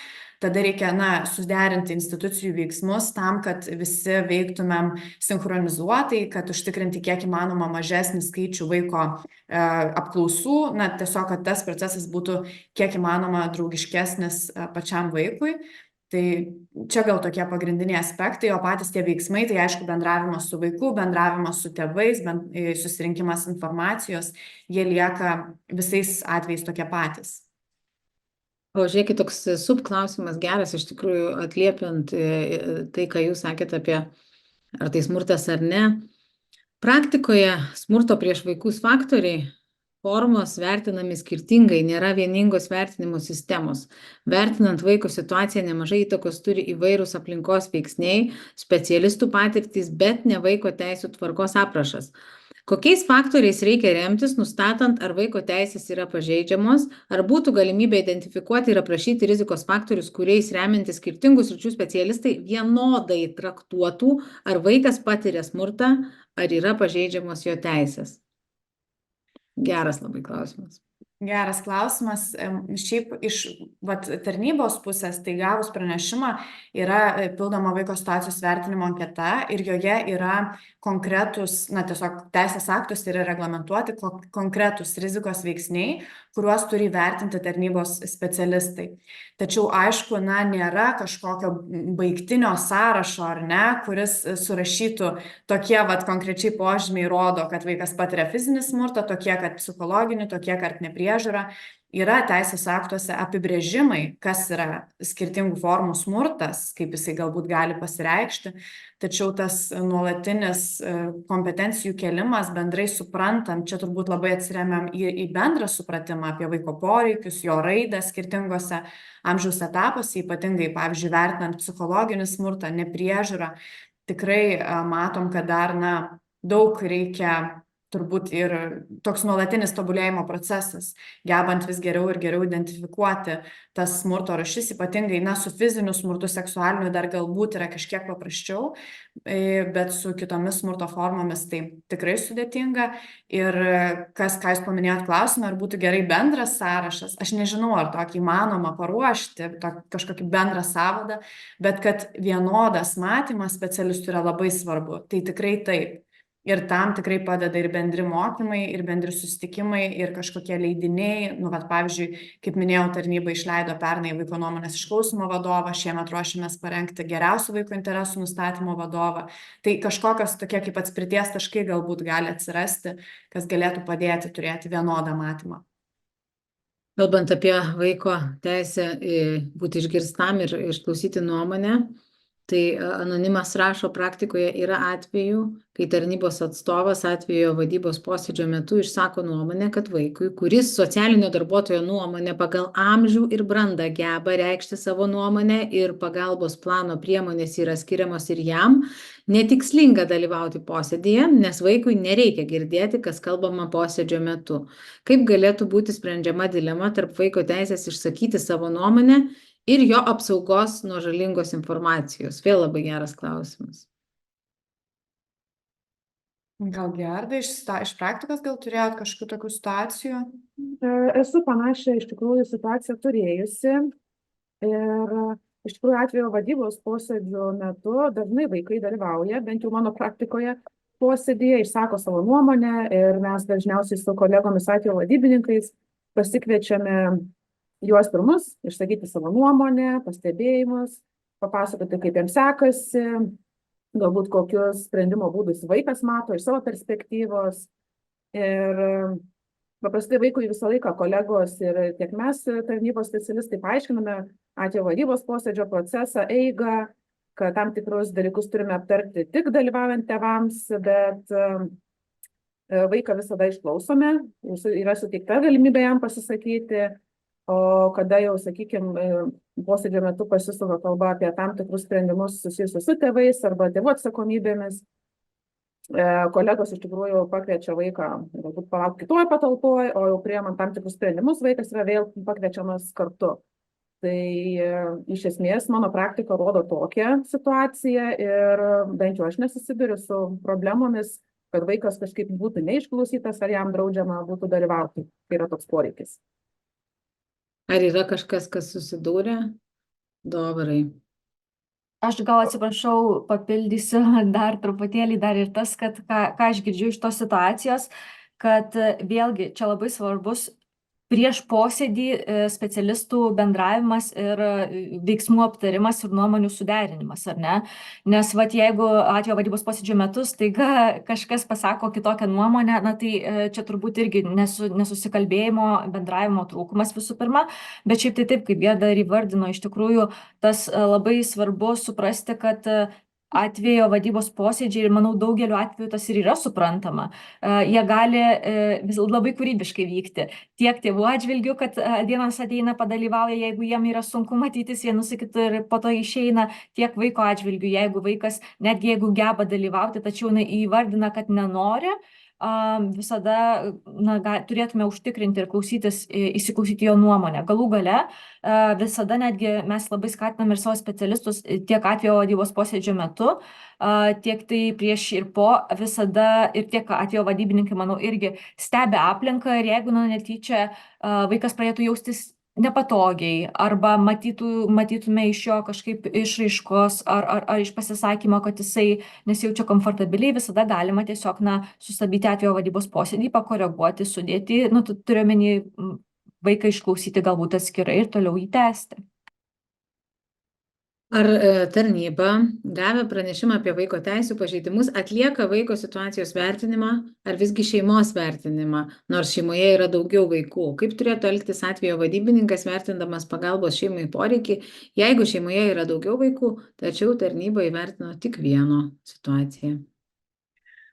tada reikia suderinti institucijų veiksmus tam, kad visi veiktumėm sinchronizuotai, kad užtikrinti kiek įmanoma mažesnį skaičių vaiko apklausų, tiesiog, kad tas procesas būtų kiek įmanoma draugiškesnis pačiam vaikui. Tai čia gal tokie pagrindiniai aspektai, o patys tie veiksmai, tai aišku, bendravimas su vaiku, bendravimas su tėvais, susirinkimas informacijos, jie lieka visais atvejais tokie patys. O žiūrėkit, toks subklausimas geras, iš tikrųjų, atliepiant tai, ką jūs sakėte apie ar tai smurtas ar ne. Praktikoje smurto prieš vaikus faktoriai, formos vertinami skirtingai, nėra vieningos vertinimo sistemos. Vertinant vaiko situaciją nemažai įtakos turi įvairūs aplinkos veiksniai, specialistų patirtys, bet ne vaiko teisų tvarkos aprašas. Kokiais faktoriais reikia remtis, nustatant, ar vaiko teisės yra pažeidžiamos, ar būtų galimybė identifikuoti ir aprašyti rizikos faktorius, kuriais remiantis skirtingų sričių specialistai vienodai traktuotų, ar vaikas patiria smurtą, ar yra pažeidžiamos jo teisės? Geras labai klausimas. Geras klausimas. Šiaip iš tarnybos pusės, tai gavus pranešimą, yra pildoma vaiko situacijos vertinimo anketa ir joje yra konkretus, tiesiog teisės aktuose yra reglamentuoti konkretus rizikos veiksniai, kuriuos turi vertinti tarnybos specialistai. Tačiau, aišku, nėra kažkokio baigtinio sąrašo, ar ne, kuris surašytų tokie konkrečiai požymiai rodo, kad vaikas patiria fizinį smurtą, tokie, kad psichologinį, tokie, kad nepriežiūra. Yra teisės aktuose apibrėžimai, kas yra skirtingų formų smurtas, kaip jisai galbūt gali pasireikšti, tačiau tas nuolatinis kompetencijų kėlimas bendrai suprantant, čia turbūt labai atsiremiam į bendrą supratimą apie vaiko poreikius, jo raidą skirtingose amžiaus etapuose, ypatingai, pavyzdžiui, vertinant psichologinį smurtą, nepriežiūrą. Tikrai matom, kad dar daug reikia turbūt ir toks nuolatinis tobulėjimo procesas, gebant vis geriau ir geriau identifikuoti tas smurto rūšis, ypatingai su fiziniu smurtu, seksualiniu dar galbūt yra kažkiek paprasčiau, bet su kitomis smurto formomis tai tikrai sudėtinga. Ir ką jūs paminėjot klausimą, ar būtų gerai bendras sąrašas, aš nežinau, ar tokį įmanoma paruošti, kažkokį bendrą sąvadą, bet kad vienodas matymas specialistų yra labai svarbu, tai tikrai taip. Ir tam tikrai padeda ir bendri mokymai, ir bendri susitikimai, ir kažkokie leidiniai. Pavyzdžiui, kaip minėjau, tarnyba išleido pernai vaiko nuomonės išklausymo vadovą, šiemet ruošiamės parengti geriausių vaiko interesų nustatymo vadovą. Tai kažkokios tokie kaip atspirties taškai galbūt gali atsirasti, kas galėtų padėti turėti vienodą matymą. Kalbant apie vaiko teisę būti išgirstam ir išklausyti nuomonę, tai anonimas rašo, praktikoje yra atvejų, kai tarnybos atstovas atvejo vadybos posėdžio metu išsako nuomonę, kad vaikui, kuris socialinio darbuotojo nuomonę pagal amžių ir brandą geba reikšti savo nuomonę ir pagalbos plano priemonės yra skiriamos ir jam, netikslinga dalyvauti posėdėje, nes vaikui nereikia girdėti, kas kalbama posėdžio metu. Kaip galėtų būti sprendžiama dilema tarp vaiko teisės išsakyti savo nuomonę ir jo apsaugos nuo žalingos informacijos? Vėl labai geras klausimas. Gal Gerda iš praktikos gal turėjot kažkokių tokių situacijų? Esu panašią iš tikrųjų situaciją turėjusi ir iš tikrųjų atvejo vadybos posėdžio metu dažnai vaikai dalyvauja, bent jau mano praktikoje posėdėje, išsako savo nuomonę ir mes dažniausiai su kolegomis atvejo vadybininkais pasikviečiame juos pirmus, išsakyti savo nuomonę, pastebėjimus, papasakoti, kaip jiems sekasi, galbūt kokius sprendimo būdus vaikas mato iš savo perspektyvos. Ir paprastai vaikui visą laiką kolegos ir tiek mes, tarnybos specialistai, paaiškiname atvejo vadybos posėdžio procesą, eigą, kad tam tikrus dalykus turime aptarti tik dalyvaujant tėvams, bet vaiką visada išklausome, yra suteikta galimybė jam pasisakyti. O kada jau, sakykime, posėdžio metu pasisuka kalba apie tam tikrus sprendimus susijusius su tėvais arba tėvų atsakomybėmis, kolegos iš tikrųjų pakviečia vaiką galbūt palaukti kitoje patalpoje, o jau priimant tam tikrus sprendimus vaikas yra vėl pakviečiamas kartu. Tai iš esmės mano praktika rodo tokią situaciją ir bent jau aš nesusiduriu su problemomis, kad vaikas kažkaip būtų neišklausytas ar jam draudžiama būtų dalyvauti, kai yra toks poreikis. Ar yra kažkas, kas susidūrė? Dovarai. Aš gal atsiprašau, papildysiu dar truputėlį dar ir tas, kad ką aš girdžiu iš tos situacijos, kad vėlgi čia labai svarbus prieš posėdį specialistų bendravimas ir veiksmų aptarimas ir nuomonių suderinimas, ar ne? Nes jeigu atvejo vadybos posėdžio metu staiga kažkas pasako kitokią nuomonę, tai čia turbūt irgi nesusikalbėjimo, bendravimo trūkumas visų pirma, bet šiaip tai taip, kaip Gerda ir įvardino, iš tikrųjų tas labai svarbu suprasti, kad atvejo vadybos posėdžiai, ir manau daugeliu atveju tas ir yra suprantama, jie gali labai kūrybiškai vykti. Tiek tėvų atžvilgių, kad vienas ateina padalyvauja, jeigu jiem yra sunku matytis vienus su kitu ir po to išeina, tiek vaiko atžvilgių, jeigu vaikas, netgi jeigu geba dalyvauti, tačiau įvardina, kad nenori, visada turėtume užtikrinti ir įsiklausyti jo nuomonę. Galų gale visada netgi mes labai skatiname ir savo specialistus tiek atvejo vadybos posėdžio metu, tiek tai prieš ir po, visada ir tiek atvejo vadybininkai, manau, irgi stebi aplinką ir jeigu netyčia vaikas pradėtų jaustis nepatogiai arba matytume iš jo kažkaip išraiškos ar iš pasisakymo, kad jisai nesijaučia komfortabiliai, visada galima tiesiog sustabdyti atvejo vadybos posėdį, pakoreguoti, sudėti, turiu omeny vaiką išklausyti galbūt atskirai ir toliau jį tęsti. Ar tarnyba, gavę pranešimą apie vaiko teisių pažeidimus, atlieka vaiko situacijos vertinimą ar visgi šeimos vertinimą, nors šeimoje yra daugiau vaikų? Kaip turėtų elgtis atvejo vadybininkas vertindamas pagalbos šeimai poreikį, jeigu šeimoje yra daugiau vaikų, tačiau tarnyba įvertino tik vieno situaciją?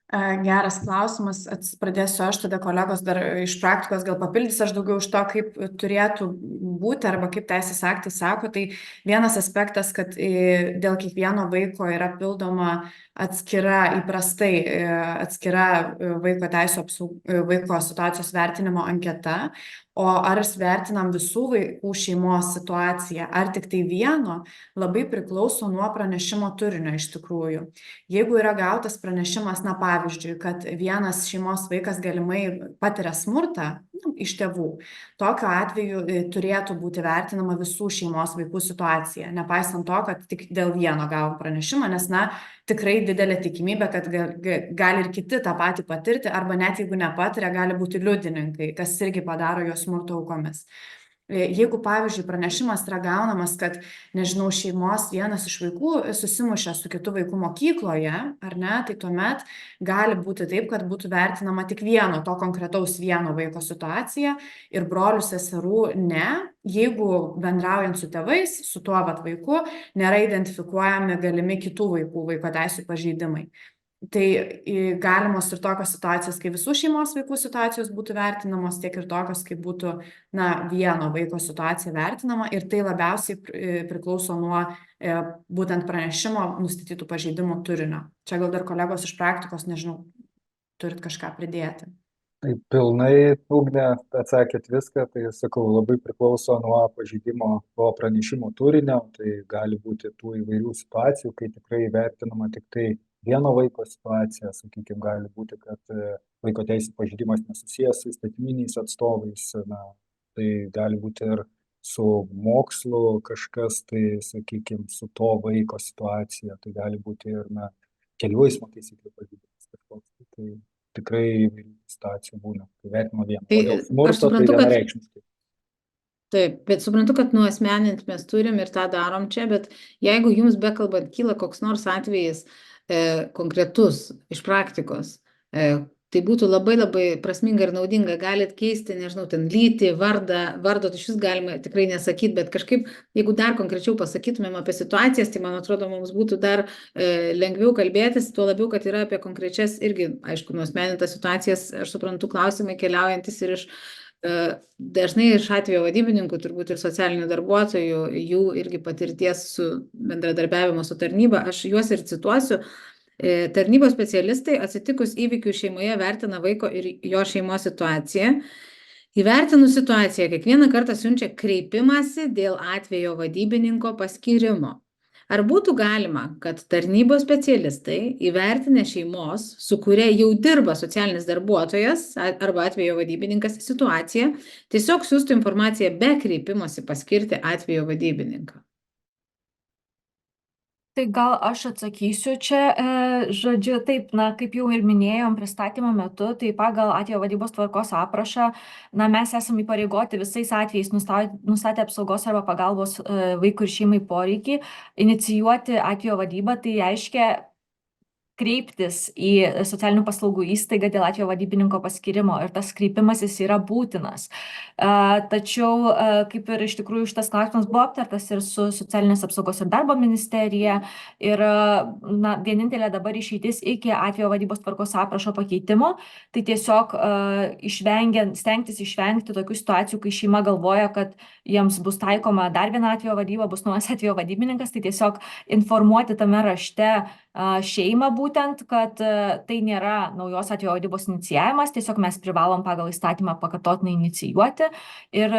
Geras klausimas, pradėsiu aš, tada kolegos dar iš praktikos gal papildys aš daugiau iš to, kaip turėtų būti arba kaip teisės aktai sako. Tai vienas aspektas, kad dėl kiekvieno vaiko yra pildoma įprastai atskira vaiko situacijos vertinimo anketa, o ar vertinam visų vaikų šeimos situaciją, ar tik tai vieno, labai priklauso nuo pranešimo turinio iš tikrųjų. Jeigu yra gautas pranešimas, pavyzdžiui, kad vienas šeimos vaikas galimai patiria smurtą iš tėvų, tokiu atveju turėtų būti vertinama visų šeimos vaikų situacija, nepaisant to, kad tik dėl vieno gavom pranešimą, nes tikrai didelė tikimybė, kad gali ir kiti tą patį patirti, arba net jeigu nepatiria, gali būti liudininkai, kas irgi padaro juos smurto aukomis. Jeigu, pavyzdžiui, pranešimas yra gaunamas, kad, nežinau, šeimos vienas iš vaikų susimušė su kitu vaiku mokykloje, ar ne, tai tuomet gali būti taip, kad būtų vertinama tik to konkretaus vieno vaiko situacija ir brolių seserų ne, jeigu bendraujant su tėvais, su tuo vaiku, nėra identifikuojami galimi kitų vaikų vaiko teisių pažeidimai. Tai galimos ir tokios situacijos, kai visų šeimos vaikų situacijos būtų vertinamos, tiek ir tokios, kai būtų vieno vaiko situacija vertinama, ir tai labiausiai priklauso nuo būtent pranešimo nustatytų pažeidimų turinio. Čia gal dar kolegos iš praktikos, nežinau, turit kažką pridėti. Tai pilnai, Ugnė, atsakėt viską, tai sakau, labai priklauso nuo pažeidimo, nuo pranešimo turinio, tai gali būti tų įvairių situacijų, kai tikrai vertinama tik tai vieno vaiko situacija, sakykime, gali būti, kad vaiko teisų pažeidimas nesusijęs su įstatyminiais atstovais, tai gali būti ir su mokslu kažkas, tai, sakykime, su to vaiko situacija, tai gali būti ir kelių eismo taisyklių pažeidimas kažkoks, tai tikrai įvairių situacijų būna, tai vertinama vieno. O dėl smurto tai vienareikšmiškai. Taip, bet suprantu, kad nuasmenint mes turim ir tą darom čia, bet jeigu jums bekalbant kyla koks nors atvejis konkretus iš praktikos, tai būtų labai labai prasminga ir naudinga, galit keisti, nežinau, ten lytį, vardo iš vis galima tikrai nesakyti, bet kažkaip, jeigu dar konkrečiau pasakytumėm apie situacijas, tai man atrodo, mums būtų dar lengviau kalbėtis, tuo labiau, kad yra apie konkrečias irgi, aišku, nuasmenintas situacijas, aš suprantu, klausimai keliaujantis ir dažnai iš atvejo vadybininkų, turbūt ir socialinių darbuotojų, jų irgi patirties su bendradarbiavimo su tarnyba, aš juos ir cituosiu. Tarnybos specialistai atsitikus įvykių šeimoje vertina vaiko ir jo šeimos situaciją. Įvertinus situaciją, kiekvieną kartą siunčia kreipimąsi dėl atvejo vadybininko paskyrimo. Ar būtų galima, kad tarnybos specialistai įvertinę šeimos, su kuria jau dirba socialinis darbuotojas arba atvejo vadybininkas situaciją, tiesiog siųstų informaciją be kreipimosi paskirti atvejo vadybininką? Tai gal aš atsakysiu čia, žodžiu, taip, kaip jau ir minėjom pristatymo metu, tai pagal atvejo vadybos tvarkos aprašą, mes esame įpareigoti visais atvejais nustatę apsaugos arba pagalbos vaikui ir šeimai poreikį, inicijuoti atvejo vadybą, tai reiškia kreiptis į socialinių paslaugų įstaigą dėl atvejo vadybininko paskyrimo ir tas kreipimasis yra būtinas. Tačiau, kaip ir iš tikrųjų šitas klausimas buvo aptartas ir su socialinės apsaugos ir darbo ministerija ir vienintelė dabar išeitis iki atvejo vadybos tvarkos aprašo pakeitimo, tai tiesiog stengtis išvengti tokių situacijų, kai šeima galvoja, kad jiems bus taikoma dar viena atvejo vadyba, bus naujas atvejo vadybininkas, tai tiesiog informuoti tame rašte šeimą būtent būtent, kad tai nėra naujos atvejo vadybos inicijavimas, tiesiog mes privalom pagal įstatymą pakartotinai inicijuoti ir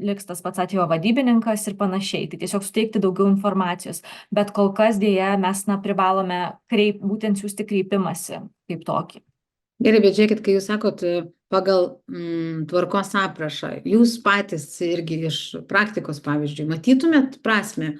liks tas pats atvejo vadybininkas ir panašiai. Tai tiesiog suteikti daugiau informacijos. Bet kol kas dėja mes privalome būtent siūsti kreipimąsi kaip tokį. Gerai, bet žiūrėkit, kai jūs sakot pagal tvarkos aprašą, jūs patys irgi iš praktikos, pavyzdžiui, matytumėt prasmę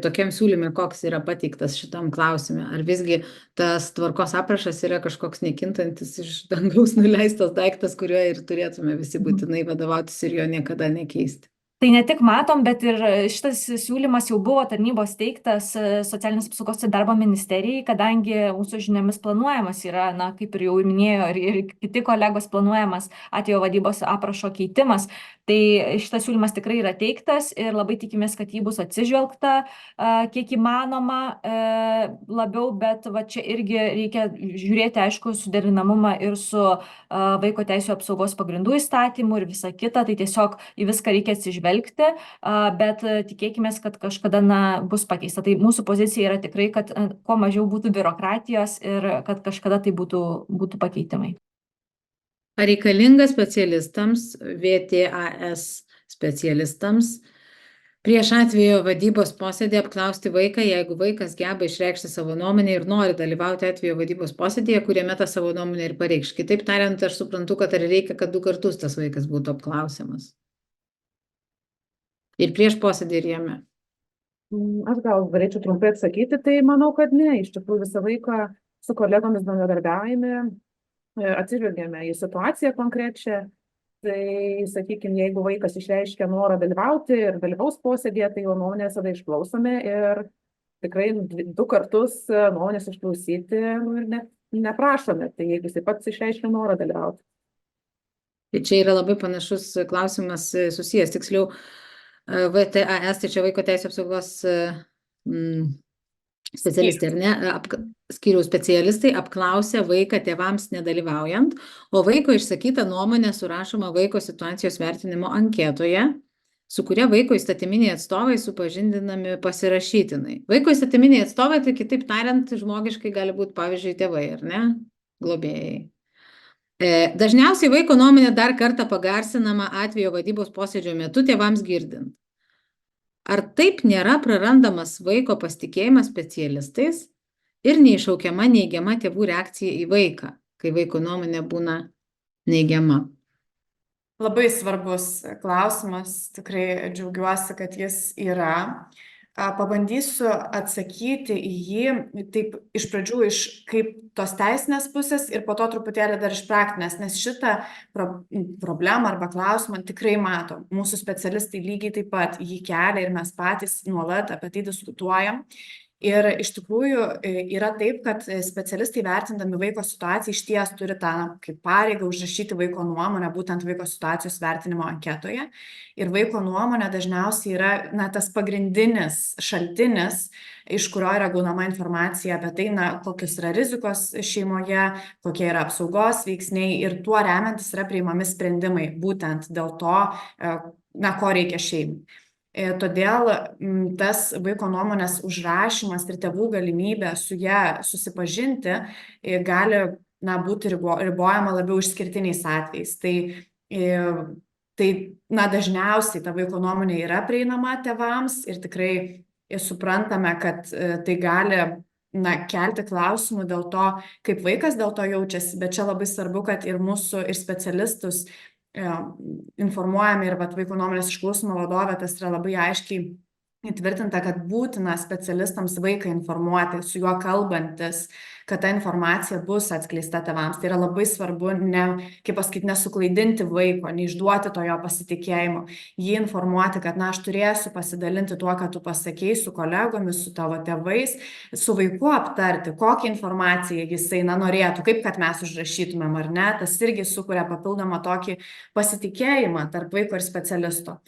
tokiam siūlymui, koks yra pateiktas šitam klausime? Ar visgi tas tvarkos aprašas yra kažkoks nekintantis iš dangaus nuleistas daiktas, kuriuo ir turėtume visi būtinai vadovautis ir jo niekada nekeisti? Tai ne tik matom, bet ir šitas siūlymas jau buvo tarnybos teiktas Socialinės apsaugos ir darbo ministerijai, kadangi mūsų žiniomis planuojamas yra, kaip ir jau minėjo, ir kiti kolegos planuojamas atvejo vadybos aprašo keitimas. Tai šitas siūlymas tikrai yra teiktas ir labai tikimės, kad jį bus atsižvelgta kiek įmanoma labiau, bet va čia irgi reikia žiūrėti, aišku, suderinamumą ir su vaiko teisių apsaugos pagrindų įstatymu ir visa kita, tai tiesiog į viską reikia atsižvelgti, bet tikėkime, kad kažkada bus pakeista. Tai mūsų pozicija yra tikrai, kad kuo mažiau būtų biurokratijos ir kad kažkada tai būtų pakeitimai. Ar reikalinga specialistams, VTAS specialistams, prieš atvejo vadybos posėdį apklausti vaiką, jeigu vaikas geba išreikšti savo nuomonę ir nori dalyvauti atvejo vadybos posėdėje, kuriame tą savo nuomonę ir pareikš? Kitaip tariant, aš suprantu, kad ar reikia, kad 2 kartus tas vaikas būtų apklausiamas? Ir prieš posėdį ir jame. Aš gal galėčiau trumpai atsakyti, tai manau, kad ne. Iš tikrųjų visą laiką su kolegomis bendradarbiaujame, atsižvelgiame į situaciją konkrečią. Tai, sakykime, jeigu vaikas išreiškia norą dalyvauti ir dalyvaus posėdėje, tai jo nuomonę visada išklausome ir tikrai 2 kartus nuomonės išklausyti ir neprašome. Tai jeigu jis pats išreiškia norą dalyvauti. Tai čia yra labai panašus klausimas susijęs, tiksliau, VTAS, tai čia vaiko teisių apsaugos specialistai, ar ne? Skyriaus specialistai apklausia vaiką tėvams nedalyvaujant, o vaiko išsakyta nuomonė surašoma vaiko situacijos vertinimo anketoje, su kuria vaiko įstatyminiai atstovai supažindinami pasirašytinai. Vaiko įstatyminiai atstovai, tai kitaip tariant, žmogiškai gali būti, pavyzdžiui, tėvai, ar ne? Globėjai. Dažniausiai vaiko nuomonė dar kartą pagarsinama atvejo vadybos posėdžio metu tėvams girdint. Ar taip nėra prarandamas vaiko pasitikėjimas specialistais ir neiššaukiama neigiama tėvų reakcija į vaiką, kai vaiko nuomonė būna neigiama? Labai svarbus klausimas, tikrai džiaugiuosi, kad jis yra. Pabandysiu atsakyti į jį taip iš pradžių iš kaip tos teisinės pusės ir po to truputėlį dar iš praktinės, nes šitą problemą arba klausimą tikrai matom. Mūsų specialistai lygiai taip pat jį kelia ir mes patys nuolat apie tai diskutuojam. Ir iš tikrųjų yra taip, kad specialistai vertindami vaiko situaciją išties turi tą kaip pareigą užrašyti vaiko nuomonę būtent vaiko situacijos vertinimo anketoje. Ir vaiko nuomonė dažniausiai yra tas pagrindinis šaltinis, iš kurio yra gaunama informacija apie tai, kokios yra rizikos šeimoje, kokie yra apsaugos veiksniai ir tuo remiantis yra priimami sprendimai būtent dėl to, ko reikia šeimai. Todėl tas vaiko nuomonės užrašymas ir tėvų galimybė su ją susipažinti gali būti ribojama labiau išskirtiniais atvejais. Tai dažniausiai ta vaiko nuomonė yra prieinama tėvams ir tikrai suprantame, kad tai gali kelti klausimų dėl to, kaip vaikas dėl to jaučiasi, bet čia labai svarbu, kad ir mūsų ir specialistus informuojame ir vaiko nuomonės išklausymo vadovė, tas yra labai aiškiai įtvirtinta, kad būtina specialistams vaiką informuoti, su juo kalbantis, kad ta informacija bus atskleista tėvams. Tai yra labai svarbu, nesuklaidinti vaiko, neišduoti to jo pasitikėjimo, jį informuoti, kad aš turėsiu pasidalinti tuo, ką tu pasakei su kolegomis, su tavo tėvais, su vaiku aptarti, kokią informaciją jisai norėtų, kaip kad mes užrašytumėm ar ne, tas irgi sukuria papildomą tokį pasitikėjimą tarp vaiko ir specialisto.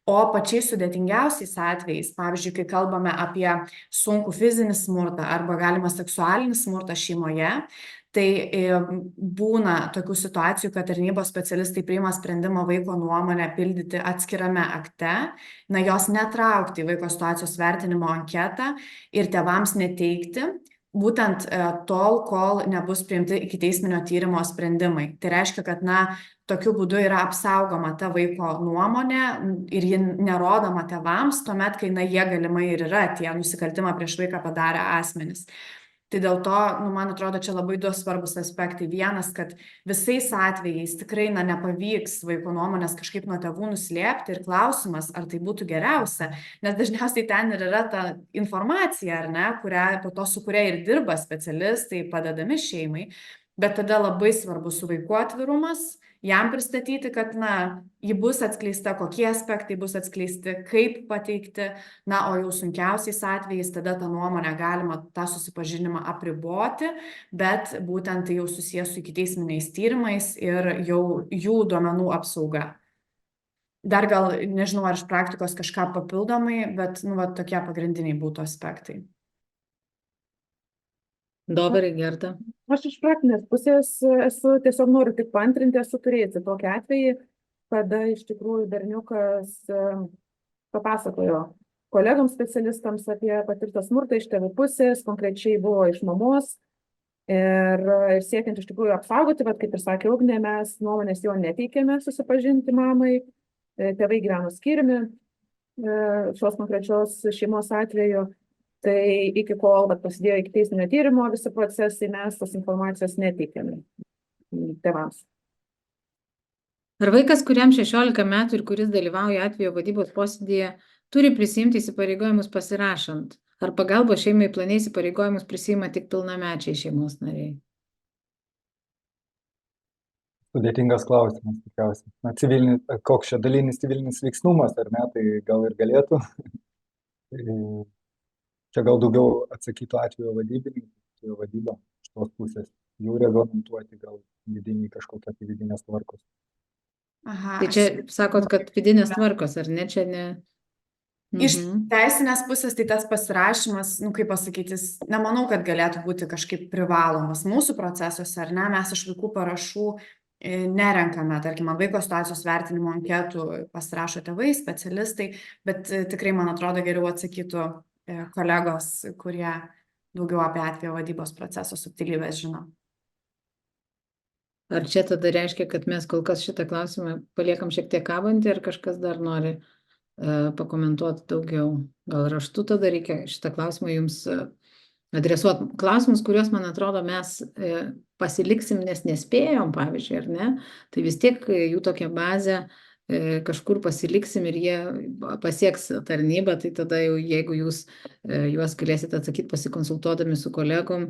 O pačiais sudėtingiausiais atvejais, pavyzdžiui, kai kalbame apie sunkų fizinį smurtą arba galimą seksualinį smurtą šeimoje, tai būna tokių situacijų, kad tarnybos specialistai priima sprendimą vaiko nuomonę pildyti atskirame akte, jos netraukti į vaiko situacijos vertinimo anketą ir tėvams neteikti, būtent tol, kol nebus priimti ikiteisminio tyrimo sprendimai. Tai reiškia, kad, tokiu būdu yra apsaugoma ta vaiko nuomonė ir ji nerodoma tėvams, tuomet, kai, jie galimai ir yra tie nusikaltimą prieš vaiką padarę asmenys. Tai dėl to, man atrodo, čia labai du svarbus aspektai. Vienas, kad visais atvejais tikrai, nepavyks vaiko nuomonės kažkaip nuo tėvų nuslėpti ir klausimas, ar tai būtų geriausia, nes dažniausiai ten ir yra ta informacija, ar ne, po to su kuria ir dirba specialistai, padedami šeimai, bet tada labai svarbu su vaiku atvirumas, jam pristatyti, kad, ji bus atskleista, kokie aspektai bus atskleisti, kaip pateikti, o jau sunkiausiais atvejais tada tą nuomonę galima tą susipažinimą apriboti, bet būtent tai jau susijęs su ikiteisminiais tyrimais ir jau jų duomenų apsauga. Dar gal, nežinau, ar iš praktikos kažką papildomai, bet, tokie pagrindiniai būtų aspektai. Dovarai, Gerda. Aš iš praktinės pusės tiesiog noriu tik paantrinti, esu turėjusi tokį atvejį, kada iš tikrųjų berniukas papasakojo kolegoms specialistams apie patirtą smurtą iš tėvų pusės, konkrečiai buvo iš mamos. Ir siekiant iš tikrųjų apsaugoti, bet kaip ir sakė Ugnė, mes nuomonės jo neteikėme susipažinti mamai, tėvai gyveno skyriumi šios konkrečios šeimos atveju. Tai iki kol prasidėjo ikiteisminio tyrimo visi procesai, mes tos informacijos neteikėme tėvams. Ar vaikas, kuriam 16 metų ir kuris dalyvauja atvejo vadybos posėdėje, turi prisiimti įsipareigojimus pasirašant? Ar pagalbos šeimai plane įsipareigojimus prisiima tik pilnamečiai šeimos nariai? Sudėtingas klausimas, tikriausiai. Koks čia dalinis civilinis veiksnumas, ar ne, tai gal ir galėtų. Čia gal daugiau atsakytų atvejo vadyba iš tos pusės, jų reglamentuoti gal kažkokią vidinės tvarkos. Aha, Tai čia sakot, kad vidinės tvarkos, ar ne, čia ne? Iš teisinės pusės tai tas pasirašymas, kaip pasakyti, nemanau, kad galėtų būti kažkaip privalomas mūsų procesuose, ar ne, mes iš vaikų parašų nerenkame, tarkim, vaiko situacijos vertinimo anketų pasirašo tėvai, specialistai, bet tikrai, man atrodo, geriau atsakytų kolegos, kurie daugiau apie atvejo vadybos proceso subtilybės žino. Ar čia tada reiškia, kad mes kol kas šitą klausimą paliekam šiek tiek kabantį, ar kažkas dar nori pakomentuoti daugiau? Gal raštu tada reikia šitą klausimą jums adresuoti? Klausimus, kuriuos, man atrodo, mes pasiliksim, nes nespėjom, pavyzdžiui, ar ne? Tai vis tiek jų tokia bazė kažkur pasiliksim ir jie pasieks tarnybą, tai tada jau, jeigu jūs juos galėsite atsakyti pasikonsultuodami su kolegom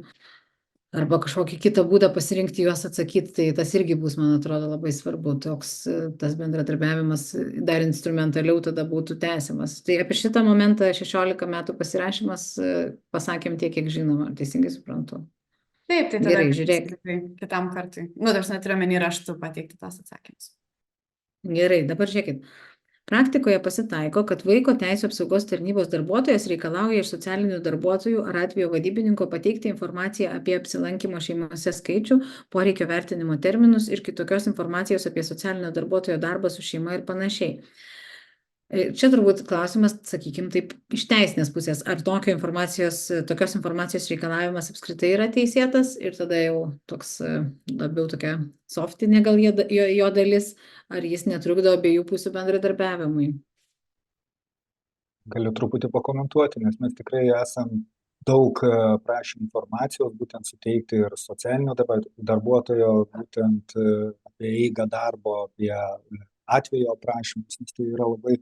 arba kažkokį kitą būdą pasirinkti juos atsakyti, tai tas irgi bus, man atrodo, labai svarbu. Toks tas bendradarbiavimas dar instrumentaliau tada būtų tęsiamas. Tai apie šitą momentą 16 metų pasirašymas pasakėm tiek, kiek žinoma, teisingai suprantu. Taip, tai tada gerai, žiūrėk. Kitam kartui. Aš neturiu omeny raštu pateikti tos atsakymus. Gerai, dabar žiūrėkit. Praktikoje pasitaiko, kad vaiko teisių apsaugos tarnybos darbuotojas reikalauja iš socialinių darbuotojų ar atvejo vadybininko pateikti informaciją apie apsilankymo šeimose skaičių, poreikio vertinimo terminus ir kitokios informacijos apie socialinio darbuotojo darbą su šeima ir panašiai. Čia turbūt klausimas, sakykime, taip iš teisinės pusės, ar tokios informacijos reikalavimas apskritai yra teisėtas ir tada jau toks labiau tokia softinė gal jo dalis, ar jis netrukdo abiejų pusių bendradarbiavimui? Galiu truputį pakomentuoti, nes mes tikrai esam daug prašymų informacijos, būtent suteikti ir socialinio darbuotojo, būtent apie eigą darbo, apie atvejo prašymus, nes tai yra labai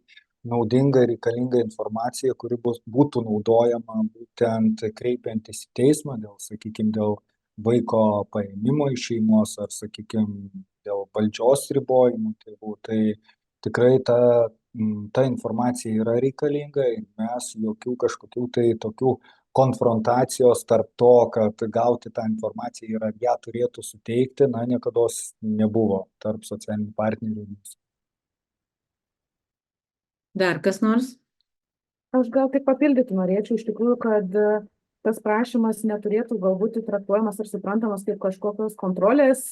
naudinga ir reikalinga informacija, kuri būtų naudojama būtent kreipiantis į teismą dėl, sakykime, dėl vaiko paėmimo iš šeimos ar, sakykime, dėl valdžios ribojimų tėvų. Tai tikrai ta informacija yra reikalinga ir mes jokių kažkokių tai tokių konfrontacijos tarp to, kad gauti tą informaciją ir ar ją turėtų suteikti, niekados nebuvo tarp socialinių partnerių. Dar kas nors? Aš gal tik papildyti norėčiau iš tikrųjų, kad tas prašymas neturėtų galbūt traktuojamas ar suprantamas kaip kažkokios kontrolės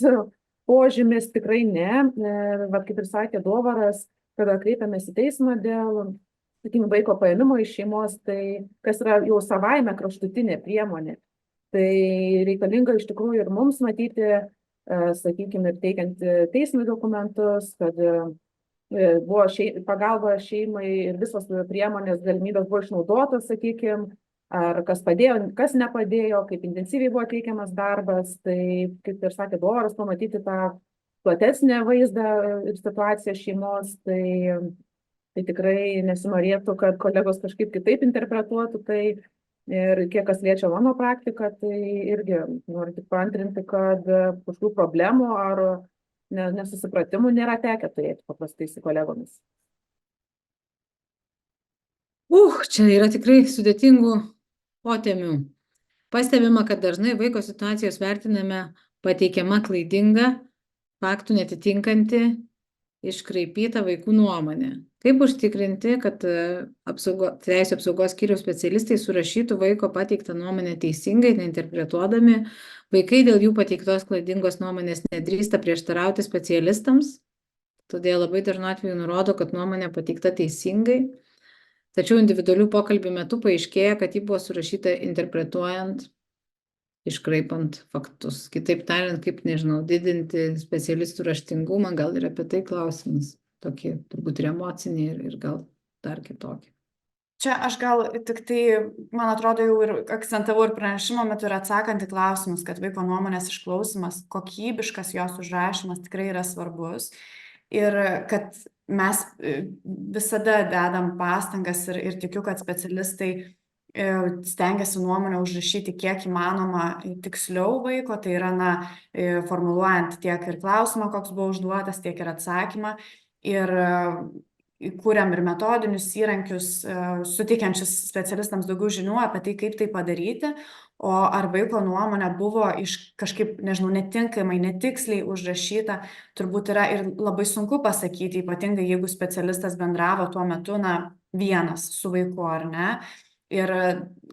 požymis, tikrai ne. Vat kaip ir sakė Dovaras, kada kreipiamės į teismą dėl, sakykime, vaiko paėmimo iš šeimos, tai kas yra jau savaime kraštutinė priemonė. Tai reikalinga iš tikrųjų ir mums matyti, sakykime, ir teikiant teismui dokumentus, kad buvo pagalba šeimai ir visos priemonės, galimybės buvo išnaudotos, sakykime, ar kas padėjo, kas nepadėjo, kaip intensyviai buvo teikiamas darbas. Tai, kaip ir sakė Doras, pamatyti tą platesnį vaizdą ir situaciją šeimos. Tai tikrai nesinorėtų, kad kolegos kažkaip kitaip interpretuotų tai. Ir kiek kas liečia mano praktiką, tai irgi noriu tik paantrinti, kad kažkokių problemų ar nesusipratimų nėra tekę turėti paprastai su kolegomis. Čia yra tikrai sudėtingų potemių. Pastebima, kad dažnai vaiko situacijos vertiname pateikiama klaidinga, faktų netitinkanti, iškraipyta vaikų nuomonė. Kaip užtikrinti, kad Teisių apsaugos skyriaus specialistai surašytų vaiko pateiktą nuomonę teisingai, neinterpretuodami, vaikai dėl jų pateiktos klaidingos nuomonės nedrįsta prieštarauti specialistams, todėl labai dažnu atveju nurodo, kad nuomonė pateikta teisingai, tačiau individualių pokalbių metu paaiškėja, kad ji buvo surašyta interpretuojant, iškraipant faktus. Kitaip tariant, kaip, nežinau, didinti specialistų raštingumą, gal ir apie tai klausimas. Tokie turbūt ir emociniai ir gal dar kitokie. Čia aš gal tik tai, man atrodo, jau ir akcentavau ir pranešimo metu ir atsakant į klausimus, kad vaiko nuomonės išklausimas, kokybiškas jos užrašymas tikrai yra svarbus ir kad mes visada dedam pastangas ir tikiu, kad specialistai stengiasi nuomonę užrašyti kiek įmanoma tiksliau vaiko, tai yra, formuluojant tiek ir klausimą, koks buvo užduotas, tiek ir atsakymą. Ir įkūrėm ir metodinius įrankius, suteikiančius specialistams daugiau žinių apie tai, kaip tai padaryti, o ar vaiko nuomonė buvo kažkaip, nežinau, netinkamai, netiksliai užrašyta, turbūt yra ir labai sunku pasakyti, ypatingai jeigu specialistas bendravo tuo metu, vienas su vaiku, ar ne. Ir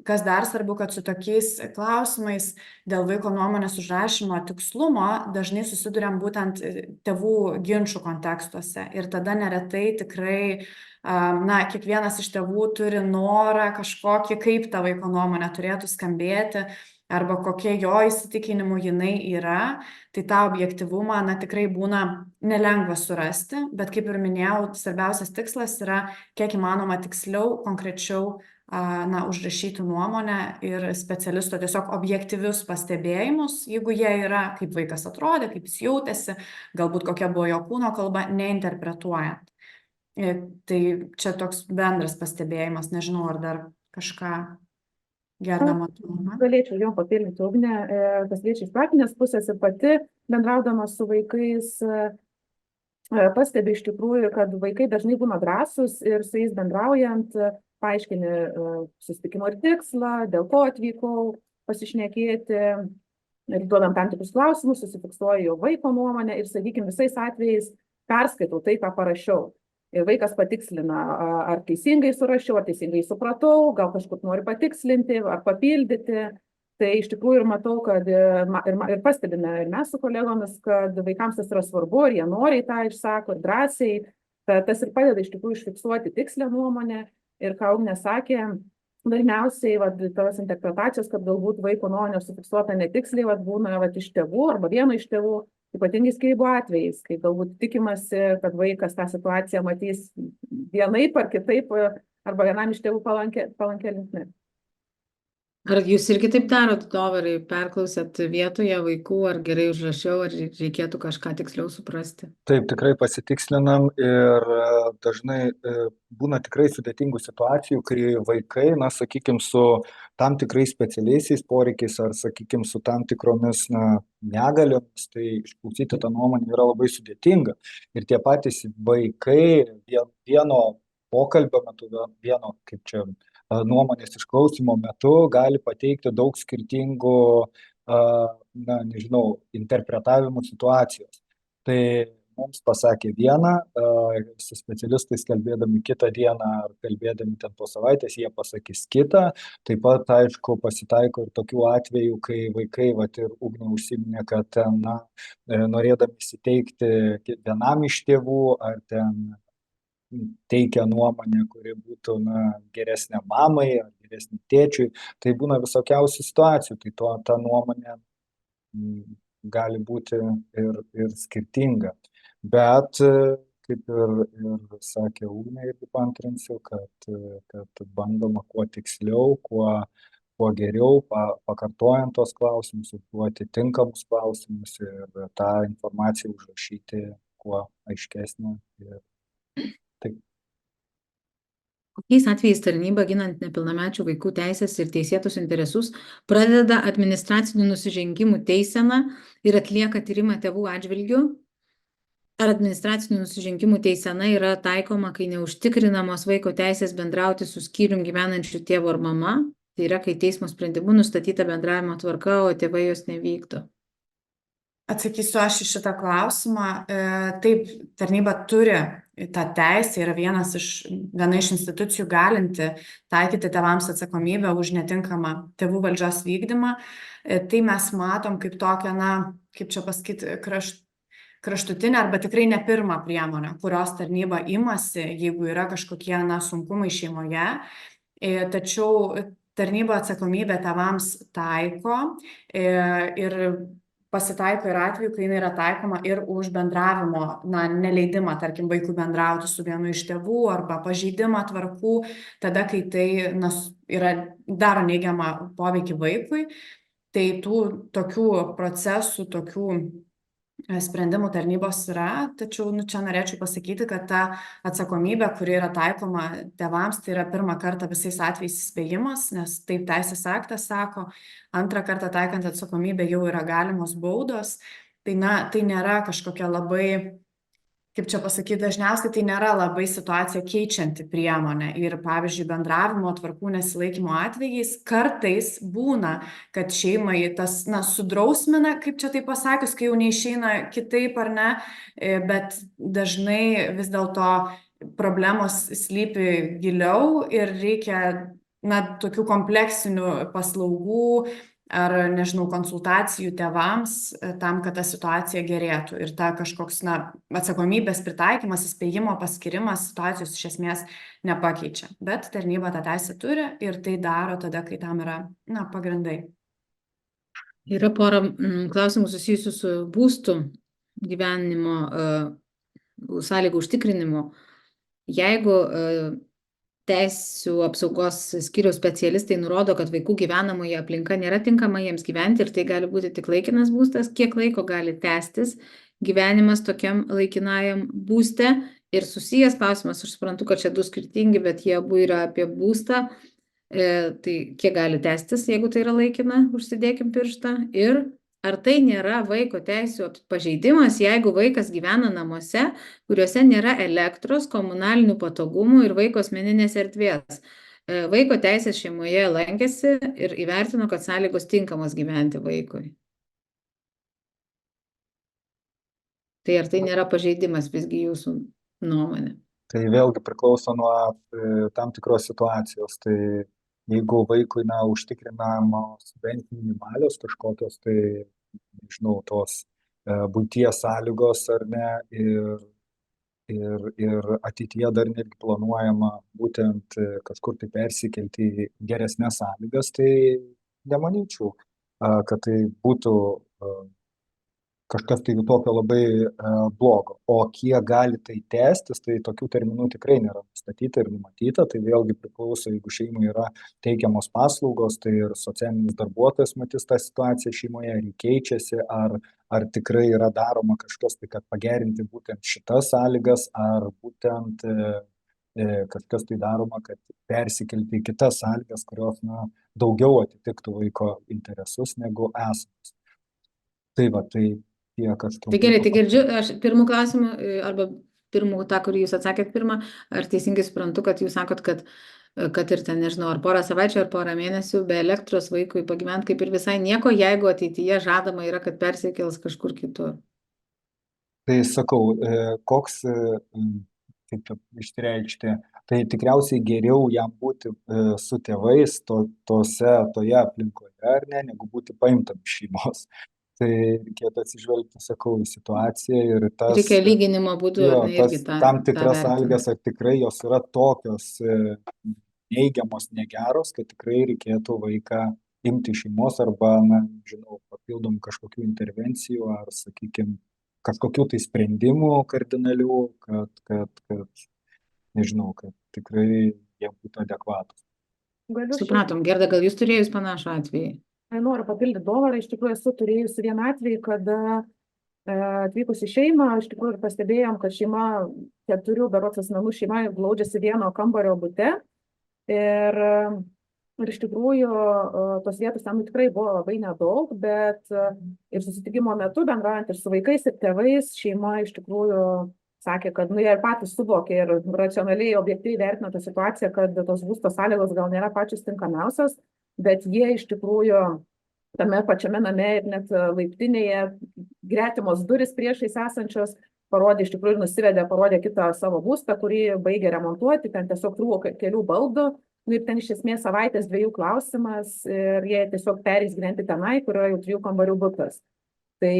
kas dar svarbu, kad su tokiais klausimais dėl vaiko nuomonės užrašymo tikslumo dažnai susiduriam būtent tėvų ginčų kontekstuose. Ir tada neretai tikrai, kiekvienas iš tėvų turi norą kažkokį, kaip ta vaiko nuomonė turėtų skambėti, arba kokie jo įsitikinimų jinai yra. Tai tą objektyvumą, tikrai būna nelengva surasti, bet kaip ir minėjau, svarbiausias tikslas yra kiek įmanoma tiksliau, konkrečiau užrašyti nuomonę ir specialisto tiesiog objektyvius pastebėjimus, jeigu jie yra, kaip vaikas atrodė, kaip jis jautėsi, galbūt kokia buvo jo kūno kalba, neinterpretuojant. Tai čia toks bendras pastebėjimas, nežinau, ar dar kažką Gerda matau. Galėčiau jau papildyti Ugnę, kas liečia iš praktinės pusės ir pati bendraudama su vaikais pastebi iš tikrųjų, kad vaikai dažnai būna drąsūs ir su jais bendraujant paaiškini susitikimo ir tikslą, dėl ko atvykau pasišnekėti ir duodam tam tikrus klausimus, susifiksuoju jo vaiko nuomonę ir, sakykime, visais atvejais perskaitau tai, ką parašiau. Ir vaikas patikslina, ar teisingai surašiau, ar teisingai supratau, gal kažkur nori patikslinti ar papildyti. Tai iš tikrųjų ir matau, kad ir pastebime ir mes su kolegomis, kad vaikams tas yra svarbu ir jie noriai tą išsako ir drąsiai. Tas ir padeda iš tikrųjų užfiksuoti tikslę nuomonę. Ir ką Ugnė sakė, dažniausiai tos interpretacijos, kad galbūt vaiko nuomonė sufiksuota netiksliai, būna iš tėvų arba vieno iš tėvų, ypatingai skyrybų atvejais, kai galbūt tikimasi, kad vaikas tą situaciją matys vienaip ar kitaip, arba vienam iš tėvų palankia linkme. Ar jūs irgi taip darot, Dovarai, perklausėt vietoje vaikų, ar gerai užrašiau, ar reikėtų kažką tiksliau suprasti? Taip, tikrai pasitikslinam ir dažnai būna tikrai sudėtingų situacijų, kai vaikai, sakykime, su tam tikrais specialiaisiais poreikiais ar, sakykime, su tam tikromis negaliomis, tai išklausyti tą nuomonę yra labai sudėtinga. Ir tie patys vaikai vieno pokalbio metu, vieno, kaip čia, nuomonės išklausimo metu gali pateikti daug skirtingų, interpretavimų situacijos. Tai mums pasakė vieną, su specialistais kalbėdami kitą dieną ar kalbėdami ten po savaitės, jie pasakys kitą. Taip pat, aišku, pasitaiko ir tokių atvejų, kai vaikai, ir Ugnė užsiminė, kad ten, norėdami įsiteikti vienam iš tėvų ar ten teikia nuomonę, kuri būtų geresnė mamai ar geresnė tėčiui. Tai būna visokiausių situacijų, tai ta nuomonė gali būti ir skirtinga. Bet, kaip ir sakė Ugnė, irgi paantrinsiu, kad bandoma kuo tiksliau, kuo geriau, pakartojant tos klausimus, užduoti tinkamus klausimus ir tą informaciją užrašyti kuo aiškesnė. Taip. Kokiais atvejais tarnyba ginant nepilnamečių vaikų teisės ir teisėtus interesus pradeda administracinių nusižengimų teiseną ir atlieka tyrimą tėvų atžvilgiu? Ar administracinių nusižengimų teisena yra taikoma, kai neužtikrinamos vaiko teisės bendrauti su skyrium gyvenančiu tėvu ar mama? Tai yra, kai teismo sprendimu nustatyta bendravimo tvarka, o tėvai jos nevykdo. Atsakysiu aš į šitą klausimą. Taip, tarnyba turi tą teisę, yra viena iš institucijų galinti taikyti tėvams atsakomybę už netinkamą tėvų valdžios vykdymą. Tai mes matom kaip tokią, kaip čia pasakyti, kraštutinę arba tikrai ne pirmą priemonę, kurios tarnyba imasi, jeigu yra kažkokie sunkumai šeimoje. Tačiau tarnyba atsakomybę tėvams taiko ir pasitaiko ir atveju, kai jinai yra taikoma ir už bendravimo, neleidimą, tarkim, vaikui bendrauti su vienu iš tėvų arba pažeidimą tvarkų, tada, kai tai daro neigiamą poveikį vaikui. Tai tokių procesų, tokių sprendimų tarnybos yra, tačiau čia norėčiau pasakyti, kad ta atsakomybė, kuri yra taikoma tėvams, tai yra pirmą kartą visais atvejais įspėjimas, nes taip teisės aktas sako, antrą kartą taikant atsakomybę jau yra galimos baudos, tai nėra kažkokia labai, kaip čia pasakyti, dažniausiai tai nėra labai situaciją keičianti priemonė. Ir pavyzdžiui, bendravimo tvarkų nesilaikymo atvejais kartais būna, kad šeimai tas sudrausmina, kaip čia tai pasakius, kai jau neišeina kitaip ar ne, bet dažnai vis dėlto problemos slypi giliau ir reikia tokių kompleksinių paslaugų ar, nežinau, konsultacijų tėvams tam, kad ta situacija gerėtų. Ir ta kažkoks atsakomybės pritaikymas, įspėjimo paskirimas situacijos iš esmės nepakeičia. Bet tarnyba tą teisę turi ir tai daro tada, kai tam yra pagrindai. Yra pora klausimų susijusių su būstų gyvenimo sąlygų užtikrinimu. Jeigu teisių apsaugos skyriaus specialistai nurodo, kad vaikų gyvenamoji aplinka nėra tinkama jiems gyventi ir tai gali būti tik laikinas būstas, kiek laiko gali tęstis gyvenimas tokiam laikinajam būste. Ir susijęs klausimas, aš suprantu, kad čia du skirtingi, bet jie abu yra apie būstą. Tai kiek gali tęstis, jeigu tai yra laikina, užsidėkim pirštą. Ir ar tai nėra vaiko teisių pažeidimas, jeigu vaikas gyvena namuose, kuriuose nėra elektros, komunalinių patogumų ir vaiko asmeninės erdvės. Vaiko teisės šeimoje lankėsi ir įvertino, kad sąlygos tinkamos gyventi vaikui. Tai ar tai nėra pažeidimas visgi jūsų nuomonė? Tai vėlgi priklauso nuo tam tikros situacijos. Tai jeigu vaikui užtikrinamos bent minimalios kažkokios, tai, nežinau, tos buities sąlygos ar ne, ir ateityje dar netgi planuojama būtent kažkur tai persikelti į geresnės sąlygas, tai nemanyčiau, kad tai būtų kažkas tai tokio labai blogo. O kiek gali tai tęstis, tai tokių terminų tikrai nėra nustatyta ir numatyta. Tai vėlgi priklauso, jeigu šeimai yra teikiamos paslaugos, tai ir socialinis darbuotojas matys tą situaciją šeimoje, ar jį keičiasi, ar tikrai yra daroma kažkas tai, kad pagerinti būtent šitas sąlygas, ar būtent kažkas tai daroma, kad persikelti į kitas sąlygas, kurios daugiau atitiktų vaiko interesus negu esamas. Tai va, tai Tai gerai, tai girdžiu, aš pirmų klausimų, arba pirmų tą, kurį jūs atsakėt pirmą, ar teisingai suprantu, kad jūs sakot, kad ir ten, nežinau, ar porą savaičių, ar porą mėnesių be elektros vaikui pagyvent kaip ir visai nieko, jeigu ateityje žadama yra, kad persikels kažkur kitur. Tai sakau, koks, kaip išreikšti, tai tikriausiai geriau jam būti su tėvais toje aplinkoje, ar ne, negu būti paimtam iš šeimos. Tai reikėtų atsižvelgti, sakau, į situaciją ir tas, Reikia lyginimo būdu, ar ne, irgi tam tą tikras vertinti. sąlygas, ar tikrai jos yra tokios neigiamos, negeros, kad tikrai reikėtų vaiką imti iš šeimos arba, žinau, papildomų kažkokių intervencijų ar, sakykime, kažkokių tai sprendimų kardinalių, kad nežinau, kad tikrai jie būtų adekvatus. Galiu šiek Supratom, Gerda, gal jūs turėjus panašų atvejį? Noriu papildyti Dovarą, iš tikrųjų esu turėjusi vieną atvejį, kada atvykus į šeimą, iš tikrųjų ir pastebėjom, kad šeima, 4 berods asmenų šeima glaudžiasi vieno kambario bute ir iš tikrųjų tos vietos ten tikrai buvo labai nedaug, bet ir susitikimo metu bendraujant ir su vaikais ir tėvais, šeima iš tikrųjų sakė, kad jie ir patys suvokė ir racionaliai, objektyviai vertino tą situaciją, kad tos būsto sąlygos gal nėra pačios tinkamiausios, bet jie iš tikrųjų tame pačiame name ir net laiptinėje gretimos durys priešais esančios parodė, iš tikrųjų nusivedė, parodė kitą savo būstą, kurį baigė remontuoti, ten tiesiog trūko kelių baldų, ir ten iš esmės savaitės 2 klausimas ir jie tiesiog perės gyventi tenai, kurioje jau 3 kambarių butas. Tai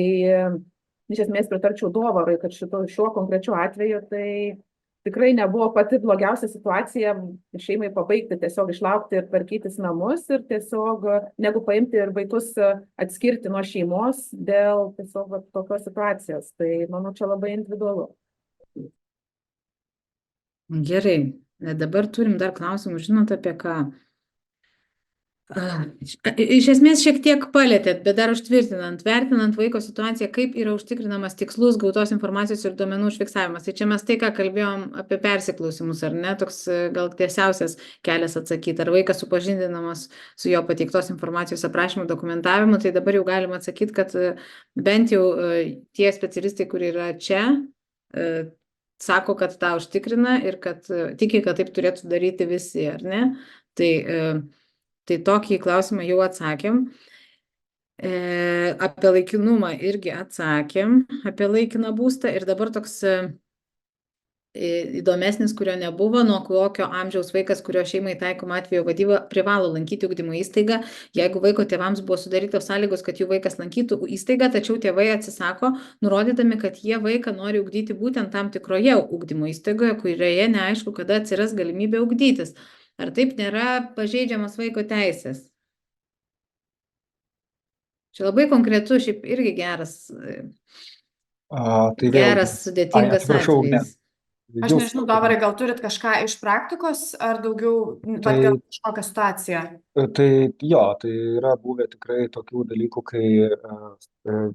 iš esmės pritarčiau Dovarui, kad šiuo konkrečiu atveju tai tikrai nebuvo pati blogiausia situacija šeimai pabaigti, tiesiog išlaukti ir tvarkytis namus ir tiesiog negu paimti ir vaikus atskirti nuo šeimos dėl tiesiog tokios situacijos. Tai manau, čia labai individualu. Gerai, dabar turim dar klausimų, žinot apie ką? Iš esmės šiek tiek palėtėt, bet dar užtvirtinant, vertinant vaiko situaciją, kaip yra užtikrinamas tikslus gautos informacijos ir duomenų užfiksavimas. Tai čia mes tai, ką kalbėjom apie persiklausimus, ar ne, toks gal tiesiausias kelias atsakyti, ar vaikas supažindinamas su jo pateiktos informacijos aprašymu, dokumentavimu, tai dabar jau galima atsakyti, kad bent jau tie specialistai, kurie yra čia, sako, kad tą užtikrina ir kad tiki, kad taip turėtų daryti visi, ar ne? Tai tokį klausimą jau atsakėm. Apie laikinumą irgi atsakėm, apie laikiną būstą. Ir dabar toks įdomesnis, kurio nebuvo, nuo kokio amžiaus vaikas, kurio šeimai taikoma atvejo vadyba, privalo lankyti ugdymo įstaigą, jeigu vaiko tėvams buvo sudarytos sąlygos, kad jų vaikas lankytų įstaigą, tačiau tėvai atsisako, nurodydami, kad jie vaiką nori ugdyti būtent tam tikroje ugdymo įstaigoje, kurioje neaišku, kada atsiras galimybė ugdytis. Ar taip nėra pažeidžiamas vaiko teisės? Čia labai konkretu, šiaip irgi geras, sudėtingas atvejis. Aš nežinau, Dovarai, gal turit kažką iš praktikos, ar daugiau gal kažkokią situaciją? Tai jo, tai yra buvę tikrai tokių dalykų, kai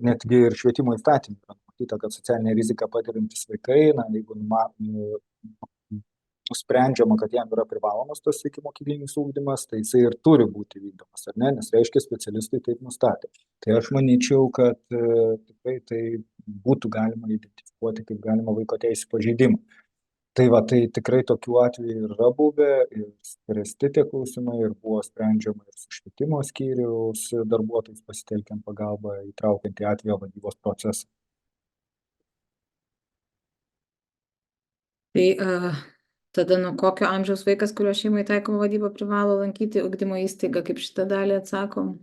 netgi ir švietimo įstatymų yra numatyta, kad socialinė rizika patiriantys vaikai, jeigu nusprendžiama, kad jam yra privalomas tas ikimokyklinis ugdymas, tai jisai ir turi būti vykdomas, ar ne, nes reiškia specialistai taip nustatė. Tai aš manyčiau, kad tikrai tai būtų galima identifikuoti kaip galima vaiko teisų pažeidimą. Tai tikrai tokių atvejų yra buvę ir spręsti tie klausimai ir buvo sprendžiama ir su švietimo skyriaus darbuotojais pasitelkiant pagalbą, įtraukiant į atvejo vadybos procesą. Tai tada nuo kokio amžiaus vaikas, kurio šeimai taikoma vadyba, privalo lankyti ugdymo įstaigą, kaip šitą dalį atsakom?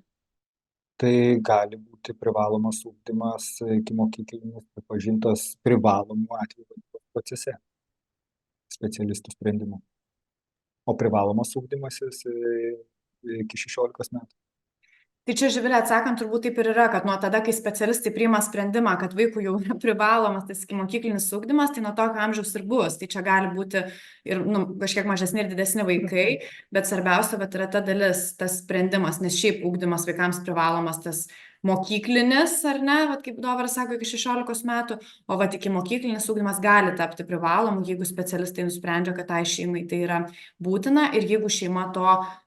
Tai gali būti privalomas ugdymas ikimokyklinis pripažintas privalomų atveju vadybos procese specialistų sprendimu. O privalomas ugdymas iki 16 metų. Tai čia, Živilė, atsakant, turbūt taip ir yra, kad nuo tada, kai specialistai priima sprendimą, kad vaikų jau yra privalomas tas ikimokyklinis ugdymas, tai nuo tokio amžiaus ir bus. Tai čia gali būti ir kažkiek mažesni ir didesni vaikai, bet svarbiausia, yra ta dalis, tas sprendimas, nes šiaip ugdymas vaikams privalomas tas mokyklinis, ar ne, kaip Dovaras sako, iki 16 metų, o ikimokyklinis ugdymas gali tapti privalomu, jeigu specialistai nusprendžia, kad tai šeimai tai yra būtina ir jeigu šeima to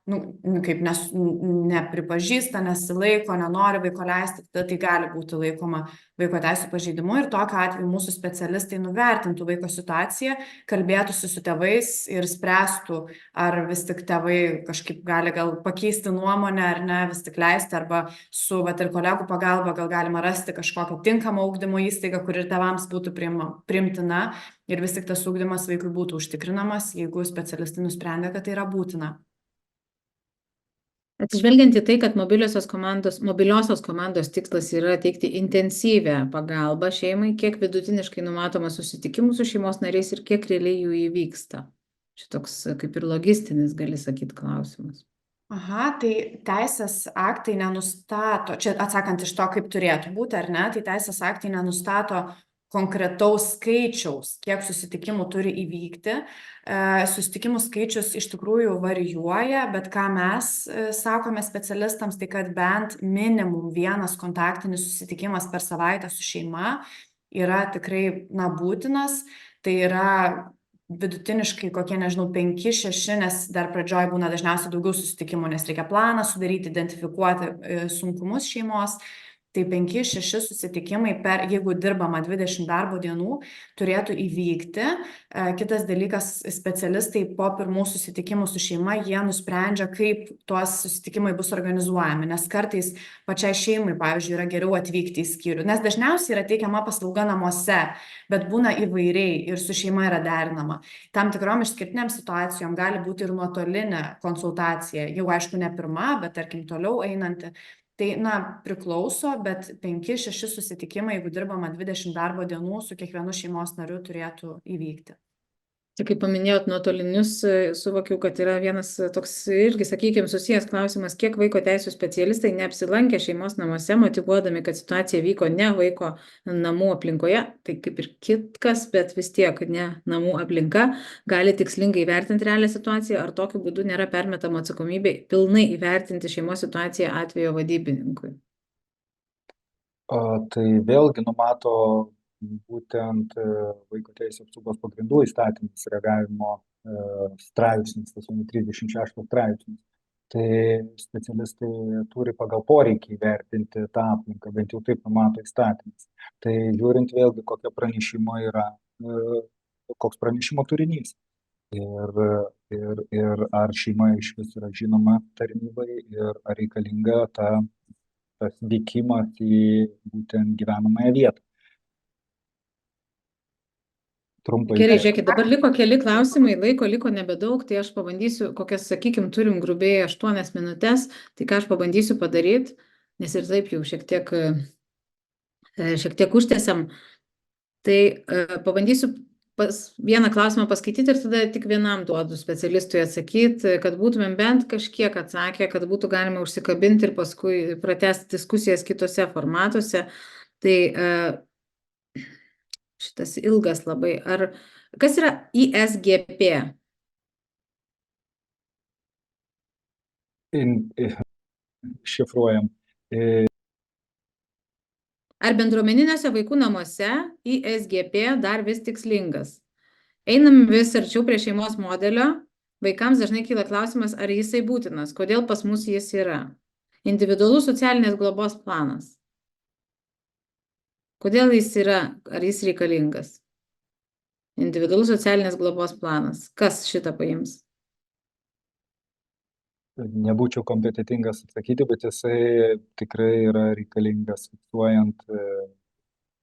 kaip nepripažįsta, nesilaiko, nenori vaiko leisti, tada tai gali būti laikoma vaiko teisų pažeidimu ir tokiu atveju mūsų specialistai nuvertintų vaiko situaciją, kalbėtųsi su tėvais ir spręstų, ar vis tik tėvai kažkaip gali gal pakeisti nuomonę, ar ne, vis tik leisti, arba su ir kolegų pagalba gal galima rasti kažkokią tinkamą ugdymo įstaigą, kuri ir tėvams būtų priimtina ir vis tik tas ugdymas vaikui būtų užtikrinamas, jeigu specialistai nusprendė, kad tai yra būtina. Atsižvelgiant į tai, kad mobiliosios komandos tikslas yra teikti intensyvę pagalbą šeimai, kiek vidutiniškai numatoma susitikimų su šeimos nariais ir kiek realiai jų įvyksta. Šitoks kaip ir logistinis, gali sakyti, klausimas. Aha, tai teisės aktai nenustato, čia atsakant iš to, kaip turėtų būti, ar ne, tai teisės aktai nenustato konkretaus skaičiaus, kiek susitikimų turi įvykti. Susitikimų skaičius iš tikrųjų varijuoja, bet ką mes sakome specialistams, tai kad bent minimum vienas kontaktinis susitikimas per savaitę su šeima yra tikrai būtinas. Tai yra vidutiniškai kokie, nežinau, 5-6, nes dar pradžioj būna dažniausiai daugiau susitikimų, nes reikia planą sudaryti, identifikuoti sunkumus šeimos. Tai 5-6 susitikimai jeigu dirbama 20 darbo dienų, turėtų įvykti. Kitas dalykas, specialistai po pirmų susitikimų su šeima, jie nusprendžia, kaip tuos susitikimai bus organizuojami, nes kartais pačiai šeimai, pavyzdžiui, yra geriau atvykti į skyrių, nes dažniausiai yra teikiama paslauga namuose, bet būna įvairiai ir su šeima yra derinama. Tam tikrom išskirtiniam situacijom gali būti ir nuotolinė konsultacija, jau aišku ne pirma, bet tarkim toliau einanti. Tai, priklauso, bet 5-6 susitikimai, jeigu dirbama 20 darbo dienų, su kiekvienu šeimos nariu turėtų įvykti. Tai kaip paminėjot nuotolinius, suvokiau, kad yra vienas toks irgi, sakykime, susijęs klausimas, kiek vaiko teisų specialistai neapsilankė šeimos namuose, motyvuodami, kad situacija vyko ne vaiko namų aplinkoje, tai kaip ir kitkas, bet vis tiek ne namų aplinka, gali tikslingai įvertinti realią situaciją, ar tokiu būdu nėra permetama atsakomybė pilnai įvertinti šeimos situaciją atvejo vadybininkui. Tai vėlgi numato būtent Vaiko teisių apsaugos pagrindų įstatymas reagavimo straipsnis, tas 36 straipsnis. Tai specialistai turi pagal poreikį įvertinti tą aplinką, bent jau taip numato įstatymas. Tai žiūrint vėlgi, kokia pranešimo yra, koks pranešimo turinys. Ir ar šeima iš vis yra žinoma tarnybai ir ar reikalinga tas vykimas į būtent gyvenamąją vietą. Trumpai. Gerai, žiūrėkit, dabar liko keli klausimai, laiko liko nebedaug, tai aš pabandysiu, kokias, sakykime, turim grubiai 8 minutės, tai ką aš pabandysiu padaryti, nes ir taip jau šiek tiek užtęsiam, tai pabandysiu vieną klausimą paskaityti ir tada tik vienam duodu specialistui atsakyti, kad būtumėm bent kažkiek atsakę, kad būtų galima užsikabinti ir paskui pratęsti diskusijas kitose formatuose. Tai šitas ilgas labai. Kas yra ISGP? Šifruojam. Ar bendruomeniniuose vaikų namuose ISGP dar vis tikslingas? Einam vis arčiau prie šeimos modelio. Vaikams dažnai kyla klausimas, ar jisai būtinas, kodėl pas mus jis yra. Individualus socialinės globos planas. Kodėl jis yra, ar jis reikalingas? Individualus socialinės globos planas. Kas šitą paims? Nebūčiau kompetitingas atsakyti, bet jisai tikrai yra reikalingas fiksuojant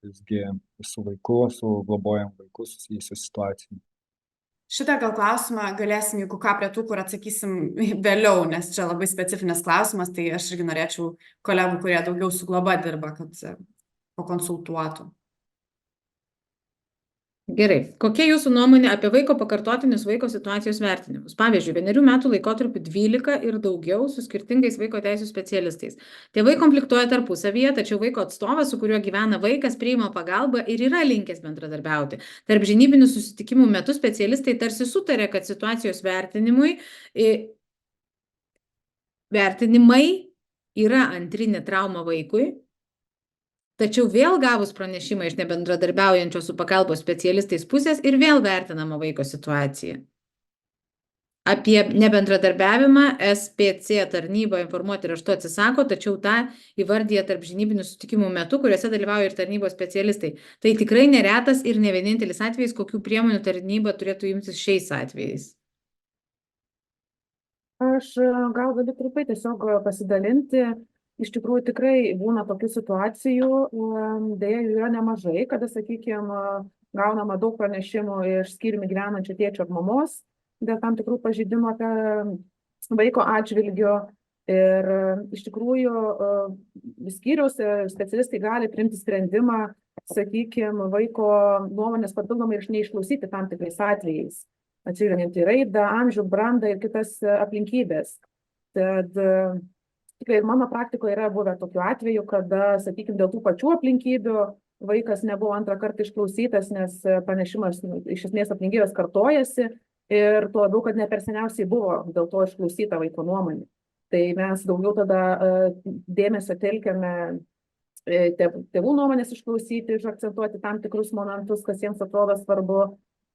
visgi su vaiku, su globojam vaiku susijusią situaciją. Šitą gal klausimą galėsim, jeigu ką, prie tų, kur atsakysim vėliau, nes čia labai specifinis klausimas, tai aš irgi norėčiau kolegų, kurie daugiau su globa dirba, kad pakonsultuotų. Gerai. Kokia jūsų nuomonė apie vaiko pakartotinius vaiko situacijos vertinimus? Pavyzdžiui, 1 metų laikotarpiu 12 ir daugiau su skirtingais vaiko teisų specialistais. Tėvai konfliktuoja tarpusavyje, tačiau vaiko atstovas, su kuriuo gyvena vaikas, priima pagalbą ir yra linkęs bendradarbiauti. Tarp žinybinių susitikimų metu specialistai tarsi sutarė, kad situacijos vertinimai yra antrinė trauma vaikui. Tačiau vėl gavus pranešimą iš nebendradarbiaujančios su pagalbos specialistais pusės ir vėl vertinama vaiko situacija. Apie nebendradarbiavimą SPC tarnyba informuoti raštu atsisako, tačiau tą įvardyja tarp žinybinių susitikimų metu, kuriuose dalyvauja ir tarnybos specialistai. Tai tikrai neretas ir ne vienintelis atvejis, kokių priemonių tarnyba turėtų imtis šiais atvejais. Aš gal galiu trumpai tiesiog pasidalinti. Iš tikrųjų tikrai būna tokių situacijų, dėja jų yra nemažai, kada, sakykime, gaunama daug pranešimų iš skyriumi gyvenančio tėčio ar mamos dėl tam tikrų pažeidimų apie vaiko atžvilgiu. Ir iš tikrųjų skyriaus specialistai gali priimti sprendimą, sakykime, vaiko nuomonės papildomai ir neišklausyti tam tikrais atvejais, atsižvelgiant į raidą, amžių, brandą ir kitas aplinkybės. Tad tikrai ir mano praktikoje yra buvę tokių atvejų, kada, sakykime, dėl tų pačių aplinkybių vaikas nebuvo antrą kartą išklausytas, nes pranešimas iš esmės aplinkybės kartojasi ir tuo labiau, kad ne per seniausiai buvo dėl to išklausyta vaiko nuomonė. Tai mes daugiau tada dėmesio telkiame tėvų nuomonės išklausyti, išakcentuoti tam tikrus momentus, kas jiems atrodo svarbu.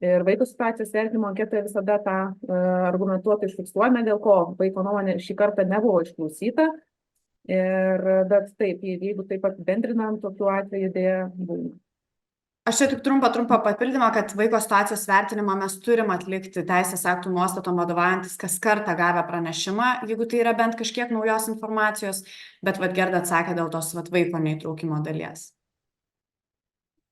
Ir vaiko situacijos vertinimo anketoje visada tą argumentuotai išfiksuojame, dėl ko vaiko nuomonė šį kartą nebuvo išklausyta. Bet taip, jeigu taip apibendrinant, tokiu atveju dėja būna. Aš čia tik trumpą papildymą, kad vaiko situacijos vertinimą mes turim atlikti teisės aktų nuostatom vadovaujantis kas kartą gavę pranešimą, jeigu tai yra bent kažkiek naujos informacijos, bet Gerda atsakė dėl tos vaiko neįtraukimo dalies.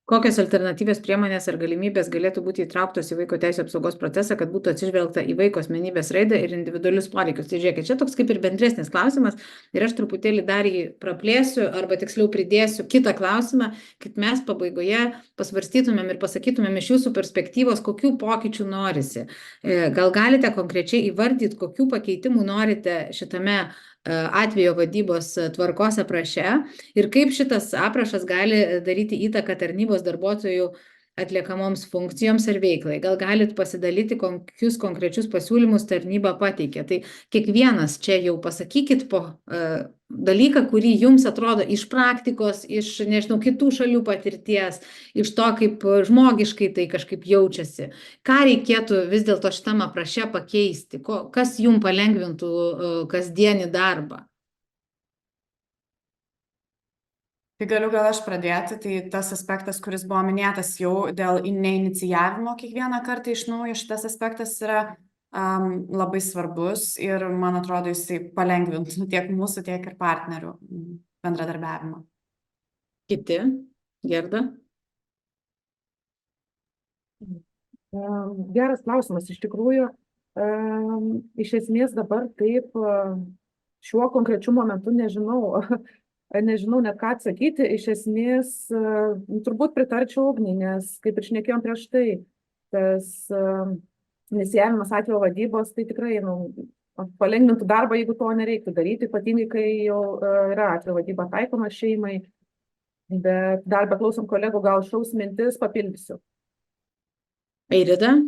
Kokios alternatyvios priemonės ar galimybės galėtų būti įtrauktos į vaiko teisų apsaugos procesą, kad būtų atsižvelgta į vaiko asmenybės raidą ir individualius poreikius? Tai žiūrėkit, čia toks kaip ir bendresnis klausimas ir aš truputėlį dar jį praplėsiu arba tiksliau pridėsiu kitą klausimą, kad mes pabaigoje pasvarstytumėm ir pasakytumėm iš jūsų perspektyvos, kokių pokyčių norisi. Gal galite konkrečiai įvardyti, kokių pakeitimų norite šitame atvejo vadybos tvarkos apraše ir kaip šitas aprašas gali daryti įtaką tarnybos darbuotojų atliekamoms funkcijoms ir veiklai. Gal galit pasidalyti, kokius konkrečius pasiūlymus tarnyba pateikė. Tai kiekvienas čia jau pasakykit po dalyką, kurį jums atrodo iš praktikos, iš, nežinau, kitų šalių patirties, iš to, kaip žmogiškai tai kažkaip jaučiasi. Ką reikėtų vis dėlto šitam apraše pakeisti? Kas jums palengvintų kasdienį darbą? Tai galiu gal aš pradėti, tai tas aspektas, kuris buvo minėtas jau dėl neinicijavimo kiekvieną kartą iš naujo, šitas aspektas yra labai svarbus ir man atrodo jisai palengvintų tiek mūsų, tiek ir partnerių bendradarbiavimą. Kiti? Gerda? Geras klausimas. Iš tikrųjų, iš esmės dabar taip šiuo konkrečiu momentu nežinau net ką atsakyti. Iš esmės, turbūt pritarčiau Ugnei, nes kaip ir šnekėjom prieš tai, tas inicijavimas atvejo vadybos, tai tikrai palengvintų darbą, jeigu to nereiktų daryti, ypatingai kai jau yra atvejo vadyba taikoma šeimai. Bet dar beklausom kolegų, gal šaus mintis papildysiu. Eirida?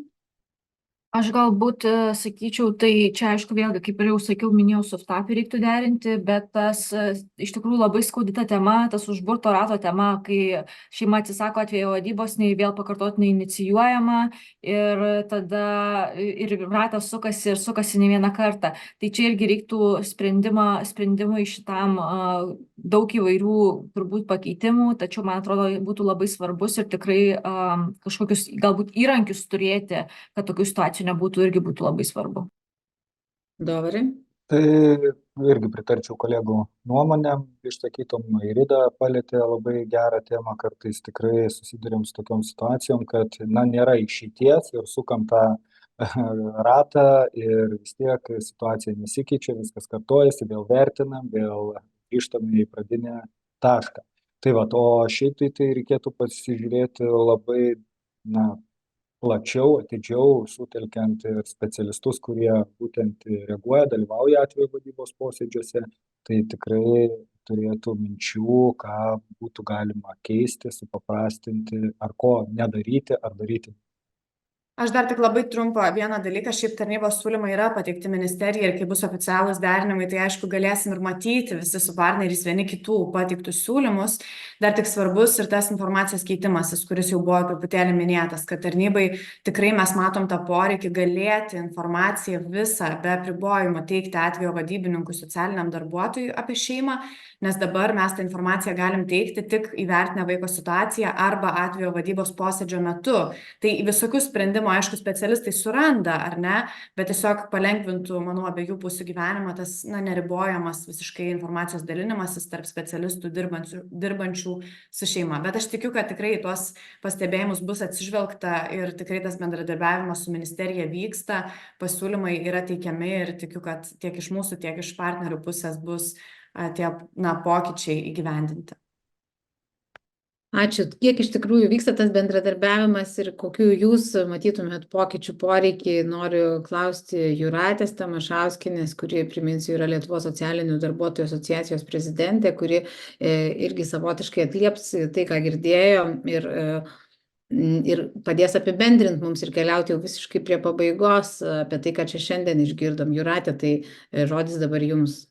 Aš galbūt sakyčiau, tai čia aišku vėlgi, kaip ir jau sakiau, minėjau, su FTAP reiktų derinti, bet tas iš tikrųjų labai skaudita tema, tas užburto rato tema, kai šeima atsisako atvejo vadybos, nei vėl pakartotinai inicijuojama ir tada ir ratas sukasi ir sukasi ne vieną kartą. Tai čia irgi reiktų sprendimui šitam daug įvairių turbūt pakeitimų, tačiau man atrodo būtų labai svarbus ir tikrai kažkokius galbūt įrankius turėti, kad tokių situacijų nebūtų, irgi būtų labai svarbu. Dovari? Tai irgi pritarčiau kolegų nuomonėm, išsakytom. Airida palėtė labai gerą temą, kartais tikrai susidurėm su tokiom situacijom, kad nėra išeities ir sukam tą ratą ir vis tiek situacija nesikeičia, viskas kartojasi, vėl vertinam, vėl grįžtame į pradinę tašką. Tai o šiaip tai reikėtų pasižiūrėti labai, plačiau, atidžiau, sutelkiant ir specialistus, kurie būtent reaguoja, dalyvauja atvejo vadybos posėdžiuose, tai tikrai turėtų minčių, ką būtų galima keisti, supaprastinti, ar ko nedaryti, ar daryti. Aš dar tik labai trumpą vieną dalyką, šiaip tarnybos siūlymai yra pateikti ministerijai ir kai bus oficialūs derinimai, tai aišku galėsim ir matyti visi su partneriais vieni kitų pateiktus siūlymus. Dar tik svarbus ir tas informacijos keitimasis, kuris jau buvo truputėlį minėtas, kad tarnybai tikrai mes matom tą poreikį galėti informaciją visą be apribojimo teikti atvejo vadybininkų socialiniam darbuotojui apie šeimą, nes dabar mes tą informaciją galim teikti tik įvertinę vaiko situaciją arba atvejo vadybos posėdžio metu. Tai visokių sprendimo sprendimą, aišku, specialistai suranda, ar ne, bet tiesiog palengvintų, manau, abiejų pusių gyvenimą tas, neribojamas visiškai informacijos dalinimasis tarp specialistų dirbančių su šeima. Bet aš tikiu, kad tikrai tuos pastebėjimus bus atsižvelgta ir tikrai tas bendradarbiavimas su ministerija vyksta, pasiūlymai yra teikiami ir tikiu, kad tiek iš mūsų, tiek iš partnerių pusės bus tie pokyčiai įgyvendinti. Ačiū. Kiek iš tikrųjų vyksta tas bendradarbiavimas ir kokių jūs matytumėt pokyčių poreikį, noriu klausti Jūratės Tamašauskienės, kuri, priminsiu, yra Lietuvos socialinių darbuotojų asociacijos prezidentė, kuri irgi savotiškai atlieps tai, ką girdėjo ir padės apibendrinti mums ir keliauti jau visiškai prie pabaigos apie tai, ką čia šiandien išgirdom. Jūratė, tai žodis dabar jums.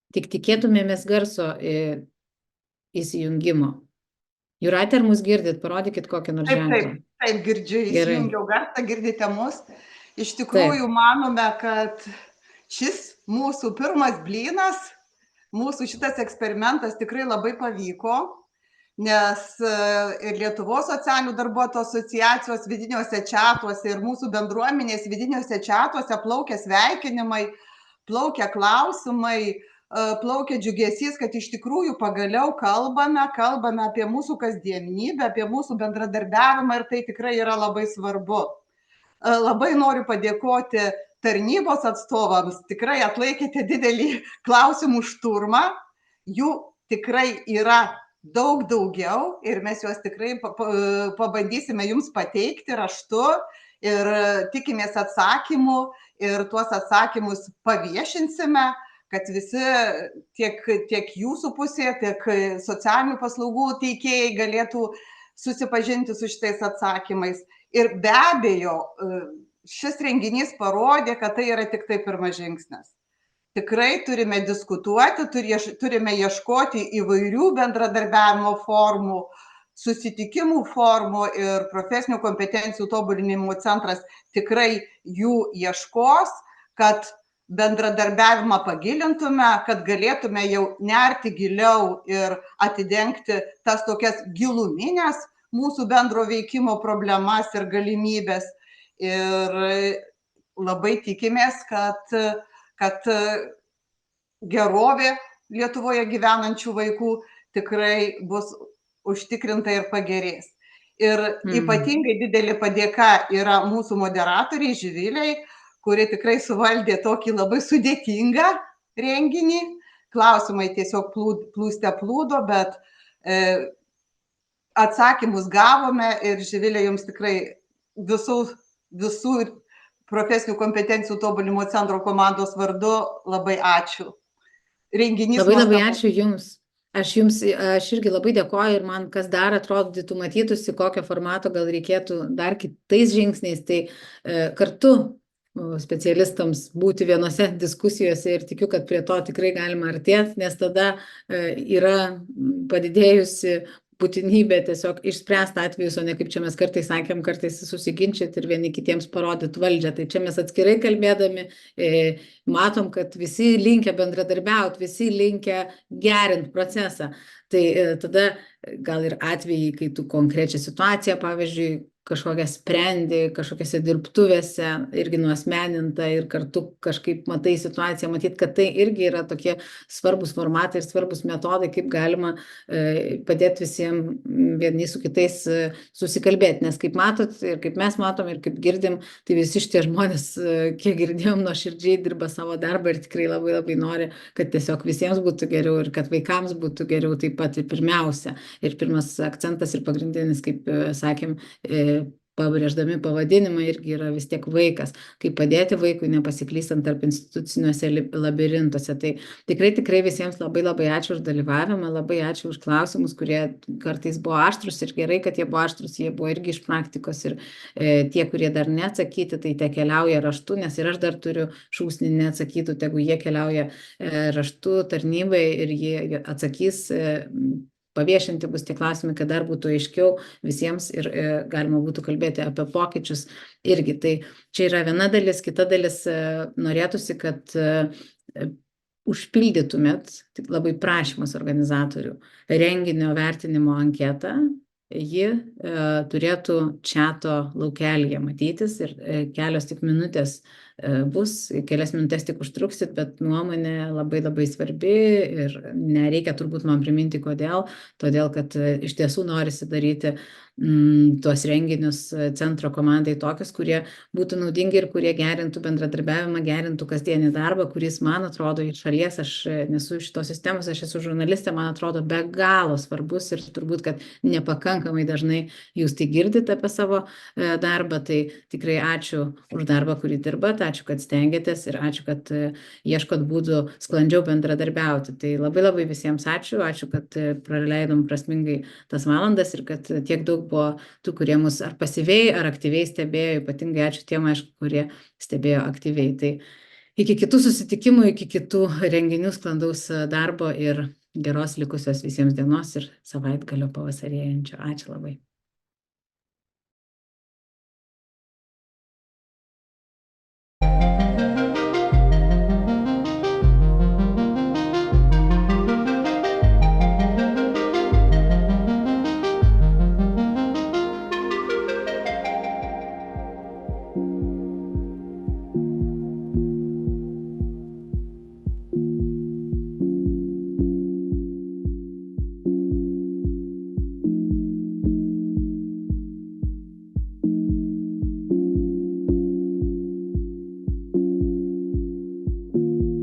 Tik tikėtumėmės garso įsijungimo. Jūratė, ar mus girdit? Parodykit kokią nors ženklą. Taip, girdžiu, Gerai. įsijungiau garsą, girdite mus. Iš tikrųjų, manome, kad šis mūsų pirmas blynas, mūsų šitas eksperimentas tikrai labai pavyko, nes ir Lietuvos socialinių darbuotojų asociacijos vidiniuose čatuose ir mūsų bendruomenės vidiniuose čatuose plaukia sveikinimai, plaukia klausimai, plaukia džiugesys, kad iš tikrųjų pagaliau kalbame apie mūsų kasdienybę, apie mūsų bendradarbiavimą ir tai tikrai yra labai svarbu. Labai noriu padėkoti tarnybos atstovams, tikrai atlaikėte didelį klausimų šturmą, jų tikrai yra daug daugiau ir mes juos tikrai pabandysime jums pateikti raštu ir tikimės atsakymų ir tuos atsakymus paviešinsime, kad visi tiek jūsų pusėje, tiek socialinių paslaugų teikėjai galėtų susipažinti su šitais atsakymais. Ir be abejo, šis renginys parodė, kad tai yra tik tai pirmas žingsnis. Tikrai turime diskutuoti, turime ieškoti įvairių bendradarbiavimo formų, susitikimų formų ir profesinių kompetencijų tobulinimo centras tikrai jų ieškos, kad bendradarbiavimą pagilintume, kad galėtume jau nerti giliau ir atidengti tas tokias giluminės mūsų bendro veikimo problemas ir galimybės. Ir labai tikimės, kad gerovė Lietuvoje gyvenančių vaikų tikrai bus užtikrinta ir pagerės. Ir ypatingai didelė padėka yra mūsų moderatoriai Živilei, kuri tikrai suvaldė tokį labai sudėtingą renginį. Klausimai tiesiog plūdo, bet atsakymus gavome ir Živilė jums tikrai visų profesinių kompetencijų tobulinimo centro komandos vardu labai ačiū. Renginys labai ačiū jums. Aš irgi labai dėkoju ir man kas dar atrodytų matytųsi, kokio formato gal reikėtų dar kitais žingsniais, tai kartu specialistams būti vienose diskusijose ir tikiu, kad prie to tikrai galima artėti, nes tada yra padidėjusi būtinybė tiesiog išspręsti atvejus, o ne kaip čia mes kartais sakėm, kartais susiginčyti ir vieni kitiems parodyti valdžią. Tai čia mes atskirai kalbėdami matom, kad visi linkę bendradarbiauti, visi linkę gerinti procesą. Tai tada gal ir atvejai, kai tu konkrečią situaciją, pavyzdžiui, kažkokią sprendi, kažkokiose dirbtuvėse, irgi nuasmeninta ir kartu kažkaip matai situaciją, matyt, kad tai irgi yra tokie svarbus formatai ir svarbus metodai, kaip galima padėti visiems vieni su kitais susikalbėti. Nes kaip matot ir kaip mes matom ir kaip girdim, tai visi šitie žmonės, kiek girdėjom, nuoširdžiai dirba savo darbą ir tikrai labai labai nori, kad tiesiog visiems būtų geriau ir kad vaikams būtų geriau taip pat ir pirmiausia. Ir pirmas akcentas ir pagrindinis, kaip sakėm, pabrėždami pavadinimą irgi yra vis tiek vaikas, kaip padėti vaikui nepasiklystant tarp instituciniuose labirintuose. Tai tikrai visiems labai labai ačiū už dalyvavimą, labai ačiū už klausimus, kurie kartais buvo aštrus ir gerai, kad jie buvo aštrus, jie buvo irgi iš praktikos ir tie, kurie dar neatsakyti, tai te keliauja raštu, nes ir aš dar turiu šūsnį neatsakytų, tegu jie keliauja raštu tarnybai ir jie atsakys. Paviešinti bus tie klausimai, kad dar būtų aiškiau visiems ir galima būtų kalbėti apie pokyčius irgi. Tai čia yra viena dalis, kita dalis norėtųsi, kad užpildytumėt, tik labai prašymas organizatorių, renginio vertinimo anketą, ji turėtų čiato laukelyje matytis ir kelios tik minutės bus, kelias minutės tik užtruksit, bet nuomonė labai labai svarbi ir nereikia turbūt man priminti kodėl, todėl kad iš tiesų norisi daryti tuos renginius centro komandai tokius, kurie būtų naudingi ir kurie gerintų bendradarbiavimą, gerintų kasdienį darbą, kuris, man atrodo, iš šalies, aš nesu iš šitos sistemos, aš esu žurnalistė, man atrodo, be galo svarbus ir turbūt, kad nepakankamai dažnai jūs tai girdite apie savo darbą, tai tikrai ačiū už darbą, kurį dirbat, ačiū, kad stengiatės ir ačiū, kad ieškot būdų sklandžiau bendradarbiauti. Tai labai labai visiems ačiū, kad praleidom prasmingai tas valandas ir kad tiek daug buvo tų, kurie mus ar pasyviai, ar aktyviai stebėjo, ypatingai ačiū tiem, aišku, kurie stebėjo aktyviai. Tai iki kitų susitikimų, iki kitų renginių sklandaus darbo ir geros likusios visiems dienos ir savaitgalio pavasarėjančio. Ačiū labai.